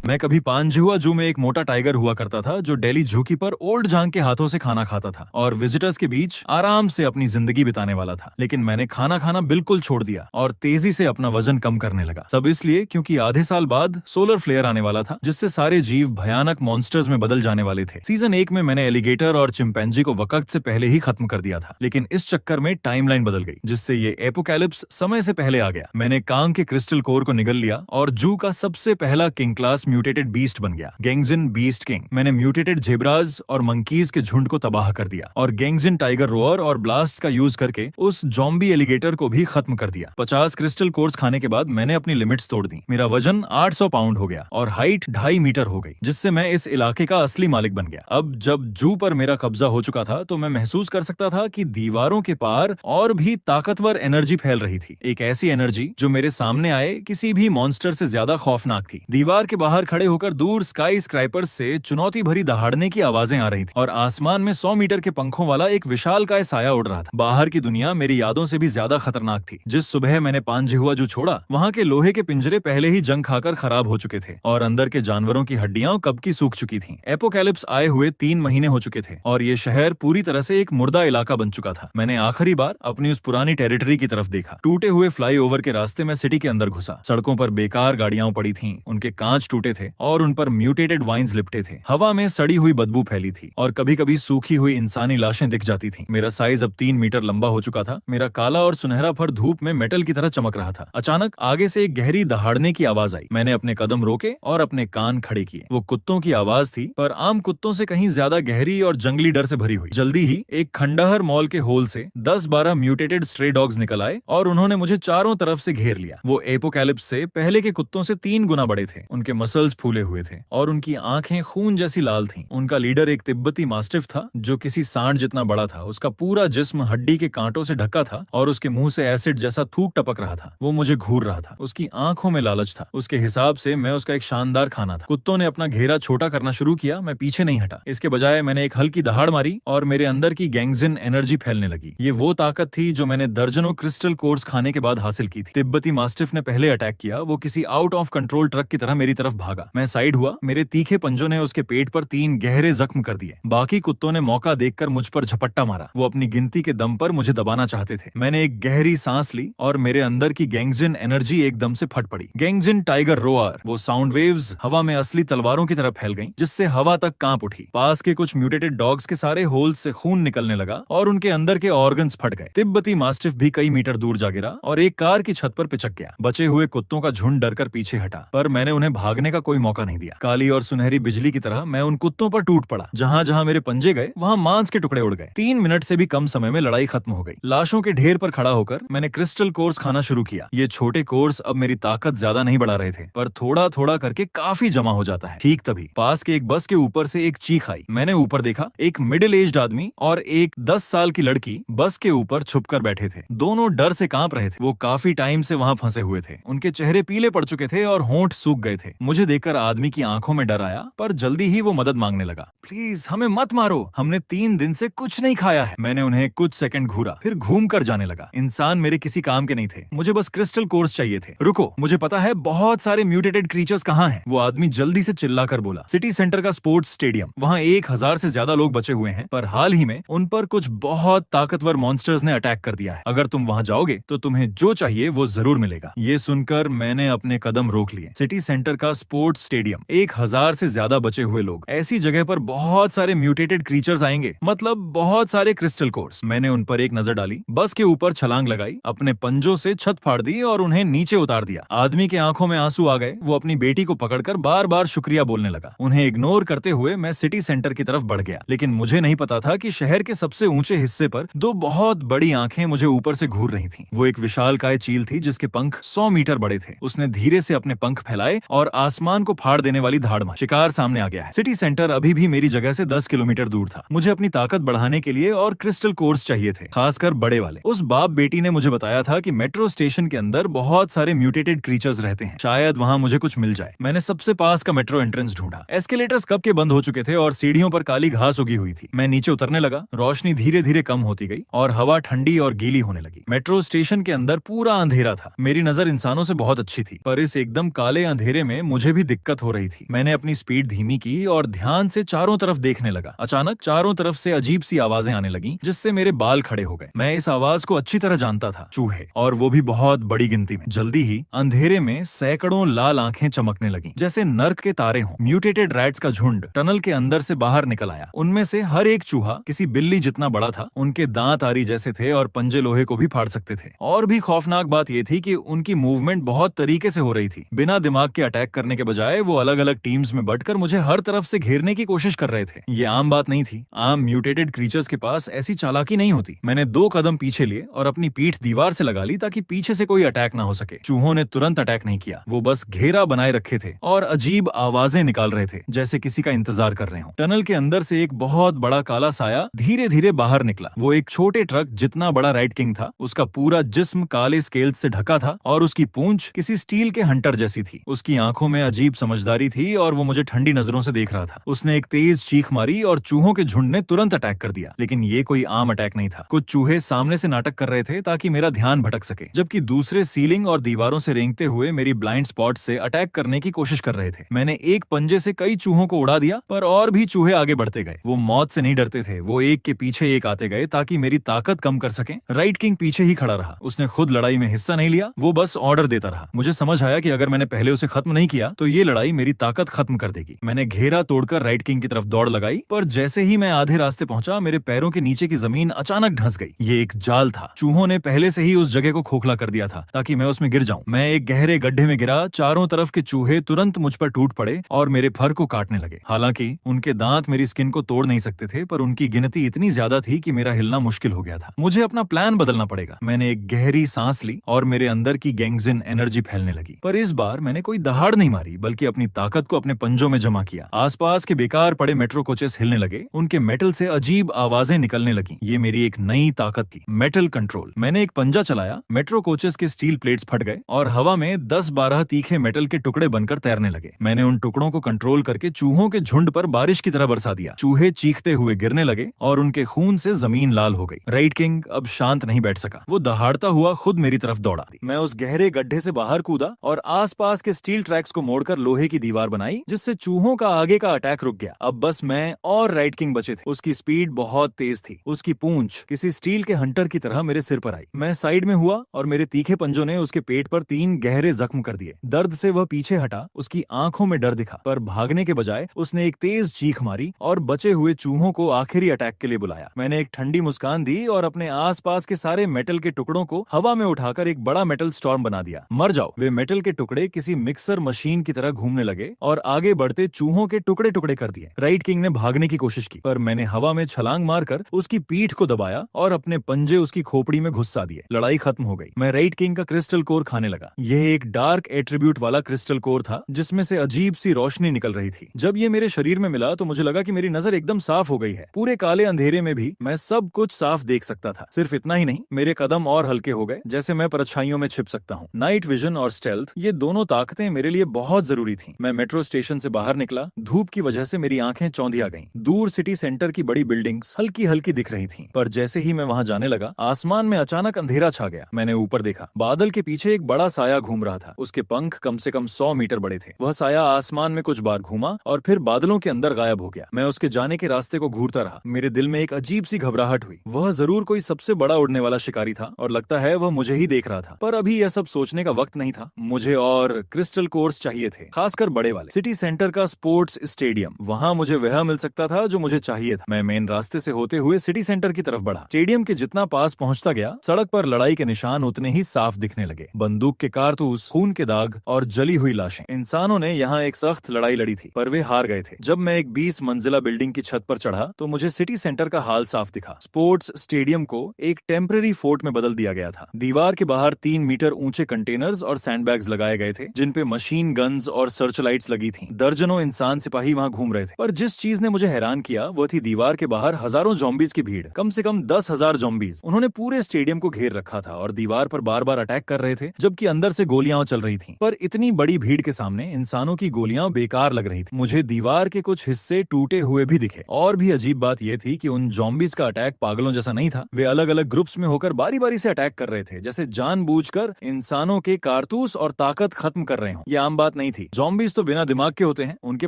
मैं कभी पांजिहुआ जू में एक मोटा टाइगर हुआ करता था जो दिल्ली जूकीपर ओल्ड जांग के हाथों से खाना खाता था और विजिटर्स के बीच आराम से अपनी जिंदगी बिताने वाला था। लेकिन मैंने खाना खाना बिल्कुल छोड़ दिया और तेजी से अपना वजन कम करने लगा। सब इसलिए क्योंकि आधे साल बाद सोलर फ्लेयर आने वाला था, जिससे सारे जीव भयानक मॉन्स्टर्स में बदल जाने वाले थे। सीजन 1 में मैंने एलिगेटर और चिंपैंजी को वक्त से पहले ही खत्म कर दिया था, लेकिन इस चक्कर में टाइमलाइन बदल गई, जिससे ये एपोकैलिप्स समय से पहले आ गया। मैंने कांग के क्रिस्टल कोर को निगल लिया और जू का सबसे पहला किंग क्लास म्यूटेटेड बीस्ट बन गया, गेंगजिन बीस्ट किंग। मैंने म्यूटेटेड जेब्राज और मंकीज के झुंड को तबाह कर दिया और गेंगजिन टाइगर रोअर और ब्लास्ट का यूज करके उस जॉम्बी एलिगेटर को भी खत्म कर दिया। 50 क्रिस्टल कोर्स खाने के बाद मैंने अपनी लिमिट्स तोड़ दी। मेरा वजन 800 पाउंड हो गया और हाइट 2.5 मीटर हो गई, जिससे मैं इस इलाके का असली मालिक बन गया। अब जब जू पर मेरा कब्जा हो चुका था तो मैं महसूस कर सकता था कि दीवारों के पार और भी ताकतवर एनर्जी फैल रही थी, एक ऐसी एनर्जी जो मेरे सामने आए किसी भी मॉन्स्टर से ज्यादा खौफनाक थी। दीवार के बाहर खड़े होकर दूर स्काई स्क्राइपर्स से चुनौती भरी दहाड़ने की आवाजें आ रही थी और आसमान में 100 मीटर के पंखों वाला एक विशालकाय साया उड़ रहा था। बाहर की दुनिया मेरी यादों से भी ज्यादा खतरनाक थी। जिस सुबह मैंने पांजिहुआ जू छोड़ा, वहाँ के लोहे के पिंजरे पहले ही जंग खाकर खराब हो चुके थे और अंदर के जानवरों की हड्डियां कब की सूख चुकी थीं। एपोकैलिप्स आए हुए 3 महीने हो चुके थे और ये शहर पूरी तरह से एक मुर्दा इलाका बन चुका था। मैंने आखिरी बार अपनी उस पुरानी टेरिटरी की तरफ देखा। टूटे हुए फ्लाईओवर के रास्ते में सिटी के अंदर घुसा। सड़कों पर बेकार गाड़ियां पड़ी थीं, उनके कांच टूटे थे और उन पर म्यूटेटेड वाइन्स लिपटे थे। हवा में सड़ी हुई बदबू फैली थी और कभी-कभी सूखी हुई इंसानी लाशें दिख जाती थीं। मेरा साइज अब 3 मीटर लंबा हो चुका था। मेरा काला और सुनहरा फर धूप में मेटल की तरह चमक रहा था। अचानक आगे से एक गहरी दहाड़ने की आवाज आई। मैंने अपने कदम रोके और अपने कान खड़े किए। वो कुत्तों की आवाज थी, पर आम कुत्तों से कहीं ज्यादा गहरी और जंगली डर से भरी हुई। जल्दी ही एक खंडहर मॉल के होल से 10-12 म्यूटेटेड स्ट्रे डॉग्स निकल आए और उन्होंने मुझे चारों तरफ से घेर लिया। वो एपोकैलिप्स से पहले के कुत्तों से 3 गुना बड़े थे। उनके मसल्स फूले हुए थे और उनकी आंखें खून जैसी लाल थीं। उनका लीडर एक तिब्बती मास्टिफ था जो किसी सांड जितना बड़ा था। उसका पूरा जिस्म हड्डी के कांटों से ढका था और उसके मुंह से एसिड जैसा थूक टपक रहा था। वो मुझे घूर रहा था। उसकी आंखों में लालच था। उसके हिसाब से मैं उसका एक शानदार खाना था। कुत्तों ने अपना घेरा छोटा करना शुरू किया। मैं पीछे नहीं हटा। इसके बजाय मैंने एक हल्की दहाड़ मारी और मेरे अंदर की गेंगजिन एनर्जी फैलने लगी। ये वो ताकत थी जो मैंने दर्जनों क्रिस्टल कोर्स खाने के बाद हासिल की थी। तिब्बती मास्टिफ ने पहले अटैक किया। वो किसी आउट ऑफ कंट्रोल ट्रक की तरह मेरी तरफ भागा। मैं साइड हुआ। मेरे तीखे पंजों ने उसके पेट पर 3 गहरे जख्म कर दिए। बाकी कुत्तों ने मौका देखकर मुझ पर झपट्टा मारा। वो अपनी गिनती के दम पर मुझे दबाना चाहते थे। मैंने एक गहरी सांस ली और मेरे अंदर की गेंगजिन एनर्जी एकदम से फट पड़ी। गेंगजिन टाइगर रोअर। वो साउंड वेव्स हवा में असली तलवारों की तरह फैल गईं, जिससे हवा तक कांप उठी। पास के कुछ म्यूटेटेड डॉग्स के सारे होल्स से खून निकलने लगा और उनके अंदर के ऑर्गन्स फट गए। तिब्बती मास्टिफ भी कई मीटर दूर जा गिरा और एक कार की छत पर पिचक गया। बचे हुए कुत्तों का झुंड डरकर पीछे हटा, पर मैंने उन्हें भागने का कोई मौका नहीं दिया। काली और सुनहरी बिजली की तरह मैं उन कुत्तों पर टूट पड़ा। जहां जहां मेरे पंजे गए वहां मांस के टुकड़े उड़ गए। 3 मिनट से भी कम समय में लड़ाई खत्म हो गई। लाशों के ढेर पर खड़ा होकर मैंने क्रिस्टल कोर्स खाना शुरू किया। ये छोटे कोर्स अब मेरी ताकत ज्यादा नहीं बढ़ा रहे थे, पर थोड़ा थोड़ा करके काफी जमा हो जाता है। ठीक तभी पास के एक बस के ऊपर से एक चीख आई। मैंने ऊपर देखा। एक मिडिल एज्ड आदमी और एक 10 साल की लड़की बस के ऊपर छुपकर बैठे थे। दोनों डर से कांप रहे थे। वो काफी टाइम से वहां फंसे हुए थे। उनके चेहरे पीले पड़ चुके थे और होंठ सूख गए थे। मुझे देखकर आदमी की आंखों में डर आया, पर जल्दी ही वो मदद मांगने लगा। प्लीज हमें मत मारो, हमने 3 दिन से कुछ नहीं खाया है। मैंने उन्हें कुछ सेकंड घूरा, फिर घूम कर जाने लगा। इंसान मेरे किसी काम के नहीं थे। मुझे बस क्रिस्टल कोर्स चाहिए थे। रुको, मुझे पता है बहुत सारे म्यूटेटेड क्रीचर्स कहाँ हैं। वो आदमी जल्दी से चिल्लाकर बोला। सिटी सेंटर का स्पोर्ट्स स्टेडियम। वहाँ 1000 से ज्यादा लोग बचे हुए हैं, पर हाल ही में उन पर कुछ बहुत ताकतवर मॉन्स्टर्स ने अटैक कर दिया है। अगर तुम वहाँ जाओगे तो तुम्हें जो चाहिए वो जरूर मिलेगा। ये सुनकर मैंने अपने कदम रोक लिए। सिटी सेंटर का स्पोर्ट्स स्टेडियम, 1000 से ज्यादा बचे हुए लोग। ऐसी जगह पर बहुत सारे म्यूटेटेड क्रीचर्स आएंगे, मतलब बहुत सारे क्रिस्टल कोर्स। मैंने उन पर एक नजर डाली। बस के ऊपर छलांग लगाई, अपने पंजों से छत फाड़ दी और उन्हें नीचे उतार दिया। आदमी के आंखों में आंसू आ गए। वो अपनी बेटी को पकड़कर बार बार शुक्रिया बोलने लगा। उन्हें इग्नोर करते हुए मैं सिटी सेंटर की तरफ बढ़ गया, लेकिन मुझे नहीं पता था कि शहर के सबसे ऊंचे हिस्से पर 2 बहुत बड़ी आंखें मुझे ऊपर से घूर रही थीं। वो एक विशालकाय चील थी जिसके पंख 100 मीटर बड़े थे। उसने धीरे से अपने पंख फैलाए और आसमान को फाड़ देने वाली धाड़ मारी। शिकार सामने आ गया है। सिटी सेंटर अभी भी मेरी जगह से 10 किलोमीटर दूर था। मुझे अपनी ताकत बढ़ाने के लिए और क्रिस्टल कोर्स चाहिए थे, खासकर बड़े वाले। उस बाप बेटी ने मुझे बताया था कि मेट्रो स्टेशन के अंदर बहुत सारे म्यूटेटेड क्रीचर्स रहते हैं। शायद वहाँ मुझे कुछ मिल जाए। मैंने सबसे पास का मेट्रो एंट्रेंस ढूंढा। एस्केलेटर्स कब के बंद हो चुके थे और सीढ़ियों पर काली घास उगी हुई थी। मैं नीचे उतरने लगा। रोशनी धीरे धीरे कम होती गई और हवा ठंडी और गीली होने लगी। मेट्रो स्टेशन के अंदर पूरा अंधेरा था। मेरी नजर इंसानों से बहुत अच्छी थी, पर इस एकदम काले अंधेरे में मुझे भी दिक्कत हो रही थी। मैंने अपनी स्पीड धीमी की और ध्यान से चारों तरफ देखने लगा। अचानक चारों तरफ से अजीब सी आवाजें आने लगी, जिससे मेरे बाल खड़े हो गए। मैं इस आवाज को अच्छी तरह जानता था। चूहे, और वो भी बहुत बड़ी गिनती में। जल्दी ही अंधेरे में सैकड़ों लाल आंखें चमकने लगी, जैसे नर्क के तारे हों। म्यूटेटेड रैट्स का झुंड टनल के अंदर से बाहर निकल आया। उनमें से हर एक चूहा किसी बिल्ली जितना बड़ा था। उनके दांत आरी जैसे थे और पंजे लोहे को भी फाड़ सकते थे। और भी खौफनाक बात यह थी कि उनकी मूवमेंट बहुत तरीके से हो रही थी। बिना दिमाग के अटैक करने के के बजाय वो अलग अलग टीम्स में बंटकर मुझे हर तरफ से घेरने की कोशिश कर रहे थे। ये आम बात नहीं थी। आम म्यूटेटेड क्रीचर्स के पास ऐसी चालाकी नहीं होती। मैंने 2 कदम पीछे लिए और अपनी पीठ दीवार से लगा ली ताकि पीछे से कोई अटैक ना हो सके। चूहों ने तुरंत अटैक नहीं किया, वो बस घेरा बनाए रखे थे और अजीब आवाजें निकाल रहे थे जैसे किसी का इंतजार कर रहे हो। टनल के अंदर से एक बहुत बड़ा काला साया धीरे धीरे बाहर निकला। वो एक छोटे ट्रक जितना बड़ा राइट किंग था। उसका पूरा जिस्म काले स्केल्स से ढका था और उसकी पूंछ किसी स्टील के हंटर जैसी थी। उसकी आंखों में अजीब समझदारी थी और वो मुझे ठंडी नजरों से देख रहा था। उसने एक तेज चीख मारी और चूहों के झुंड ने तुरंत अटैक कर दिया। लेकिन ये कोई आम अटैक नहीं था। कुछ चूहे सामने से नाटक कर रहे थे ताकि मेरा ध्यान भटक सके, जबकि दूसरे सीलिंग और दीवारों से रेंगते हुए मेरी ब्लाइंड स्पॉट से अटैक करने की कोशिश कर रहे थे। मैंने एक पंजे से कई चूहों को उड़ा दिया, पर और भी चूहे आगे बढ़ते गए। वो मौत से नहीं डरते थे। वो एक के पीछे एक आते गए ताकि मेरी ताकत कम कर सकें। राइट किंग पीछे ही खड़ा रहा। उसने खुद लड़ाई में हिस्सा नहीं लिया, वो बस ऑर्डर देता रहा। मुझे समझ आया कि अगर मैंने पहले उसे खत्म नहीं किया तो ये लड़ाई मेरी ताकत खत्म कर देगी। मैंने घेरा तोड़कर राइट किंग की तरफ दौड़ लगाई, पर जैसे ही मैं आधे रास्ते पहुंचा मेरे पैरों के नीचे की जमीन अचानक धंस गई। ये एक जाल था। चूहों ने पहले से ही उस जगह को खोखला कर दिया था ताकि मैं उसमें गिर जाऊं। मैं एक गहरे गड्ढे में गिरा। चारों तरफ के चूहे तुरंत मुझ पर टूट पड़े और मेरे फर को काटने लगे। हालांकि उनके दांत मेरी स्किन को तोड़ नहीं सकते थे, पर उनकी गिनती इतनी ज्यादा थी कि मेरा हिलना मुश्किल हो गया था। मुझे अपना प्लान बदलना पड़ेगा। मैंने एक गहरी सांस ली और मेरे अंदर की गैंगजिन एनर्जी फैलने लगी। पर इस बार मैंने कोई दहाड़ नहीं मारी, बल्कि अपनी ताकत को अपने पंजों में जमा किया। आसपास के बेकार पड़े मेट्रो कोचेस हिलने लगे। उनके मेटल से अजीब आवाजें निकलने लगी। ये मेरी एक नई ताकत थी, मेटल कंट्रोल। मैंने एक पंजा चलाया। मेट्रो कोचेस के स्टील प्लेट्स फट गए और हवा में 10-12 तीखे मेटल के टुकड़े बनकर तैरने लगे। मैंने उन टुकड़ों को कंट्रोल करके चूहों के झुंड पर बारिश की तरह बरसा दिया। चूहे चीखते हुए गिरने लगे और उनके खून से जमीन लाल हो गई। राइट किंग अब शांत नहीं बैठ सका। वो दहाड़ता हुआ खुद मेरी तरफ दौड़ा। मैं उस गहरे गड्ढे से बाहर कूदा और आसपास के स्टील ट्रैक्स को मोड़कर लोहे की दीवार बनाई, जिससे चूहों का आगे का अटैक रुक गया। अब बस मैं और राइट किंग बचे थे। उसकी स्पीड बहुत तेज थी। उसकी पूंछ किसी स्टील के हंटर की तरह मेरे सिर पर आई। मैं साइड में हुआ और मेरे तीखे पंजों ने उसके पेट पर 3 गहरे जख्म कर दिए। दर्द से वह पीछे हटा। उसकी आंखों में डर दिखा, पर भागने के बजाय उसने एक तेज चीख मारी और बचे हुए चूहों को आखिरी अटैक के लिए बुलाया। मैंने एक ठंडी मुस्कान दी और अपने आसपास के सारे मेटल के टुकड़ों को हवा में उठाकर एक बड़ा मेटल स्टॉर्म बना दिया। मर जाओ। वे मेटल के टुकड़े किसी मिक्सर मशीन की तरह घूमने लगे और आगे बढ़ते चूहों के टुकड़े टुकड़े कर दिए। राइट किंग ने भागने की कोशिश की, पर मैंने हवा में छलांग मारकर उसकी पीठ को दबाया और अपने पंजे उसकी खोपड़ी में घुसा दिए। लड़ाई खत्म हो गई। मैं राइट किंग का क्रिस्टल कोर खाने लगा। यह एक डार्क एट्रीब्यूट वाला क्रिस्टल कोर था, जिसमें से अजीब सी रोशनी निकल रही थी। जब ये मेरे शरीर में मिला तो मुझे लगा कि मेरी नजर एकदम साफ हो गई है। पूरे काले अंधेरे में भी मैं सब कुछ साफ देख सकता था। सिर्फ इतना ही नहीं, मेरे कदम और हल्के हो गए, जैसे मैं परछाइयों में छिप सकता हूँ। नाइट विजन और स्टेल्थ, ये दोनों ताकतें मेरे लिए बहुत जरूरी थी। मैं मेट्रो स्टेशन से बाहर निकला। धूप की वजह से मेरी आंखें चौंधिया गईं। दूर सिटी सेंटर की बड़ी बिल्डिंग्स हल्की हल्की दिख रही थीं, पर जैसे ही मैं वहां जाने लगा, आसमान में अचानक अंधेरा छा गया। मैंने ऊपर देखा। बादल के पीछे एक बड़ा साया घूम रहा था। उसके पंख कम से कम 100 मीटर बड़े थे। वह साया आसमान में कुछ बार घूमा और फिर बादलों के अंदर गायब हो गया। मैं उसके जाने के रास्ते को घूरता रहा। मेरे दिल में एक अजीब सी घबराहट हुई। वह जरूर कोई सबसे बड़ा उड़ने वाला शिकारी था और लगता है वह मुझे ही देख रहा था। पर अभी यह सब सोचने का वक्त नहीं था। मुझे और क्रिस्टल कोर्स चाहिए थे, खासकर बड़े वाले। सिटी सेंटर का स्पोर्ट्स स्टेडियम, वहां मुझे वह मिल सकता था जो मुझे चाहिए था। मैं मेन रास्ते से होते हुए सिटी सेंटर की तरफ बढ़ा। स्टेडियम के जितना पास पहुंचता गया, सड़क पर लड़ाई के निशान उतने ही साफ दिखने लगे। बंदूक के कारतूस, खून के दाग और जली हुई लाशें। इंसानों ने यहाँ एक सख्त लड़ाई लड़ी थी, पर वे हार गए थे। जब मैं एक 20 मंजिला बिल्डिंग की छत पर चढ़ा तो मुझे सिटी सेंटर का हाल साफ दिखा। स्पोर्ट्स स्टेडियम को एक टेम्पररी फोर्ट में बदल दिया गया था। दीवार के बाहर 3 मीटर ऊंचे कंटेनर्स और सैंडबैग्स लगाए गए थे, जिन पे मशीन गन्स और सर्च लाइट्स लगी थी। दर्जनों इंसान सिपाही वहां घूम रहे थे। पर जिस चीज ने मुझे हैरान किया वो थी दीवार के बाहर हजारों ज़ॉम्बीज की भीड़। कम से कम 10,000 ज़ॉम्बीज। उन्होंने पूरे स्टेडियम को घेर रखा था और दीवार पर बार बार अटैक कर रहे थे, जबकि अंदर से गोलियां चल रही थी। पर इतनी बड़ी भीड़ के सामने इंसानों की गोलियां बेकार लग रही थी। मुझे दीवार के कुछ हिस्से टूटे हुए भी दिखे। और भी अजीब बात यह थी कि उन ज़ॉम्बीज का अटैक पागलों जैसा नहीं था। वे अलग अलग ग्रुप्स में होकर बारी बारी से अटैक कर रहे थे, जैसे जानबूझकर इंसानों के कारतूस और ताकत खत्म कर रहे हो। ये आम बात नहीं थी। ज़ॉम्बीज तो बिना दिमाग के होते हैं, उनके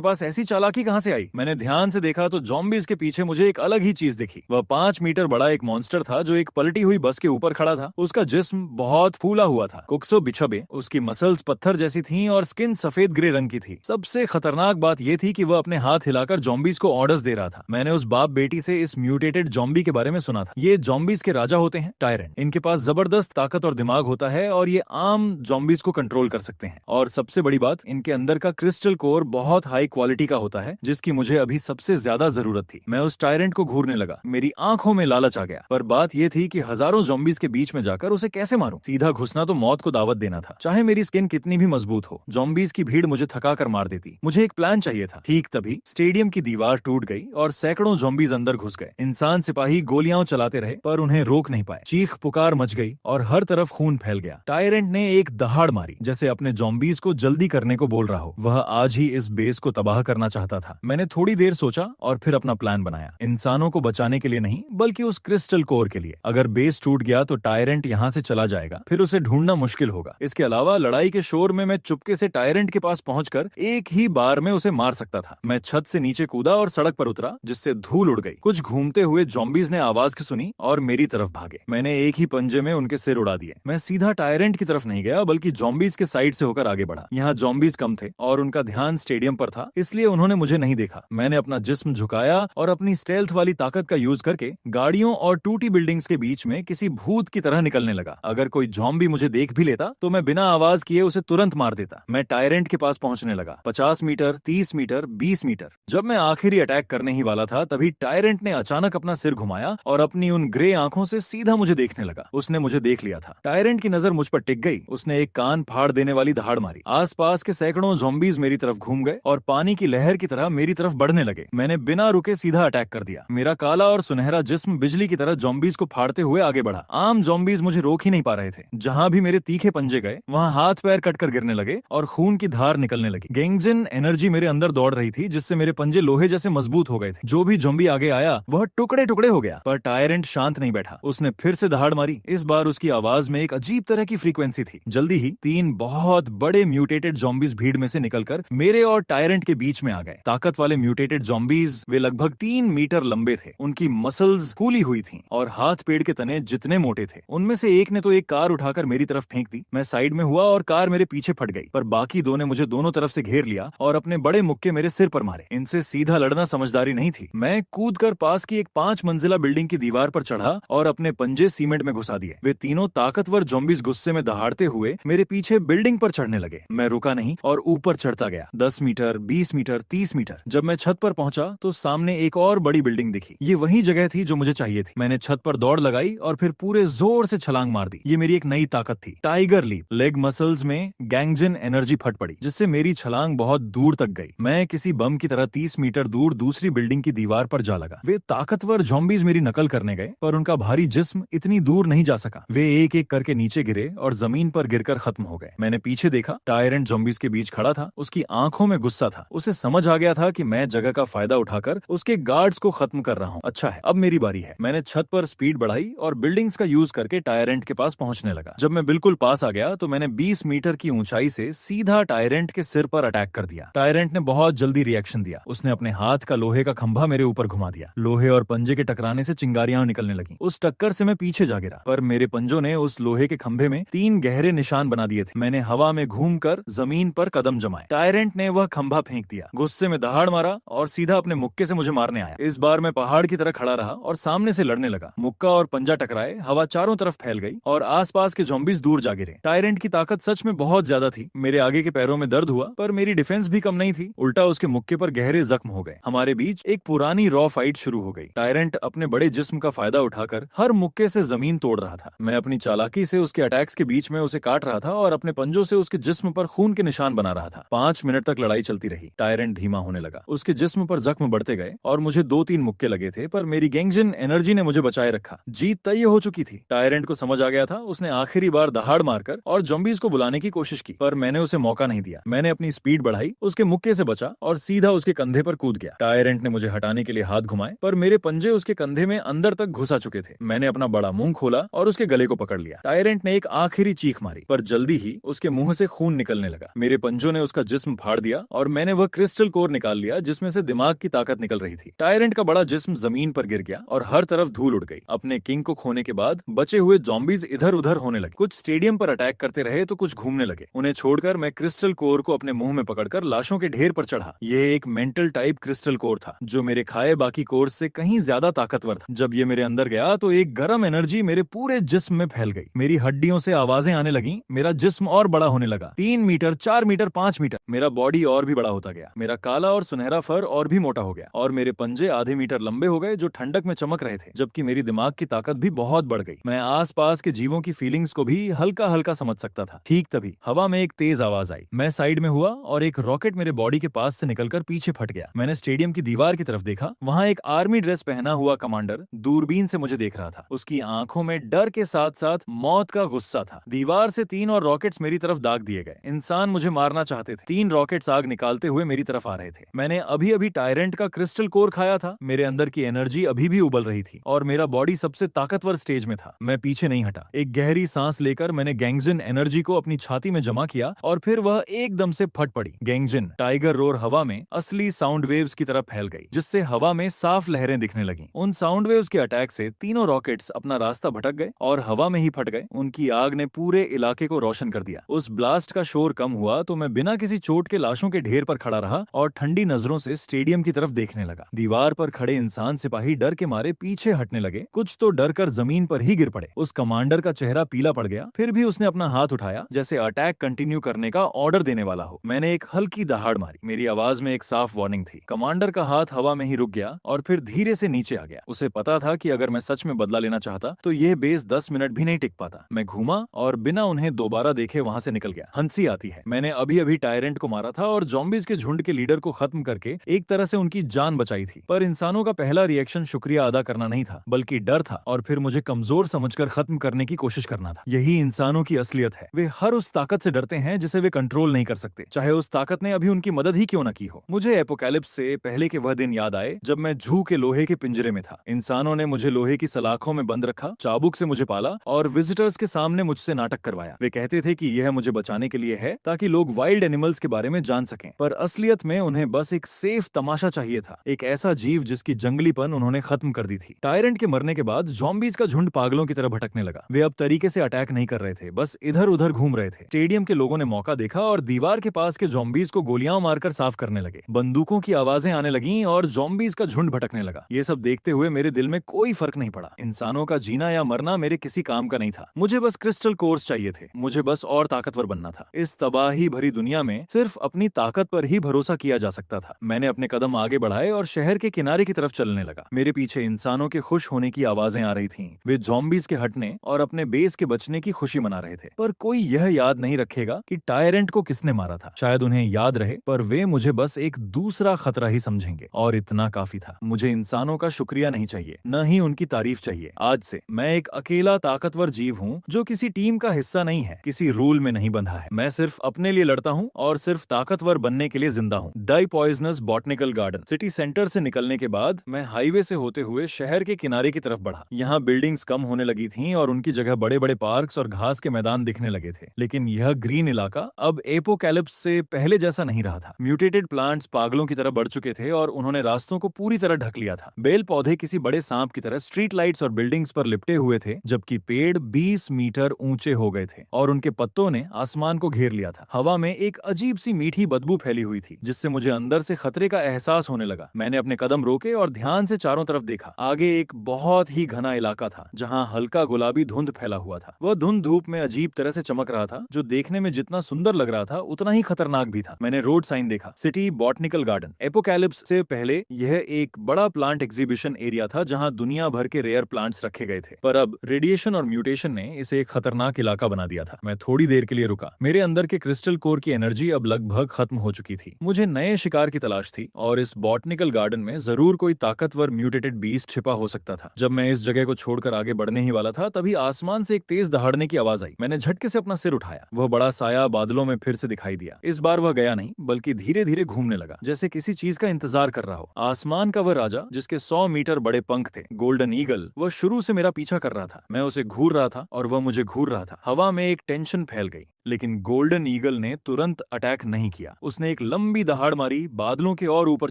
पास ऐसी चालाकी कहां से आई? मैंने ध्यान से देखा तो ज़ॉम्बीज के पीछे मुझे एक अलग ही चीज दिखी। वह 5 मीटर बड़ा एक मॉन्स्टर था जो एक पलटी हुई बस के ऊपर खड़ा था। उसका जिस्म बहुत फूला हुआ था, कुक्सो बिछबे। उसकी मसल्स पत्थर जैसी थीं और स्किन सफेद ग्रे रंग की थी। सबसे खतरनाक बात यह थी कि वह अपने हाथ हिलाकर ज़ॉम्बीज को ऑर्डर्स दे रहा था। मैंने उस बाप बेटी से इस म्यूटेटेड ज़ॉम्बी के बारे में सुना था। ये ज़ॉम्बीज के राजा होते हैं, टायरेंट। इनके पास जबरदस्त ताकत और दिमाग होता है और ये आम ज़ॉम्बीज को कंट्रोल कर सकते हैं। और सबसे बड़ी बात, इनके अंदर का क्रिस्टल कोर बहुत हाई क्वालिटी का होता है, जिसकी मुझे अभी सबसे ज्यादा जरूरत थी। मैं उस टायरेंट को घूरने लगा, मेरी आंखों में लालच आ गया, पर बात यह थी कि हजारों ज़ॉम्बीज के बीच में जाकर उसे कैसे मारूं। सीधा घुसना तो मौत को दावत देना था, चाहे मेरी स्किन कितनी भी मजबूत हो। ज़ॉम्बीज की भीड़ मुझे थका कर मार देती। मुझे एक प्लान चाहिए था। ठीक तभी स्टेडियम की दीवार टूट गई और सैकड़ों ज़ॉम्बीज अंदर घुस गए। इंसान सिपाही गोलियां चलाते रहे पर उन्हें रोक नहीं पाए। चीख पुकार मच गई और हर तरफ खून फैल गया। टायरेंट ने एक दहाड़ मारी, जैसे अपने ज़ॉम्बीज को जल्दी करने को बोल रहा हो। वह आज ही इस बेस को तबाह करना चाहता था। मैंने थोड़ी देर सोचा और फिर अपना प्लान बनाया। इंसानों को बचाने के लिए नहीं, बल्कि उस क्रिस्टल कोर के लिए। अगर बेस टूट गया तो टायरेंट यहाँ से चला जाएगा, फिर उसे ढूंढना मुश्किल होगा। इसके अलावा लड़ाई के शोर में मैं चुपके से टायरेंट के पास पहुंचकर एक ही बार में उसे मार सकता था। मैं छत से नीचे कूदा और सड़क पर उतरा, जिससे धूल उड़ गई। कुछ घूमते हुए ज़ॉम्बीज ने आवाज की सुनी और मेरी तरफ भागे। मैंने एक ही पंजे में उनके सिर उड़ा दिए। मैं सीधा टायरेंट की तरफ नहीं गया, बल्कि ज़ॉम्बीज के साइड से होकर आगे बढ़ा। यहाँ ज़ॉम्बीज कम थे और उनका ध्यान स्टेडियम पर था, इसलिए उन्होंने मुझे नहीं देखा। मैंने अपना जिस्म झुकाया और अपनी स्टेल्थ वाली ताकत का यूज करके गाड़ियों और टूटी बिल्डिंग्स के बीच में किसी भूत की तरह निकलने लगा। अगर कोई ज़ॉम्बी मुझे देख भी लेता तो मैं बिना आवाज किए उसे तुरंत मार देता। मैं टायरेंट के पास पहुंचने लगा। 50 मीटर, 30 मीटर, 20 मीटर। जब मैं आखिरी अटैक करने ही वाला था, तभी टायरेंट ने अचानक अपना सिर घुमाया और अपनी उन ग्रे आंखों से सीधा मुझे देखने लगा। उसने मुझे देख लिया था। टायरेंट की नजर मुझ पर टिक गई। उसने एक कान फाड़ देने वाली दहाड़ मारी। आसपास के सैकड़ों ज़ॉम्बीज मेरी तरफ घूम गए और पानी की लहर की तरह मेरी तरफ बढ़ने लगे। मैंने बिना रुके सीधा अटैक कर दिया। मेरा काला और सुनहरा जिस्म बिजली की तरह ज़ॉम्बीज को फाड़ते हुए आगे बढ़ा। आम ज़ॉम्बीज मुझे रोक ही नहीं पा रहे थे। जहां भी मेरे तीखे पंजे गए, वहां हाथ पैर कटकर गिरने लगे और खून की धार निकलने लगी। गेंगजिन एनर्जी मेरे अंदर दौड़ रही थी, जिससे मेरे पंजे लोहे जैसे मजबूत हो गए थे। जो भी ज़ॉम्बी आगे आया वह टुकड़े टुकड़े हो गया। पर टायरेंट शांत नहीं बैठा। उसने फिर से दहाड़ मारी। इस बार उसकी आवाज में एक अजीब तरह की फ्रीक्वेंसी थी। जल्दी ही 3 बहुत बड़े म्यूटेटेड ज़ॉम्बीज भीड़ में से निकलकर मेरे और टायरेंट के बीच में आ गए। ताकत वाले म्यूटेटेड ज़ॉम्बीज, वे लगभग 3 मीटर लंबे थे। उनकी मसल्स फूली हुई थीं और हाथ पेड़ के तने जितने मोटे थे। उनमें से एक ने तो एक कार उठाकर मेरी तरफ फेंक दी। मैं साइड में हुआ और कार मेरे पीछे फट गई, पर बाकी दो ने मुझे दोनों तरफ से घेर लिया और अपने बड़े मुक्के मेरे सिर पर मारे। इनसे सीधा लड़ना समझदारी नहीं थी। मैं कूदकर पास की एक 5 मंजिला बिल्डिंग की दीवार पर चढ़ा और अपने पंजे सीमेंट में घुसा दिए। वे तीनों ताकतवर ज़ॉम्बीज गुस्से में दहाड़ते हुए मेरे पीछे बिल्डिंग पर चढ़ने लगे। मैं रुका नहीं और ऊपर चढ़ता गया। 10 मीटर, 20 मीटर, 30 मीटर। जब मैं छत पर पहुंचा तो सामने एक और बड़ी बिल्डिंग दिखी। ये वही जगह थी जो मुझे चाहिए थी। मैंने छत पर दौड़ लगाई और फिर पूरे जोर से छलांग मार दी। ये मेरी एक नई ताकत थी, टाइगर लीप। लेग मसल्स में गैंगजिन एनर्जी फट पड़ी, जिससे मेरी छलांग बहुत दूर तक गई। मैं किसी बम की तरह 30 मीटर दूर दूसरी बिल्डिंग की दीवार पर जा लगा। वे ताकतवर ज़ॉम्बीज मेरी नकल करने गए, पर उनका भारी जिस्म इतनी दूर नहीं जा सका। वे एक एक करके नीचे गिरे और जमीन पर गिरकर खत्म हो गए। मैंने पीछे देखा, टायरेंट ज़ॉम्बीज के बीच खड़ा था। उसकी आंखों में गुस्सा था। उसे समझ आ गया था कि मैं जगह का फायदा उठाकर उसके गार्ड्स को खत्म कर रहा हूँ। अच्छा है, अब मेरी बारी है। मैंने छत पर स्पीड बढ़ाई और बिल्डिंग्स का यूज करके टायरेंट के पास पहुंचने लगा। जब मैं बिल्कुल पास आ गया तो मैंने 20 मीटर की ऊंचाई से सीधा टायरेंट के सिर पर अटैक कर दिया। टायरेंट ने बहुत जल्दी रिएक्शन दिया। उसने अपने हाथ का लोहे का खंभा मेरे ऊपर घुमा दिया। लोहे और पंजे के टकराने से चिंगारियां निकलने लगी। उस टक्कर से मैं पीछे जा गिरा, पर मेरे पंजों ने उस लोहे के खंभे में 3 गहरे निशान बना दिए थे। मैंने हवा में घूमकर जमीन पर कदम जमाए। टायरेंट ने वह खंभा फेंक दिया, गुस्से में दहाड़ मारा और सीधा अपने मुक्के से मुझे मारने आया। इस बार मैं पहाड़ की तरह खड़ा रहा और सामने से लड़ने लगा। मुक्का और पंजा टकराए, हवा चारों तरफ फैल गई और आसपास के ज़ॉम्बीज दूर जा गिरे। टायरेंट की ताकत सच में बहुत ज्यादा थी। मेरे आगे के पैरों में दर्द हुआ, पर मेरी डिफेंस भी कम नहीं थी। उल्टा उसके मुक्के पर गहरे जख्म हो गए। हमारे बीच एक पुरानी रॉ फाइट शुरू हो गई। टायरेंट अपने बड़े जिस्म का फायदा उठाकर हर मुक्के से जमीन तोड़ रहा था। मैं अपनी चालाकी से उसके अटैक्स के बीच में उसे काट रहा था और अपने पंजों से उसके जिस्म पर खून के निशान बना रहा था। 5 मिनट तक लड़ाई चलती रही। टायरेंट धीमा होने लगा। उसके जिस्म पर जख्म बढ़ते गए और मुझे 2-3 मुक्के लगे थे, पर मेरी गैंगजिन एनर्जी ने मुझे बचाए रखा। जीत तय हो चुकी थी। टायरेंट को समझ आ गया था। उसने आखिरी बार दहाड़ मारकर और ज़ॉम्बीज को बुलाने की कोशिश की, पर मैंने उसे मौका नहीं दिया। मैंने अपनी स्पीड बढ़ाई, उसके मुक्के से बचा और सीधा उसके कंधे पर कूद गया। टायरेंट ने मुझे हटाने के लिए हाथ घुमाए, पर मेरे पंजे उसके कंधे में अंदर तक घुसा चुके थे। मैंने अपना बड़ा मुंह खोला और उसके गले को पकड़ लिया। टायरेंट ने एक आखिरी चीख मारी, पर जल्दी ही उसके मुंह से खून निकलने लगा। मेरे पंजों ने उसका जिस्म फाड़ दिया और मैंने वह क्रिस्टल कोर निकाल लिया, जिसमें से दिमाग की ताकत निकल रही थी। टायरेंट का बड़ा जिस्म जमीन पर गिर गया और हर तरफ धूल उड़ गई। अपने किंग को खोने के बाद बचे हुए ज़ॉम्बीज इधर उधर होने लगे। कुछ स्टेडियम पर अटैक करते रहे तो कुछ घूमने लगे। उन्हें छोड़कर मैं क्रिस्टल कोर को अपने मुंह में पकड़कर लाशों के ढेर पर चढ़ा। यह एक मेंटल टाइप क्रिस्टल कोर था, जो मेरे खाए बाकी कोर से कहीं ज्यादा ताकतवर था। जब ये मेरे अंदर गया तो एक गर्म एनर्जी मेरे पूरे जिस्म में फैल गई। मेरी हड्डियों से आवाजें आने लगी। मेरा जिस्म और बड़ा होने लगा। 3 मीटर, 4 4 मीटर, 5 मीटर। मेरा बॉडी और भी बड़ा होता गया, मेरा काला और सुनहरा फर और भी मोटा हो गया, और मेरे पंजे आधे मीटर लंबे हो गए जो ठंडक में चमक रहे थे, जबकि मेरी दिमाग की ताकत भी बहुत बढ़ गई। मैं आसपास के जीवों की फीलिंग्स को भी हल्का हल्का समझ सकता था। ठीक तभी हवा में एक तेज आवाज आई। मैं साइड में हुआ और एक रॉकेट मेरे बॉडी के पास से निकलकर पीछे फट गया। मैंने स्टेडियम की दीवार की तरफ देखा। वहां एक आर्मी ड्रेस पहना हुआ कमांडर दूरबीन से मुझे देख रहा था। उसकी आंखों में डर के साथ साथ मौत का गुस्सा था। दीवार से 3 और रॉकेट्स मेरी तरफ दाग दिए गए। इंसान मुझे मारना चाहते थे। 3 रॉकेट्स आग निकालते हुए मेरी तरफ आ रहे थे। मैंने अभी अभी टायरेंट का क्रिस्टल कोर खाया था। मेरे अंदर की एनर्जी अभी भी उबल रही थी और मेरा बॉडी सबसे ताकतवर स्टेज में था। मैं पीछे नहीं हटा। एक गहरी सांस लेकर मैंने गैंगजिन एनर्जी को अपनी छाती में जमा किया और फिर वह एकदम से फट पड़ी। गैंगजिन टाइगर रोर हवा में असली साउंड वेव्स की तरफ फैल गई, जिससे हवा में साफ लहरें दिखने लगी। उन साउंड वेव्स के अटैक से तीनों रॉकेट्स अपना रास्ता भटक गए और हवा में ही फट गए। उनकी आग ने पूरे इलाके को रोशन कर दिया। उस ब्लास्ट का शोर कम हुआ तो मैं बिना किसी चोट के लाशों के ढेर पर खड़ा रहा और ठंडी नजरों से स्टेडियम की तरफ देखने लगा। दीवार पर खड़े इंसान सिपाही डर के मारे पीछे हटने लगे। कुछ तो डर कर जमीन पर ही गिर पड़े। उस कमांडर का चेहरा पीला पड़ गया। फिर भी उसने अपना हाथ उठाया, जैसे अटैक कंटिन्यू करने का ऑर्डर देने वाला हो। मैंने एक हल्की दहाड़ मारी। मेरी आवाज में एक साफ वार्निंग थी। कमांडर का हाथ हवा में ही रुक गया और फिर धीरे से नीचे आ गया। उसे पता था कि अगर मैं सच में बदला लेना चाहता तो यह बेस 10 मिनट भी नहीं टिक पाता। मैं घूमा और बिना उन्हें दोबारा देखे वहां से निकल गया। हंसी आती है। मैंने अभी अभी टायरेंट को मारा था और ज़ॉम्बीज के झुंड के लीडर को खत्म करके एक तरह से उनकी जान बचाई थी। पर इंसानों का पहला रिएक्शन शुक्रिया अदा करना नहीं था, बल्कि डर था और फिर मुझे कमजोर समझकर खत्म करने की कोशिश करना था। यही इंसानों की असलियत है। वे हर उस ताकत से डरते हैं जिसे वे कंट्रोल नहीं कर सकते, चाहे उस ताकत ने अभी उनकी मदद ही क्यों न की हो। मुझे एपोकैलिप्स से पहले के वह दिन याद आए जब मैं जू के लोहे के पिंजरे में था। इंसानों ने मुझे लोहे की सलाखों में बंद रखा, चाबुक से मुझे पाला और विजिटर्स के सामने मुझसे नाटक करवाया। वे कहते थे कि यह मुझे बचाने के लिए है ताकि लोग वाइल्ड एनिमल्स के बारे में जान सकें, पर असलियत में उन्हें बस एक सेफ तमाशा चाहिए था, एक ऐसा जीव जिसकी जंगलीपन उन्होंने खत्म कर दी थी। टायरेंट के मरने के बाद ज़ॉम्बीज का झुंड पागलों की तरह भटकने लगा। वे अब तरीके से अटैक नहीं कर रहे थे, बस इधर उधर घूम रहे थे। स्टेडियम के लोगों ने मौका देखा और दीवार के पास के ज़ॉम्बीज को गोलियां मारकर साफ करने लगे। बंदूकों की आवाजें आने लगीं और ज़ॉम्बीज का झुंड भटकने लगा। ये सब देखते हुए मेरे दिल में कोई फर्क नहीं पड़ा। इंसानों का जीना या मरना मेरे किसी काम का नहीं था। मुझे बस क्रिस्टल कोर्स चाहिए थे। मुझे बस और ताकतवर बनना था। इस तबाही भरी दुनिया में सिर्फ अपनी ताकत पर ही भरोसा किया जा सकता था। मैंने अपने कदम आगे बढ़ाए और शहर के किनारे की तरफ चलने लगा। मेरे पीछे इंसानों के खुश होने की आवाजें आ रही थीं। वे ज़ॉम्बीज के हटने और अपने बेस के बचने की खुशी मना रहे थे। पर कोई यह याद नहीं रखेगा कि टायरेंट को किसने मारा था। शायद उन्हें याद रहे, पर वे मुझे बस एक दूसरा खतरा ही समझेंगे, और इतना काफी था। मुझे इंसानों का शुक्रिया नहीं चाहिए, न ही उनकी तारीफ चाहिए। आज से मैं एक अकेला ताकतवर जीव हूँ जो किसी टीम का हिस्सा नहीं है, किसी रूल में नहीं बंधा है। मैं सिर्फ अपने लिए लड़ता हूँ और सिर्फ ताकतवर बनने के लिए जिंदा हूँ। डाई poisonous botanical garden. City centre से निकलने के बाद मैं हाईवे से होते हुए शहर के किनारे की तरफ बढ़ा। यहाँ बिल्डिंग्स कम होने लगी थीं और उनकी जगह बड़े बड़े पार्क्स और घास के मैदान दिखने लगे थे। लेकिन यह ग्रीन इलाका अब एपोकैलिप्स से पहले जैसा नहीं रहा था। म्यूटेटेड प्लांट्स पागलों की तरह बढ़ चुके थे और उन्होंने रास्तों को पूरी तरह ढक लिया था। बेल पौधे किसी बड़े सांप की तरह स्ट्रीट लाइट्स और बिल्डिंग्स पर लिपटे हुए थे, जबकि पेड़ 20 मीटर ऊंचे हो गए थे और उनके पत्तों ने आसमान को घेर लिया था। हवा में एक अजीब सी मीठी बदबू फैली हुई थी, जिससे मुझे अंदर से खतरे का एहसास होने लगा। मैंने अपने कदम रोके और ध्यान से चारों तरफ देखा। आगे एक बहुत ही घना इलाका था जहां हल्का गुलाबी धुंध फैला हुआ था। वह धुंध धूप में अजीब तरह से चमक रहा था, जो देखने में जितना सुंदर लग रहा था उतना ही खतरनाक भी था। मैंने रोड साइन देखा, सिटी बॉटनिकल गार्डन। एपोकैलिप्स से पहले यह एक बड़ा प्लांट एग्जीबिशन एरिया था जहां दुनिया भर के रेयर प्लांट्स रखे गए थे, पर अब रेडिएशन और म्यूटेशन ने इसे एक खतरनाक इलाका बना दिया था। मैं थोड़ी देर के लिए रुका। मेरे अंदर के क्रिस्टल कोर की एनर्जी अब लगभग खत्म हो चुकी थी। मुझे नए शिकार की तलाश थी और इस बॉटनिकल गार्डन में जरूर कोई ताकतवर म्यूटेटेड बीस्ट छिपा हो सकता था। जब मैं इस जगह को छोड़कर आगे बढ़ने ही वाला था, तभी आसमान से एक तेज दहाड़ने की आवाज आई। मैंने झटके से अपना सिर उठाया। वह बड़ा साया बादलों में फिर से दिखाई दिया। इस बार वह गया नहीं, बल्कि धीरे धीरे घूमने लगा, जैसे किसी चीज का इंतजार कर रहा हो। आसमान का वह राजा जिसके 100 मीटर बड़े पंख थे, गोल्डन ईगल, वह शुरू से मेरा पीछा कर रहा था। मैं उसे घूर रहा था और वह मुझे घूर रहा था। हवा में एक टेंशन फैल गई, लेकिन गोल्डन ईगल ने तुरंत अटैक नहीं किया। उसने एक लंबी दहाड़ मारी, बादलों के और ऊपर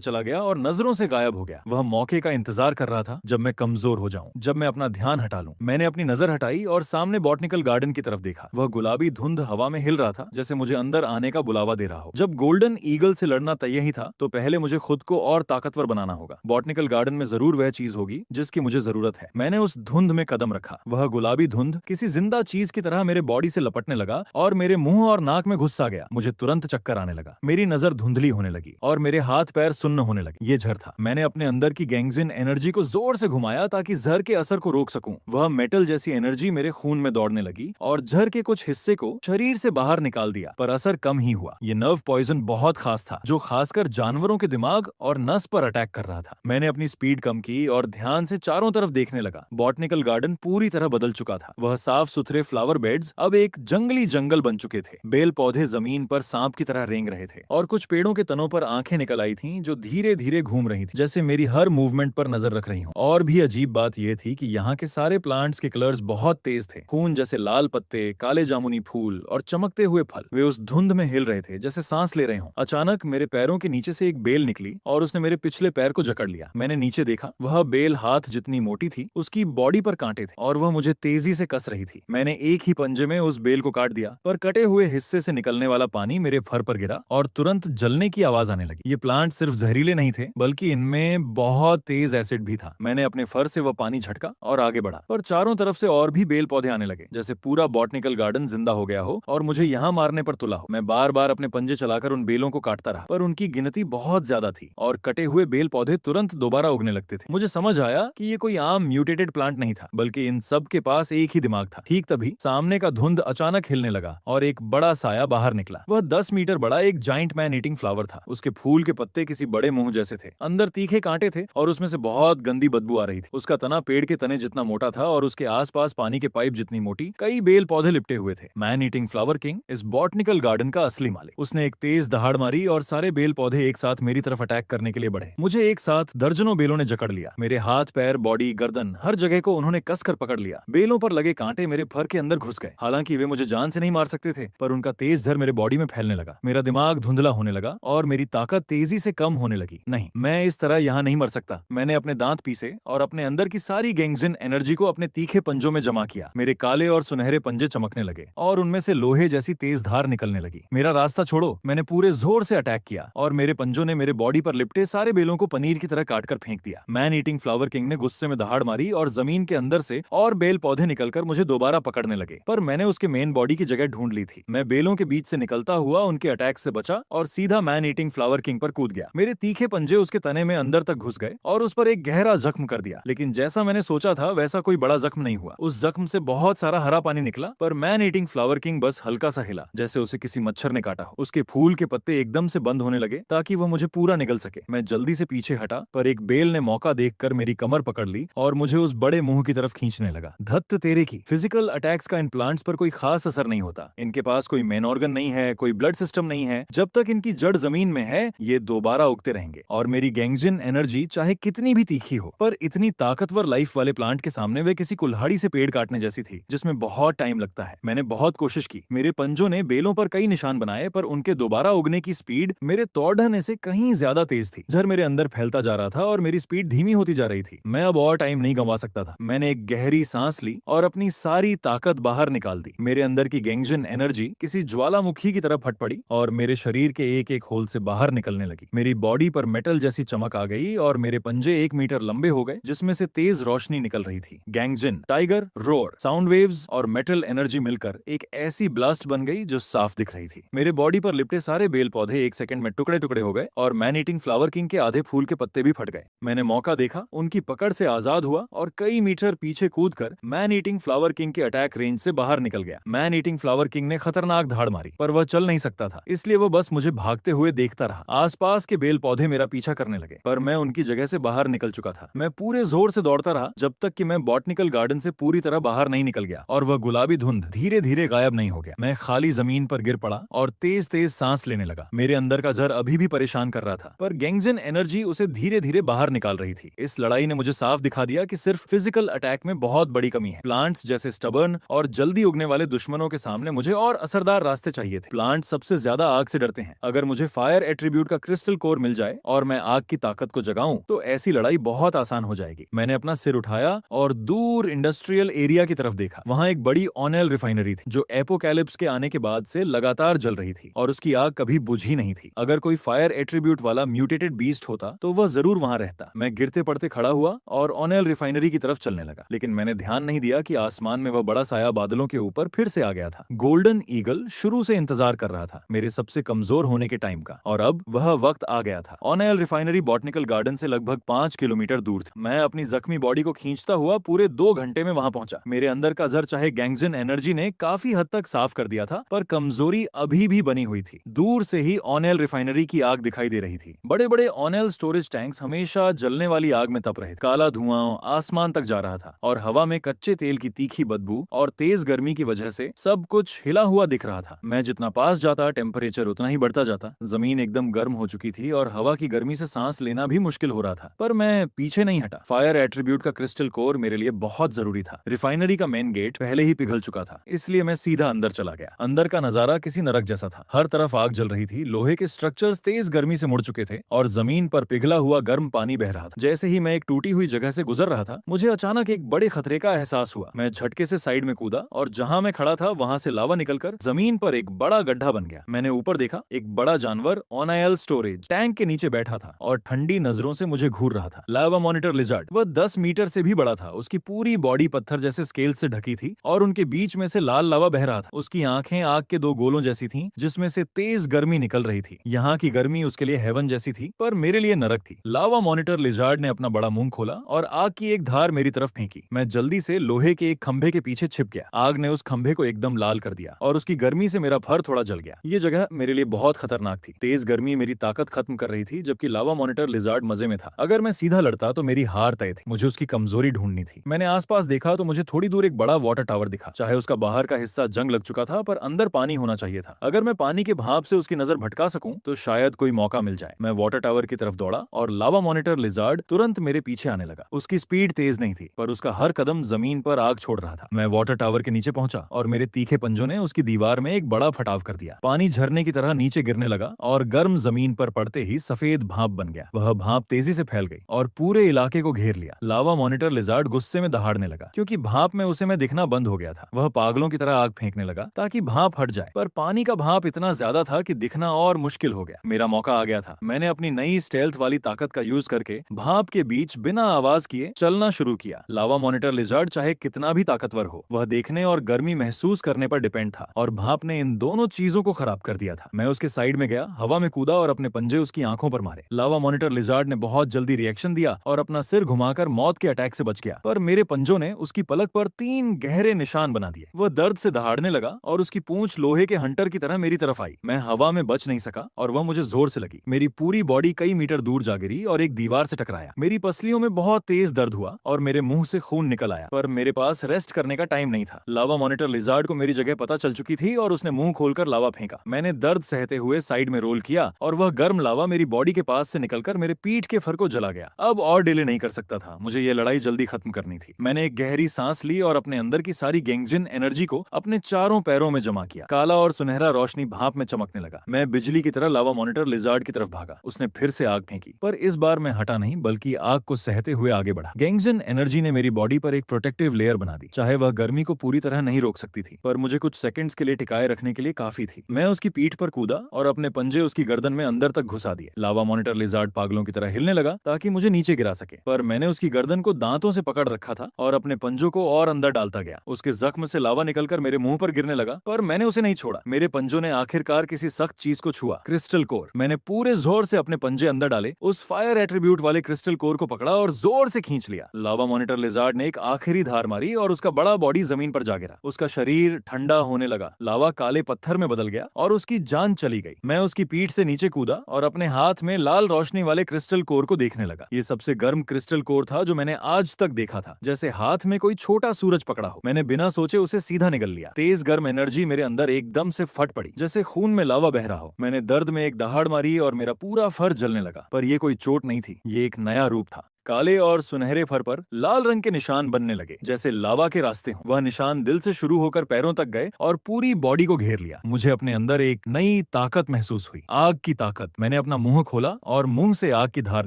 चला गया और नजरों से गायब हो गया। वह मौके का इंतजार कर रहा था जब मैं कमजोर हो जाऊं, जब मैं अपना ध्यान हटा लूं। मैंने अपनी नजर हटाई और सामने बॉटनिकल गार्डन की तरफ देखा। वह गुलाबी धुंध हवा में हिल रहा था, जैसे मुझे अंदर आने का बुलावा दे रहा हो। जब गोल्डन ईगल से लड़ना तय ही था, तो पहले मुझे खुद को और ताकतवर बनाना होगा। बॉटनिकल गार्डन में जरूर वह चीज होगी जिसकी मुझे जरूरत है। मैंने उस धुंध में कदम रखा। वह गुलाबी धुंध किसी जिंदा चीज की तरह मेरे बॉडी से लपटने लगा और मेरे मुंह और नाक में घुस गुस्सा गया। मुझे तुरंत चक्कर आने लगा, मेरी नजर धुंधली होने लगी और मेरे हाथ पैर सुन्न होने लगे। ये जहर था। मैंने अपने अंदर की गैंगजिन एनर्जी को जोर से घुमाया ताकि जहर के असर को रोक सकूं। वह मेटल जैसी एनर्जी मेरे खून में दौड़ने लगी और जहर के कुछ हिस्से को शरीर से बाहर निकाल दिया, पर असर कम ही हुआ। ये नर्व पॉइजन बहुत खास था, जो खासकर जानवरों के दिमाग और नस पर अटैक कर रहा था। मैंने अपनी स्पीड कम की और ध्यान से चारों तरफ देखने लगा। बॉटनिकल गार्डन पूरी तरह बदल चुका था। वह साफ सुथरे फ्लावर बेड्स अब एक जंगली जंगल बन चुके थे। बेल पौधे जमीन पर सांप की तरह रेंग रहे थे और कुछ पेड़ों के तनों पर आंखें निकल आई थीं, जो धीरे धीरे घूम रही थी, जैसे मेरी हर मूवमेंट पर नजर रख रही हूँ। और भी अजीब बात यह थी कि यहाँ के सारे प्लांट्स के कलर्स बहुत तेज थे। खून जैसे लाल पत्ते, काले जामुनी फूल और चमकते हुए फल। वे उस धुंध में हिल रहे थे जैसे सांस ले रहे हों। अचानक मेरे पैरों के नीचे से एक बेल निकली और उसने मेरे पिछले पैर को जकड़ लिया। मैंने नीचे देखा, वह बेल हाथ जितनी मोटी थी। उसकी बॉडी पर कांटे थे और वह मुझे तेजी से कस रही थी। मैंने एक ही पंजे में उस बेल को काट दिया, पर कटे हुए हिस्से से निकलने वाला पानी मेरे फर पर गिरा और तुरंत जलने की आवाज आने लगी। ये प्लांट सिर्फ जहरीले नहीं थे, बल्कि इनमें बहुत तेज एसिड भी था। मैंने अपने फर से वह पानी झटका और आगे बढ़ा, पर चारों तरफ से और भी बेल पौधे आने लगे, जैसे पूरा बॉटनिकल गार्डन जिंदा हो गया हो और मुझे यहाँ मारने पर तुला हो। मैं बार बार अपने पंजे चलाकर उन बेलों को काटता रहा, पर उनकी गिनती बहुत ज्यादा थी और कटे हुए बेल पौधे तुरंत दोबारा उगने लगते थे। मुझे समझ आया कि ये कोई आम म्यूटेटेड प्लांट नहीं था, बल्कि इन सब के पास एक ही दिमाग था। ठीक तभी सामने का धुंध अचानक हिलने लगा और एक बड़ा साया बाहर निकला। वह 10 मीटर बड़ा एक जाइंट मैन ईटिंग फ्लावर था। उसके फूल के पत्ते किसी बड़े मुंह जैसे थे, अंदर तीखे कांटे थे और उसमें से बहुत गंदी बदबू आ रही थी। उसका तना पेड़ के तने जितना मोटा था और उसके आसपास पानी के पाइप जितनी मोटी कई बेल पौधे लिपटे हुए थे। मैन ईटिंग फ्लावर किंग इस बॉटनिकल गार्डन का असली मालिक। उसने एक तेज दहाड़ मारी और सारे बेल पौधे एक साथ मेरी तरफ अटैक करने के लिए बढ़े। मुझे एक साथ दर्जनों बेलों ने जकड़ लिया। मेरे हाथ, पैर, बॉडी, गर्दन, हर जगह को उन्होंने कसकर पकड़ लिया। बेलों पर लगे कांटे मेरे फर के अंदर घुस गए। हालांकि वे मुझे जान से नहीं मार सकते थे, पर उनका तेज जहर मेरे बॉडी में फैलने लगा। मेरा दिमाग धुंधला होने लगा और मेरी ताकत तेजी से कम होने लगी। नहीं, मैं इस तरह यहाँ नहीं मर सकता। मैंने अपने दांत पीसे और अपने अंदर की सारी गैंगजिन एनर्जी को अपने तीखे पंजों में जमा किया। मेरे काले और सुनहरे पंजे चमकने लगे और उनमें से लोहे जैसी तेज धार निकलने लगी। मेरा रास्ता छोड़ो, मैंने पूरे जोर से अटैक किया और मेरे पंजों ने मेरे बॉडी पर लिपटे सारे बेलों को पनीर की तरह काटकर फेंक दिया। मैन ईटिंग फ्लावर किंग ने गुस्से में दहाड़ मारी और जमीन के अंदर से और बेल पौधे निकलकर मुझे दोबारा पकड़ने लगे, पर मैंने उसके मेन बॉडी की जगह ढूंढ ली थी। मैं बेलों के बीच से निकलता हुआ उनके अटैक से बचा और सीधा मैन ईटिंग फ्लावर किंग पर कूद गया। मेरे तीखे पंजे उसके तने में अंदर तक घुस गए और उस पर एक गहरा जख्म कर दिया। लेकिन जैसा मैंने सोचा था वैसा कोई बड़ा जख्म नहीं हुआ। उस जख्म से बहुत सारा हरा पानी निकला, पर मैन ईटिंग फ्लावर किंग बस हल्का सा हिला, जैसे उसे किसी मच्छर ने काटा हो। उसके फूल के पत्ते एकदम से बंद होने लगे ताकि वह मुझे पूरा निगल सके। मैं जल्दी से पीछे हटा, पर एक बेल ने मौका देखकर मेरी कमर पकड़ ली और मुझे उस बड़े मुंह की तरफ खींचने लगा। धत्त तेरे की, फिजिकल अटैक्स का इन प्लांट्स पर कोई खास असर नहीं होता। इनके पास कोई मेन ऑर्गन नहीं है, कोई ब्लड सिस्टम नहीं है। जब तक इनकी जड़ जमीन में है, ये दोबारा उगते रहेंगे। और मेरी गैंगजिन एनर्जी चाहे कितनी भी तीखी हो, पर इतनी ताकतवर लाइफ वाले प्लांट के सामने वे किसी कुल्हाड़ी से पेड़ काटने जैसी थी, जिसमें बहुत टाइम लगता है। मैंने बहुत कोशिश की। मेरे पंजों ने बेलों पर कई निशान बनाए, पर उनके दोबारा उगने की स्पीड मेरे तोड़ने से कहीं ज्यादा तेज थी। जहर मेरे अंदर फैलता जा रहा था और मेरी स्पीड धीमी होती जा रही थी। मैं अब और टाइम नहीं गंवा सकता था। मैंने एक गहरी सांस ली और अपनी सारी ताकत बाहर निकाल दी। मेरे अंदर की गैंगजिन एनर्जी किसी ज्वालामुखी की तरह फट पड़ी और मेरे शरीर के एक एक होल से बाहर निकलने लगी। मेरी बॉडी पर मेटल जैसी चमक आ गई और मेरे पंजे 1 मीटर लंबे हो गए, जिसमें से तेज रोशनी निकल रही थी। गैंगजिन, टाइगर, रोर, साउंड वेव्स और मेटल एनर्जी मिलकर एक ऐसी ब्लास्ट बन गई जो साफ दिख रही थी। मेरे बॉडी पर लिपटे सारे बेल पौधे 1 सेकंड में टुकड़े टुकड़े हो गए और मैन ईटिंग फ्लावर किंग के आधे फूल के पत्ते भी फट गए। मैंने मौका देखा, उनकी पकड़ से आजाद हुआ और कई मीटर पीछे कूदकर मैन ईटिंग फ्लावर किंग के अटैक रेंज से बाहर निकल गया। मैन ईटिंग फ्लावर किंग ने खतरनाक धाड़ मारी, पर वह चल नहीं सकता था, इसलिए वह बस मुझे भागते हुए देखता रहा। आसपास के बेल पौधे मेरा पीछा करने लगे, पर मैं उनकी जगह से बाहर निकल चुका था। मैं पूरे जोर से दौड़ता रहा जब तक कि मैं बॉटनिकल गार्डन से पूरी तरह बाहर नहीं निकल गया और वह गुलाबी धुंध धीरे धीरे गायब नहीं हो गया। मैं खाली जमीन पर गिर पड़ा और तेज तेज सांस लेने लगा। मेरे अंदर का जहर अभी भी परेशान कर रहा था, पर गैंगजिन एनर्जी उसे धीरे धीरे बाहर निकाल रही थी। इस लड़ाई ने मुझे साफ दिखा दिया कि सिर्फ फिजिकल अटैक में बहुत बड़ी कमी है। प्लांट्स जैसे स्टबर्न और जल्दी उगने वाले दुश्मनों के सामने मुझे और असरदार रास्ते चाहिए थे। प्लांट्स सबसे ज्यादा आग से डरते हैं। अगर मुझे फायर एट्रीब्यूट का क्रिस्टल कोर मिल जाए और मैं आग की ताकत को जगाऊं, तो ऐसी लड़ाई बहुत आसान हो जाएगी। मैंने अपना सिर उठाया और दूर इंडस्ट्रियल एरिया की तरफ देखा। वहां एक बड़ी ऑयल रिफाइनरी थी जो एपोकैलिप्स के आने के बाद से लगातार जल रही थी और उसकी आग कभी बुझी नहीं थी। अगर कोई फायर एट्रीब्यूट वाला म्यूटेटेड बीस्ट होता तो वह जरूर वहां रहता। मैं गिरते पड़ते खड़ा हुआ और ऑयल रिफाइनरी की तरफ चलने लगा, लेकिन मैंने ध्यान नहीं दिया कि आसमान में वह बड़ा साया बादलों के ऊपर फिर से आ गया था। गोल्डन ईगल शुरू शुरू से इंतजार कर रहा था, मेरे सबसे कमजोर होने के टाइम का। और अब वह वक्त आ गया था। ऑनेल रिफाइनरी बॉटनिकल गार्डन से लगभग 5 किलोमीटर दूर था। मैं अपनी जख्मी बॉडी को खींचता हुआ पूरे 2 घंटे में वहां पहुंचा। मेरे अंदर का जर चाहे गैंगजन एनर्जी ने काफी हद तक साफ कर दिया था, पर कमजोरी अभी भी बनी हुई थी। दूर से ही ऑनेल रिफाइनरी की आग दिखाई दे रही थी। बड़े बड़े ऑनेल स्टोरेज टैंक्स हमेशा जलने वाली आग में तप रहे थे। काला धुआं आसमान तक जा रहा था और हवा में कच्चे तेल की तीखी बदबू और तेज गर्मी की वजह से सब कुछ हिला हुआ दिख रहा था। मैं जितना पास जाता टेम्परेचर उतना ही बढ़ता जाता। जमीन एकदम गर्म हो चुकी थी और हवा की गर्मी से सांस लेना भी मुश्किल हो रहा था। पर मैं पीछे नहीं हटा। फायर एट्रीब्यूट का क्रिस्टल कोर मेरे लिए बहुत जरूरी था। रिफाइनरी का मेन गेट पहले ही पिघल चुका था, इसलिए मैं सीधा अंदर चला गया। अंदर का नजारा किसी नरक जैसा था। हर तरफ आग जल रही थी, लोहे के स्ट्रक्चर्स तेज गर्मी से मुड़ चुके थे और जमीन पर पिघला हुआ गर्म पानी बह रहा था। जैसे ही मैं एक टूटी हुई जगह से गुजर रहा था, मुझे अचानक एक बड़े खतरे का एहसास हुआ। मैं झटके से साइड में कूदा और जहां मैं खड़ा था वहां से लावा निकलकर जमीन पर एक बड़ा गड्ढा बन गया। मैंने ऊपर देखा, एक बड़ा जानवर ऑनायल स्टोरेज टैंक के नीचे बैठा था और ठंडी नजरों से मुझे घूर रहा था। लावा मॉनिटर लिजर्ड, वह 10 मीटर से भी बड़ा था। उसकी पूरी बॉडी पत्थर जैसे स्केल से ढकी थी और उनके बीच में से लाल लावा बह रहा था। उसकी आंखें आग के 2 गोलों जैसी थीं, जिसमें से तेज गर्मी निकल रही थी। यहाँ की गर्मी उसके लिए हेवन जैसी थी, पर मेरे लिए नरक थी। लावा मॉनिटर लिजर्ड ने अपना बड़ा मुंह खोला और आग की एक धार मेरी तरफ फेंकी। मैं जल्दी से लोहे के एक खंभे के पीछे छिप गया। आग ने उस खंभे को एकदम लाल कर दिया और उसकी गर्मी से मेरा फर थोड़ा जल गया। ये जगह मेरे लिए बहुत खतरनाक थी। तेज गर्मी मेरी ताकत खत्म कर रही थी, जबकि लावा मॉनिटर लिजर्ड मजे में था। अगर मैं सीधा लड़ता तो मेरी हार तय थी। मुझे उसकी कमजोरी ढूंढनी थी। मैंने आसपास देखा तो मुझे थोड़ी दूर एक बड़ा वाटर टावर दिखा। चाहे उसका बाहर का हिस्सा जंग लग चुका था, पर अंदर पानी होना चाहिए था। अगर मैं पानी के भाप से उसकी नजर भटका सकूं तो शायद कोई मौका मिल जाए। मैं वाटर टावर की तरफ दौड़ा और लावा मॉनिटर लिजर्ड तुरंत मेरे पीछे आने लगा। उसकी स्पीड तेज नहीं थी, पर उसका हर कदम जमीन पर आग छोड़ रहा था। मैं वाटर टावर के नीचे पहुंचा और मेरे तीखे पंजों ने उसकी दीवार में एक बड़ा फटाव कर दिया। पानी झरने की तरह नीचे गिरने लगा और गर्म जमीन पर पड़ते ही सफेद भाप बन गया। वह भाप तेजी से फैल गई और पूरे इलाके को घेर लिया। लावा मॉनिटर लिजर्ड गुस्से में दहाड़ने लगा, क्योंकि भाप में उसे मैं दिखना बंद हो गया था। वह पागलों की तरह आग फेंकने लगा ताकि भाप हट जाए, पर पानी का भाप इतना ज्यादा था कि दिखना और मुश्किल हो गया। मेरा मौका आ गया था। मैंने अपनी नई स्टेल्थ वाली ताकत का यूज करके भाप के बीच बिना आवाज किए चलना शुरू किया। लावा मॉनिटर लिजर्ड चाहे कितना भी ताकतवर हो, वह देखने और गर्मी महसूस करने पर डिपेंड था, और भाप ने इन दोनों चीजों को खराब कर दिया था। मैं उसके साइड में गया, हवा में कूदा और अपने पंजे उसकी आंखों पर मारे। लावा मॉनिटर लिजर्ड ने बहुत जल्दी रिएक्शन दिया और अपना सिर घुमाकर मौत के अटैक से बच गया, पर मेरे पंजों ने उसकी पलक पर 3 गहरे निशान बना दिए। वह दर्द से दहाड़ने लगा और उसकी पूंछ लोहे के हंटर की तरह मेरी तरफ आई। मैं हवा में बच नहीं सका और वह मुझे जोर से लगी। मेरी पूरी बॉडी कई मीटर दूर जा गिरी और एक दीवार से टकराया। मेरी पसलियों में बहुत तेज दर्द हुआ और मेरे मुंह से खून निकल आया, पर मेरे पास रेस्ट करने का टाइम नहीं था। लावा मॉनिटर लिजर्ड को मेरी जगह पता चल चुकी थी और उसने मुंह खोलकर लावा फेंका। मैंने दर्द सहते हुए साइड में रोल किया और वह गर्म लावा मेरी बॉडी के पास से निकलकर मेरे पीठ के फर को जला गया। अब और डिले नहीं कर सकता था। मुझे यह लड़ाई जल्दी खत्म करनी थी। मैंने एक गहरी सांस ली और अपने अंदर की सारी गैंगजन एनर्जी को अपने चारों पैरों में जमा किया। काला और सुनहरा रोशनी भाप में चमकने लगा। मैं बिजली की तरह लावा मॉनिटर लिजर्ड की तरफ भागा। उसने फिर से आग फेंकी, पर इस बार मैं हटा नहीं, बल्कि आग को सहते हुए आगे बढ़ा। गैंगजन एनर्जी ने मेरी बॉडी पर एक प्रोटेक्टिव लेयर बना दी। चाहे वह गर्मी को पूरी तरह नहीं रोक सकती थी, पर मुझे कुछ सेकंड्स के लिए टिकाए रखने के लिए काफी थी। मैं उसकी पीठ पर कूदा और अपने पंजे उसकी गर्दन में अंदर तक घुसा दिए। लावा मॉनिटर लिजर्ड पागलों की तरह हिलने लगा ताकि मुझे नीचे गिरा सके, पर मैंने उसकी गर्दन को दांतों से पकड़ रखा था और अपने पंजों को और अंदर डालता गया। उसके जख्म से लावा निकलकर मेरे मुंह पर गिरने लगा, पर मैंने उसे नहीं छोड़ा। मेरे पंजों ने आखिरकार किसी सख्त चीज को छुआ, क्रिस्टल कोर। मैंने पूरे जोर से अपने पंजे अंदर डाले, उस फायर एट्रीब्यूट वाले क्रिस्टल कोर को पकड़ा और जोर से खींच लिया। लावा मॉनिटर लिजर्ड ने एक आखिरी धार मारी और उसका बड़ा बॉडी जमीन पर जा गिरा। उसका शरीर ठंडा होने लगा, लावा काले पत्थर में बदल गया और उसकी जान चली गई। मैं उसकी पीठ से नीचे कूदा और अपने हाथ में लाल रोशनी वाले क्रिस्टल कोर को देखने लगा। ये सबसे गर्म क्रिस्टल कोर था जो मैंने आज तक देखा था, जैसे हाथ में कोई छोटा सूरज पकड़ा हो। मैंने बिना सोचे उसे सीधा निगल लिया। तेज गर्म एनर्जी मेरे अंदर एकदम से फट पड़ी, जैसे खून में लावा बह रहा हो। मैंने दर्द में एक दहाड़ मारी और मेरा पूरा फर जलने लगा, पर यह कोई चोट नहीं थी, ये एक नया रूप था। काले और सुनहरे फर पर लाल रंग के निशान बनने लगे, जैसे लावा के रास्ते हों। वह निशान दिल से शुरू होकर पैरों तक गए और पूरी बॉडी को घेर लिया। मुझे अपने अंदर एक नई ताकत महसूस हुई, आग की ताकत। मैंने अपना मुंह खोला और मुंह से आग की धार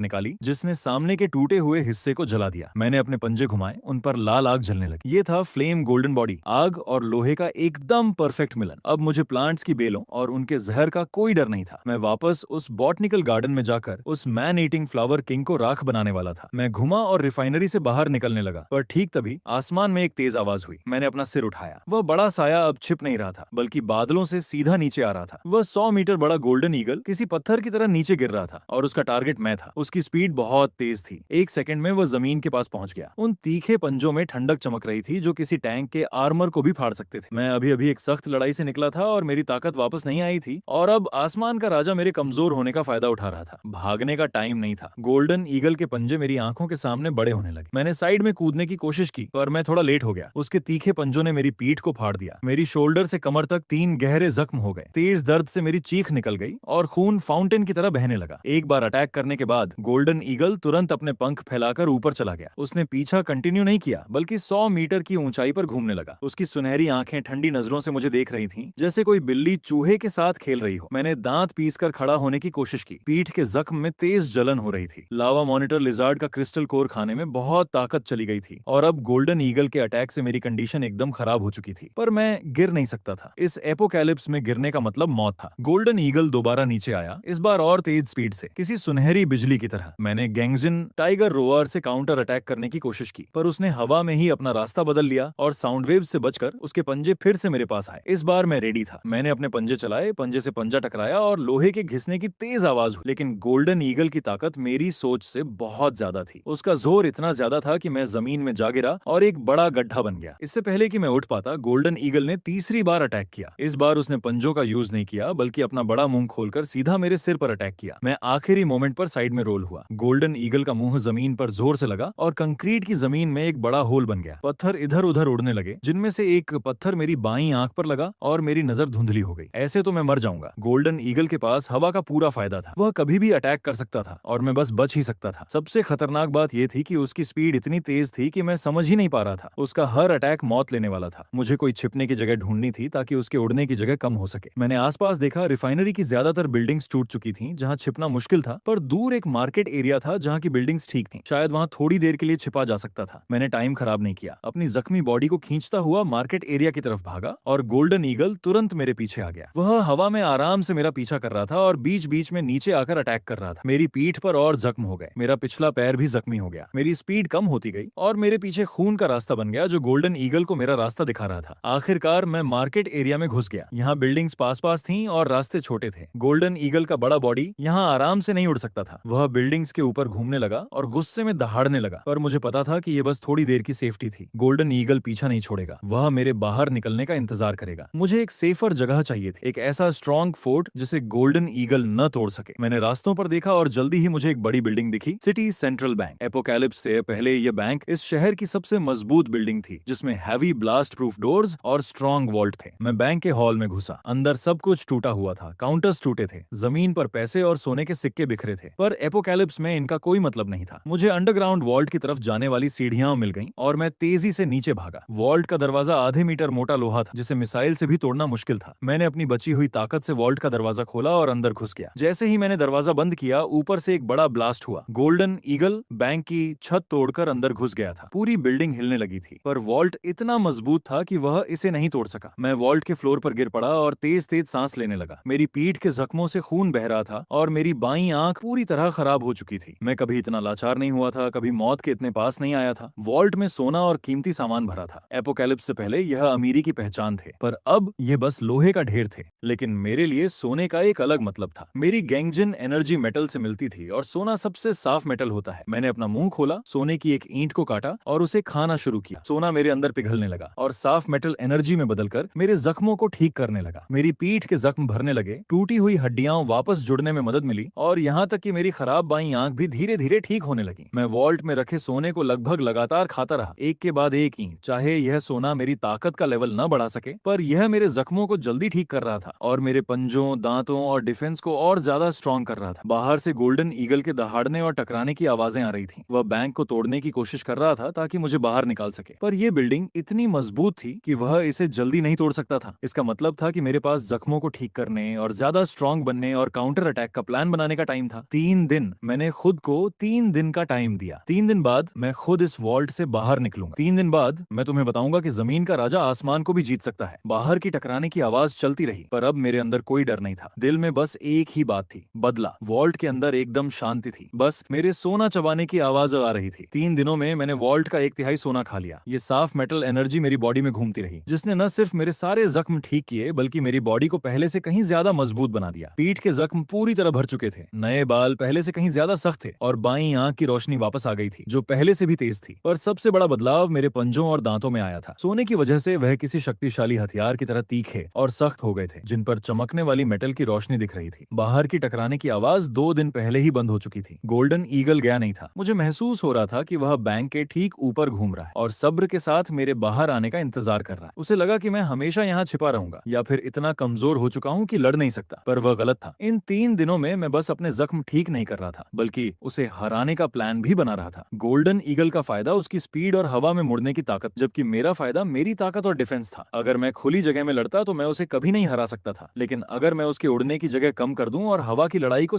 निकाली, जिसने सामने के टूटे हुए हिस्से को जला दिया। मैंने अपने पंजे घुमाए, उन पर लाल आग जलने लगी। ये था फ्लेम गोल्डन बॉडी, आग और लोहे का एकदम परफेक्ट मिलन। अब मुझे प्लांट्स की बेलों और उनके जहर का कोई डर नहीं था। मैं वापस उस बॉटनिकल गार्डन में जाकर उस मैन ईटिंग फ्लावर किंग को राख बनाने वाला था। मैं घुमा और रिफाइनरी से बाहर निकलने लगा, पर ठीक तभी आसमान में एक तेज आवाज हुई। मैंने अपना सिर उठाया। वह बड़ा साया अब छिप नहीं रहा था, बल्कि बादलों से सीधा नीचे आ रहा था। वह 100 मीटर बड़ा गोल्डन ईगल किसी पत्थर की तरह नीचे गिर रहा था और उसका टारगेट मैं था। उसकी स्पीड बहुत तेज थी। एक सेकंड में वह जमीन के पास पहुंच गया। उन तीखे पंजों में ठंडक चमक रही थी जो किसी टैंक के आर्मर को भी फाड़ सकते थे। मैं अभी अभी एक सख्त लड़ाई से निकला था और मेरी ताकत वापस नहीं आई थी, और अब आसमान का राजा मेरे कमजोर होने का फायदा उठा रहा था। भागने का टाइम नहीं था। गोल्डन ईगल के पंजे मेरी आंखों के सामने बड़े होने लगे। मैंने साइड में कूदने की कोशिश की, पर मैं थोड़ा लेट हो गया। उसके तीखे पंजों ने मेरी पीठ को फाड़ दिया। मेरी शोल्डर से कमर तक 3 गहरे जख्म हो गए। तेज दर्द से मेरी चीख निकल गई और खून फाउंटेन की तरह बहने लगा। एक बार अटैक करने के बाद गोल्डन ईगल तुरंत अपने पंख फैलाकर ऊपर चला गया। उसने पीछा कंटिन्यू नहीं किया, बल्कि 100 मीटर की ऊंचाई पर घूमने लगा। उसकी सुनहरी आंखें ठंडी नजरों से मुझे देख रही थीं, जैसे कोई बिल्ली चूहे के साथ खेल रही हो। मैंने दांत पीसकर खड़ा होने की कोशिश की। पीठ के जख्म में तेज जलन हो रही थी। लावा मॉनिटर लिजार्ड का क्रिस्टल कोर खाने में बहुत ताकत चली गई थी, और अब गोल्डन ईगल के अटैक से मेरी कंडीशन एकदम खराब हो चुकी थी। पर मैं गिर नहीं सकता था। इस एपोकैलिप्स में गिरने का मतलब मौत था। गोल्डन ईगल दोबारा नीचे आया, इस बार और तेज स्पीड से, किसी सुनहरी बिजली की तरह। मैंने गैंगजिन टाइगर रोअर से काउंटर अटैक करने की कोशिश की, पर उसने हवा में ही अपना रास्ता बदल लिया और साउंड वेव से बचकर उसके पंजे फिर से मेरे पास आए। इस बार मैं रेडी था। मैंने अपने पंजे चलाए, पंजे से पंजा टकराया और लोहे के घिसने की तेज आवाज हुई। लेकिन गोल्डन ईगल की ताकत मेरी सोच से बहुत ज्यादा थी। उसका जोर इतना ज्यादा था कि मैं जमीन में जा गिरा और एक बड़ा गड्ढा बन गया। इससे पहले कि मैं उठ पाता, गोल्डन ईगल ने तीसरी बार अटैक किया। इस बार उसने पंजों का यूज नहीं किया, बल्कि अपना बड़ा मुंह खोलकर सीधा मेरे सिर पर अटैक किया। मैं आखिरी मोमेंट पर साइड में रोल हुआ। गोल्डन ईगल का मुंह जमीन पर जोर से लगा और कंक्रीट की जमीन में एक बड़ा होल बन गया। पत्थर इधर उधर उड़ने लगे, जिनमें से एक पत्थर मेरी बाईं आंख पर लगा और मेरी नजर धुंधली हो गई। ऐसे तो मैं मर जाऊंगा। गोल्डन ईगल के पास हवा का पूरा फायदा था। वह कभी भी अटैक कर सकता था और मैं बस बच ही सकता था। सबसे खतरनाक बात यह थी कि उसकी स्पीड इतनी तेज थी कि मैं समझ ही नहीं पा रहा था। उसका हर अटैक मौत लेने वाला था। मुझे कोई छिपने की जगह ढूंढनी थी ताकि उसके उड़ने की जगह कम हो सके। मैंने आसपास देखा, रिफाइनरी की ज्यादातर बिल्डिंग्स टूट चुकी थीं, जहां छिपना मुश्किल था, पर दूर एक मार्केट एरिया था जहां की बिल्डिंग्स ठीक थीं। शायद वहां थोड़ी देर के लिए छिपा जा सकता था। मैंने टाइम खराब नहीं किया। अपनी जख्मी बॉडी को खींचता हुआ मार्केट एरिया की तरफ भागा और गोल्डन ईगल तुरंत मेरे पीछे आ गया। वह हवा में आराम से मेरा पीछा कर रहा था और बीच बीच में नीचे आकर अटैक कर रहा था। मेरी पीठ पर और जख्म हो गए। मेरा पिछला पैर भी जख्मी हो गया। मेरी स्पीड कम होती गई और मेरे पीछे खून का रास्ता बन गया, जो गोल्डन ईगल को मेरा रास्ता दिखा रहा था। आखिरकार मैं मार्केट एरिया में घुस गया। यहाँ बिल्डिंग्स पास पास थीं और रास्ते छोटे थे। गोल्डन ईगल का बड़ा बॉडी यहाँ आराम से नहीं उड़ सकता था। वह बिल्डिंग्स के ऊपर घूमने लगा और गुस्से में दहाड़ने लगा, पर मुझे पता था कि यह बस थोड़ी देर की सेफ्टी थी। गोल्डन ईगल पीछा नहीं छोड़ेगा। वह मेरे बाहर निकलने का इंतजार करेगा। मुझे एक सेफर जगह चाहिए थी, एक ऐसा स्ट्रॉन्ग फोर्ट जिसे गोल्डन ईगल न तोड़ सके। मैंने रास्तों पर देखा और जल्दी ही मुझे एक बड़ी बिल्डिंग दिखी, सिटी सेंट्रल बैंक। एपोकैलिप्स से पहले यह बैंक इस शहर की सबसे मजबूत बिल्डिंग थी, जिसमें हैवी ब्लास्ट प्रूफ डोर्स और स्ट्रॉन्ग वॉल्ट थे। मैं बैंक के हॉल में घुसा। अंदर सब कुछ टूटा हुआ था। काउंटर्स टूटे थे, जमीन पर पैसे और सोने के सिक्के बिखरे थे, पर एपोकैलिप्स में इनका कोई मतलब नहीं था। मुझे अंडरग्राउंड वॉल्ट की तरफ जाने वाली सीढ़ियां मिल गईं और मैं तेजी से नीचे भागा। वॉल्ट का दरवाजा आधे मीटर मोटा लोहा था, जिसे मिसाइल से भी तोड़ना मुश्किल था। मैंने अपनी बची हुई ताकत से वॉल्ट का दरवाजा खोला और अंदर घुस गया। जैसे ही मैंने दरवाजा बंद किया, ऊपर से एक बड़ा ब्लास्ट हुआ। गोल्डन ईगल बैंक की छत तोड़कर अंदर घुस गया था। पूरी बिल्डिंग हिलने लगी थी, पर वॉल्ट इतना मजबूत था कि वह इसे नहीं तोड़ सका। मैं वॉल्ट के फ्लोर पर गिर पड़ा और तेज तेज सांस लेने लगा। मेरी पीठ के जख्मों से खून बह रहा था और मेरी बाईं आंख पूरी तरह खराब हो चुकी थी। मैं कभी इतना लाचार नहीं हुआ था, कभी मौत के इतने पास नहीं आया था। वॉल्ट में सोना और कीमती सामान भरा था। एपोकैलिप्स से पहले यह अमीरी की पहचान थे, पर अब ये बस लोहे का ढेर थे। लेकिन मेरे लिए सोने का एक अलग मतलब था। मेरी गैंगजिन एनर्जी मेटल से मिलती थी और सोना सबसे साफ मेटल होता है। मैंने अपना मुंह खोला, सोने की एक ईंट को काटा और उसे खाना शुरू किया। सोना मेरे अंदर पिघलने लगा और साफ मेटल एनर्जी में बदलकर मेरे जख्मों को ठीक करने लगा। मेरी पीठ के जख्म भरने लगे, टूटी हुई हड्डियां वापस जुड़ने में मदद मिली और यहाँ तक कि मेरी खराब बाईं आंख भी धीरे धीरे ठीक होने लगी। मैं वॉल्ट में रखे सोने को लगभग लगातार खाता रहा, एक के बाद एक ईंट। चाहे यह सोना मेरी ताकत का लेवल न बढ़ा सके, पर यह मेरे जख्मों को जल्दी ठीक कर रहा था और मेरे पंजों, दांतों और डिफेंस को और ज्यादा स्ट्रॉन्ग कर रहा था। बाहर से गोल्डन ईगल के दहाड़ने और टकराने की आवाजें आ रही थी। वह बैंक को तोड़ने की कोशिश कर रहा था ताकि मुझे बाहर निकाल सके, पर यह बिल्डिंग इतनी मजबूत थी कि वह इसे जल्दी नहीं तोड़ सकता था। इसका मतलब था कि मेरे पास जख्मों को ठीक करने और ज्यादा स्ट्रॉन्ग बनने और काउंटर अटैक का प्लान बनाने का टाइम था। 3 दिन मैंने खुद को 3 दिन का टाइम दिया। 3 दिन बाद मैं खुद इस वॉल्ट से बाहर निकलूंगा। 3 दिन बाद मैं तुम्हें बताऊंगा कि जमीन का राजा आसमान को भी जीत सकता है। बाहर की टकराने की आवाज चलती रही, पर अब मेरे अंदर कोई डर नहीं था। दिल में बस एक ही बात थी, बदला। वॉल्ट के अंदर एकदम शांति थी। बस मेरे सोना चबाने की आवाज आ रही थी। 3 दिनों में मैंने वॉल्ट का 1/3 सोना खा लिया। ये साफ मेटल एनर्जी मेरी बॉडी में घूमती रही, जिसने न सिर्फ मेरे सारे जख्म ठीक किए बल्कि मेरी बॉडी को पहले से कहीं ज्यादा मजबूत बना दिया। पीठ के जख्म पूरी तरह भर चुके थे, नए बाल पहले से कहीं ज्यादा सख्त थे और बाईं आंख की रोशनी वापस आ गई थी जो पहले से भी तेज थी। पर सबसे बड़ा बदलाव मेरे पंजों और दांतों में आया था। सोने की वजह से वह किसी शक्तिशाली हथियार की तरह तीखे और सख्त हो गए थे, जिन पर चमकने वाली मेटल की रोशनी दिख रही थी। बाहर की टकराने की आवाज 2 दिन पहले ही बंद हो चुकी थी। गोल्डन ईगल गया नहीं था। मुझे महसूस हो रहा था कि वह बैंक के ठीक ऊपर घूम रहा है और सब्र के साथ मेरे बाहर आने का इंतजार कर रहा है। उसे लगा कि मैं हमेशा यहाँ छिपा रहूंगा या फिर इतना कमजोर हो चुका हूँ कि लड़ नहीं सकता, पर वह गलत था। इन 3 दिनों में मैं बस अपने जख्म ठीक नहीं कर रहा था बल्कि उसे हराने का प्लान भी बना रहा था। गोल्डन ईगल का फायदा उसकी स्पीड और हवा में मुड़ने की ताकत, जबकि मेरा फायदा मेरी ताकत और डिफेंस था। अगर मैं खुली जगह में लड़ता तो मैं उसे कभी नहीं हरा सकता था, लेकिन अगर मैं उसके उड़ने की जगह कम कर दूं और हवा की लड़ाई को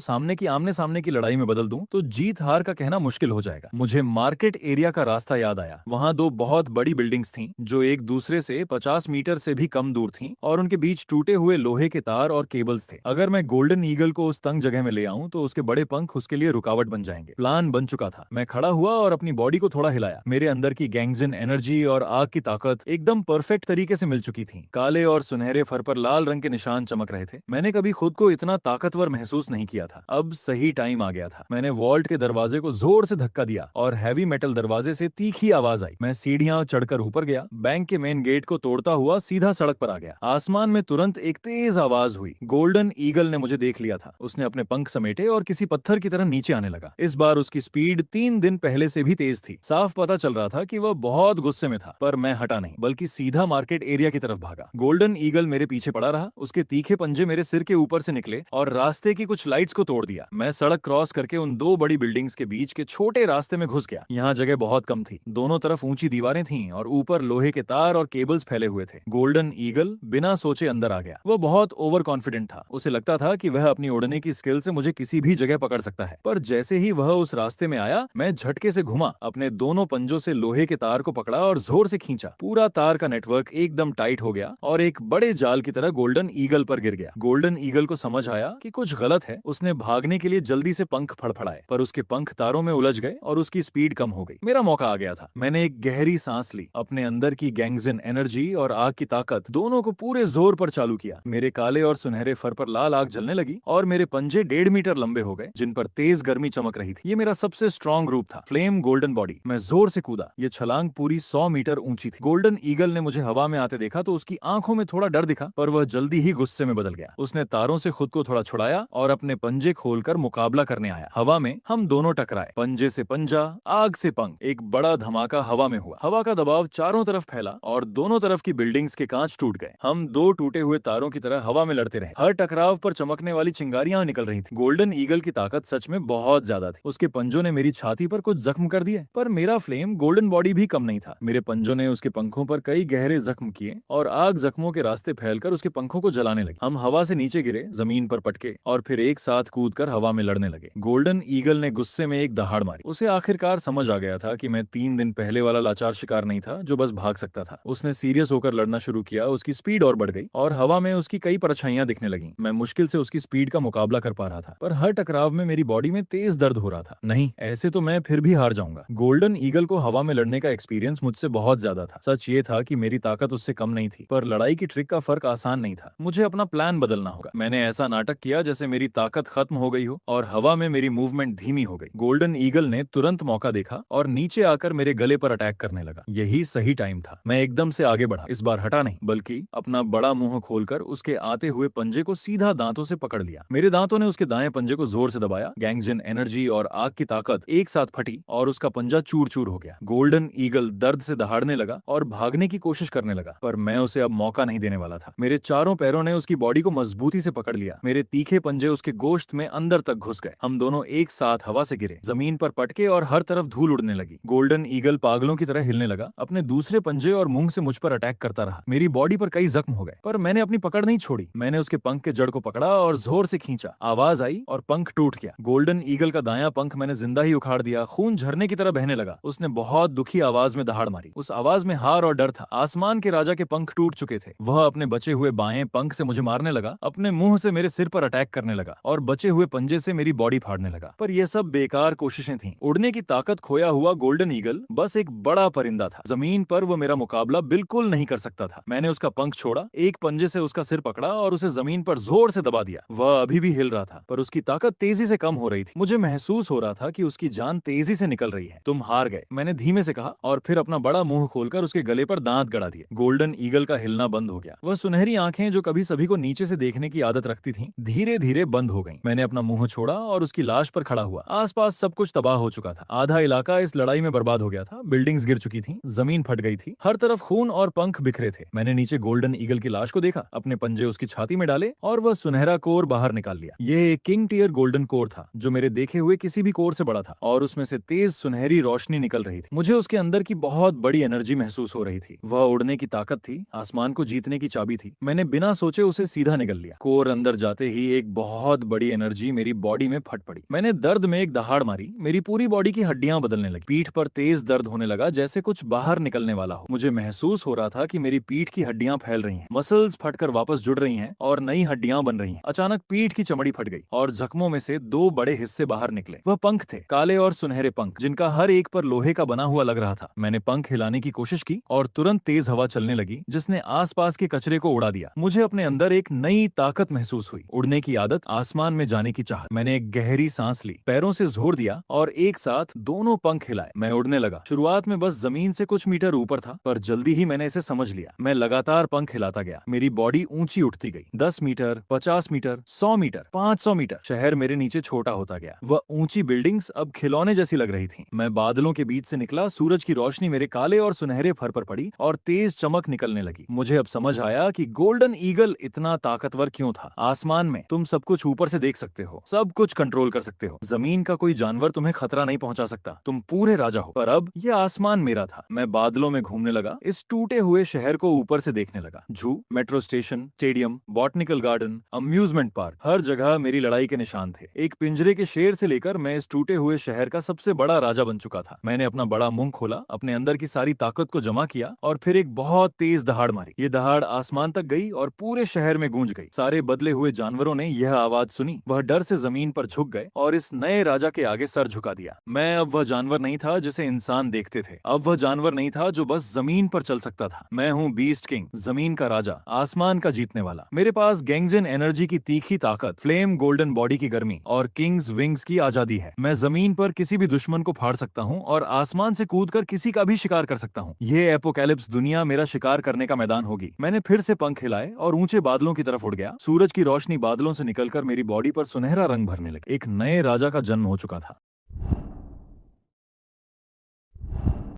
आमने सामने की लड़ाई में बदल दूं तो जीत हार का कहना मुश्किल हो जाएगा। मुझे मार्केट एरिया का रास्ता याद आया। वहां 2 बहुत बड़ी बिल्डिंग्स थीं जो एक दूसरे से 50 मीटर से भी कम दूर थीं और उनके बीच टूटे हुए लोहे के तार और केबल्स थे। अगर मैं गोल्डन ईगल को उस तंग जगह में ले आऊं तो उसके बड़े पंख उसके लिए रुकावट बन जाएंगे। प्लान बन चुका था। मैं खड़ा हुआ और अपनी बॉडी को थोड़ा हिलाया। मेरे अंदर की गैंगजन एनर्जी और आग की ताकत एकदम परफेक्ट तरीके से मिल चुकी थी। काले और सुनहरे फर पर लाल रंग के निशान चमक रहे थे। मैंने कभी खुद को इतना ताकतवर महसूस नहीं किया था। अब सही टाइम आ गया था। मैंने वॉल्ट के दरवाजे को जोर से धक्का दिया और हैवी मेटल दरवाजे से तीखी आवाज आई। मैं सीढ़ियां चढ़कर ऊपर गया। बैंक के मेन गेट को तोड़ता हुआ सीधा सड़क पर आ गया। आसमान में तुरंत एक तेज आवाज हुई। गोल्डन ईगल ने मुझे देख लिया था। उसने अपने पंख समेटे और किसी पत्थर की तरह नीचे आने लगा। इस बार उसकी स्पीड 3 दिन पहले से भी तेज थी। साफ पता चल रहा था कि वह बहुत गुस्से में था, पर मैं हटा नहीं बल्कि सीधा मार्केट एरिया की तरफ भागा। गोल्डन ईगल मेरे पीछे पड़ा रहा। उसके तीखे पंजे मेरे सिर के ऊपर से निकले और रास्ते की कुछ लाइट्स को तोड़ दिया। मैं सड़क क्रॉस करके उन 2 बड़ी बिल्डिंग्स के बीच के छोटे रास्ते में घुस गया। यहाँ जगह बहुत कम थी। दोनों तरफ ऊंची दीवारें थीं और ऊपर लोहे के तार और केबल्स फैले हुए थे। गोल्डन ईगल बिना सोचे अंदर आ गया। वह बहुत ओवर कॉन्फिडेंट था। उसे लगता था कि वह अपनी उड़ने की स्किल से मुझे किसी भी जगह पकड़ सकता है। पर जैसे ही वह उस रास्ते में आया, मैं झटके से घुमा, अपने दोनों पंजों से लोहे के तार को पकड़ा और जोर से खींचा। पूरा तार का नेटवर्क एकदम टाइट हो गया और एक बड़े जाल की तरह गोल्डन ईगल पर गिर गया। गोल्डन ईगल को समझ आया कि कुछ गलत है। उसने भागने के लिए जल्दी से पंख फड़फड़ाए, पर उसके पंख तारों में उलझ गए और उसकी स्पीड कम हो गई। मेरा मौका आ गया था। मैंने एक गहरी सांस ली। अपने अंदर की गैंगजन एनर्जी और आग की ताकत दोनों को पूरे जोर पर चालू किया। मेरे काले और सुनहरे फर पर लाल आग जलने लगी और मेरे पंजे 1.5 मीटर लंबे हो गए, जिन पर तेज गर्मी चमक रही थी। ये मेरा सबसे स्ट्रॉन्ग रूप था, फ्लेम गोल्डन बॉडी। मैं जोर से कूदा। ये छलांग पूरी 100 मीटर ऊंची थी। गोल्डन ईगल ने मुझे हवा में आते देखा तो उसकी आंखों में थोड़ा डर दिखा, पर वह जल्दी ही गुस्से में बदल गया। उसने तारों से खुद को थोड़ा छुड़ाया और अपने पंजे खोलकर मुकाबला करने आया। हवा में हम दोनों टकराए, पंजे से पंजा, आग से पंख। एक बड़ा धमाका हवा में हुआ। हवा का दबाव चारों तरफ फैला और दोनों तरफ की बिल्डिंग्स के कांच टूट गए। हम 2 टूटे हुए तारों की तरह हवा में लड़ते रहे। हर टकराव पर चमकने वाली चिंगारियां निकल रही थी। गोल्डन ईगल की ताकत सच में बहुत ज्यादा थी। उसके पंजों ने मेरी छाती पर कुछ जख्म कर दिए, पर मेरा फ्लेम गोल्डन बॉडी भी कम नहीं था। मेरे पंजों ने उसके पंखों पर कई गहरे जख्म किए और आग जख्मों के रास्ते फैलकर उसके पंखों को जलाने लगी। हम हवा से नीचे गिरे, जमीन पर पटके और फिर एक साथ कूदकर हवा में लड़ने लगे। गोल्डन ईगल ने गुस्से में एक दहाड़ मारी। उसे आखिरकार समझ आ गया था कि मैं 3 दिन पहले वाला लाचार शिकार नहीं था जो बस भाग सकता था। उसने सीरियस होकर लड़ना शुरू किया। उसकी स्पीड और बढ़ गई और हवा में उसकी कई परछाइयां दिखने लगी। मैं मुश्किल से उसकी स्पीड का मुकाबला कर पा रहा था, पर हर टकराव में मेरी बॉडी में तेज दर्द हो रहा था। नहीं, ऐसे तो मैं फिर भी हार जाऊंगा। गोल्डन ईगल को हवा में लड़ने का एक्सपीरियंस मुझसे बहुत ज्यादा था। सच ये था कि मेरी ताकत उससे कम नहीं थी, पर लड़ाई की ट्रिक का फर्क आसान नहीं था। मुझे अपना प्लान बदलना होगा। मैंने ऐसा नाटक किया जैसे मेरी ताकत खत्म हो गई हो और हवा में मेरी मूवमेंट धीमी हो गई। गोल्डन ईगल ने तुरंत मौका देखा और नीचे आकर मेरे गले पर अटैक करने लगा। यही सही टाइम था। मैं एकदम से आगे बढ़ा। इस बार हटा नहीं, बल्कि अपना बड़ा मुंह खोलकर उसके आते हुए पंजे को सीधा दांतों से पकड़ लिया। मेरे दांतों ने उसके दाएं पंजे को जोर से दबाया। गैंगजन एनर्जी और आग की ताकत एक साथ फटी और उसका पंजा चूर चूर हो गया। गोल्डन ईगल दर्द से दहाड़ने लगा और भागने की कोशिश करने लगा, पर मैं उसे अब मौका नहीं देने वाला था। मेरे चारों पैरों ने उसकी बॉडी को मजबूती से पकड़ लिया। मेरे तीखे पंजे उसके गोश्त में अंदर तक घुस गए। हम दोनों एक साथ हवा से गिरे, जमीन पर पटके और हर तरफ धूल उड़ने लगी। गोल्डन ईगल पागलों की तरह हिलने लगा। अपने दूसरे पंजे और मुंह से मुझ पर अटैक करता रहा। मेरी बॉडी पर कई जख्म हो गए, पर मैंने अपनी पकड़ नहीं छोड़ी। मैंने उसके पंख के जड़ को पकड़ा और जोर से खींचा। आवाज आई और पंख टूट गया। गोल्डन ईगल का दायां पंख मैंने जिंदा ही उखाड़ दिया। खून झरने की तरह बहने लगा। उसने बहुत दुखी आवाज में दहाड़ मारी। उस आवाज में हार और डर था। आसमान के राजा के पंख टूट चुके थे। वह अपने बचे हुए बाएं पंख से मुझे मारने लगा, अपने मुंह से मेरे सिर पर अटैक करने लगा और बचे हुए पंजे से मेरी बॉडी फाड़ने लगा। पर यह सब बेकार बेकार कोशिशें थीं। उड़ने की ताकत खोया हुआ गोल्डन ईगल बस एक बड़ा परिंदा था। जमीन पर वो मेरा मुकाबला बिल्कुल नहीं कर सकता था। मैंने उसका पंख छोड़ा, एक पंजे से उसका सिर पकड़ा और उसे जमीन पर जोर से दबा दिया। वह अभी भी हिल रहा था, पर उसकी ताकत तेजी से कम हो रही थी। मुझे महसूस हो रहा था कि उसकी जान तेजी से निकल रही है। तुम हार गए, मैंने धीमे से कहा और फिर अपना बड़ा मुंह खोलकर उसके गले पर दांत गड़ा दिए। गोल्डन ईगल का हिलना बंद हो गया। वह सुनहरी आंखें जो कभी सभी को नीचे से देखने की आदत रखती थीं, धीरे धीरे बंद हो गईं। मैंने अपना मुंह छोड़ा और उसकी लाश पर खड़ा हुआ। आसपास सब कुछ तबाह हो चुका था। आधा इलाका इस लड़ाई में बर्बाद हो गया था। बिल्डिंग्स गिर चुकी थीं, जमीन फट गई थी, हर तरफ खून और पंख बिखरे थे। मैंने नीचे गोल्डन ईगल की लाश को देखा, अपने पंजे उसकी छाती में डाले और वह सुनहरा कोर बाहर निकाल लिया। यह एक किंग टियर गोल्डन कोर था, जो मेरे देखे हुए किसी भी कोर से बड़ा था और उसमें से तेज सुनहरी रोशनी निकल रही थी। मुझे उसके अंदर की बहुत बड़ी एनर्जी महसूस हो रही थी। वह उड़ने की ताकत थी, आसमान को जीतने की चाबी थी। मैंने बिना सोचे उसे सीधा निगल लिया। कोर अंदर जाते ही एक बहुत बड़ी एनर्जी मेरी बॉडी में फट पड़ी। मैंने दर्द में एक दहाड़ मारी। मेरी पूरी बॉडी की हड्डियां बदलने लगी। पीठ पर तेज दर्द होने लगा, जैसे कुछ बाहर निकलने वाला हो। मुझे महसूस हो रहा था कि मेरी पीठ की हड्डियां फैल रही हैं, मसल्स फटकर वापस जुड़ रही हैं और नई हड्डियां बन रही हैं। अचानक पीठ की चमड़ी फट गई और जख्मों में से दो बड़े हिस्से बाहर निकले। वह पंख थे, काले और सुनहरे पंख, जिनका हर एक पर लोहे का बना हुआ लग रहा था। मैंने पंख हिलाने की कोशिश की और तुरंत तेज हवा चलने लगी, जिसने आसपास के कचरे को उड़ा दिया। मुझे अपने अंदर एक नई ताकत महसूस हुई, उड़ने की आदत, आसमान में जाने की चाहत। मैंने एक गहरी सांस ली, पैरों से जोर दिया और एक साथ दोनों पंख हिलाए। मैं उड़ने लगा। शुरुआत में बस जमीन से कुछ मीटर ऊपर था, पर जल्दी ही मैंने इसे समझ लिया। मैं लगातार पंख हिलाता गया। मेरी बॉडी ऊंची उठती गई। 10 मीटर, 50 मीटर, 100 मीटर, 500 मीटर। शहर मेरे नीचे छोटा होता गया। वह ऊंची बिल्डिंग्स अब खिलौने जैसी लग रही थीं। मैं बादलों के बीच से निकला। सूरज की रोशनी मेरे काले और सुनहरे फर पर पड़ी और तेज चमक निकलने लगी। मुझे अब समझ आया कि गोल्डन ईगल इतना ताकतवर क्यों था। आसमान में तुम सब कुछ ऊपर से देख सकते हो, सब कुछ कंट्रोल कर सकते हो। जमीन का कोई जानवर तुम्हें खतरा नहीं पहुंचा सकता। तुम पूरे राजा हो। पर अब यह आसमान मेरा था। मैं बादलों में घूमने लगा, इस टूटे हुए शहर को ऊपर से देखने लगा। Zoo, metro station, stadium, botanical garden, amusement park, हर जगह मेरी लड़ाई के निशान थे। एक पिंजरे के शेर से लेकर मैं इस टूटे हुए शहर का सबसे बड़ा राजा बन चुका था। मैंने अपना बड़ा मुंह खोला, अपने अंदर की सारी ताकत को जमा किया और फिर एक बहुत तेज दहाड़ मारी। ये दहाड़ आसमान तक गई और पूरे शहर में गूंज गई। सारे बदले हुए जानवरों ने यह आवाज सुनी। वह डर से जमीन पर झुक गए और इस नए राजा के आगे सर झुका दिया। मैं अब वह जानवर नहीं था जिसे इंसान देखते थे। अब वह जानवर नहीं था जो बस जमीन पर चल सकता था। मैं हूँ बीस्ट किंग, जमीन का राजा, आसमान का जीतने वाला। मेरे पास गैंगजन एनर्जी की तीखी ताकत, फ्लेम गोल्डन बॉडी की गर्मी और किंग्स विंग्स की आजादी है। मैं जमीन पर किसी भी दुश्मन को फाड़ सकता हूँ और आसमान से कूदकर किसी का भी शिकार कर सकता हूँ। ये एपोकैलिप्स दुनिया मेरा शिकार करने का मैदान होगी। मैंने फिर से पंख हिलाए और ऊंचे बादलों की तरफ उड़ गया। सूरज की रोशनी बादलों से निकलकर मेरी बॉडी पर सुनहरा रंग भरने लगी। एक नए राजा का जन्म हो चुका था।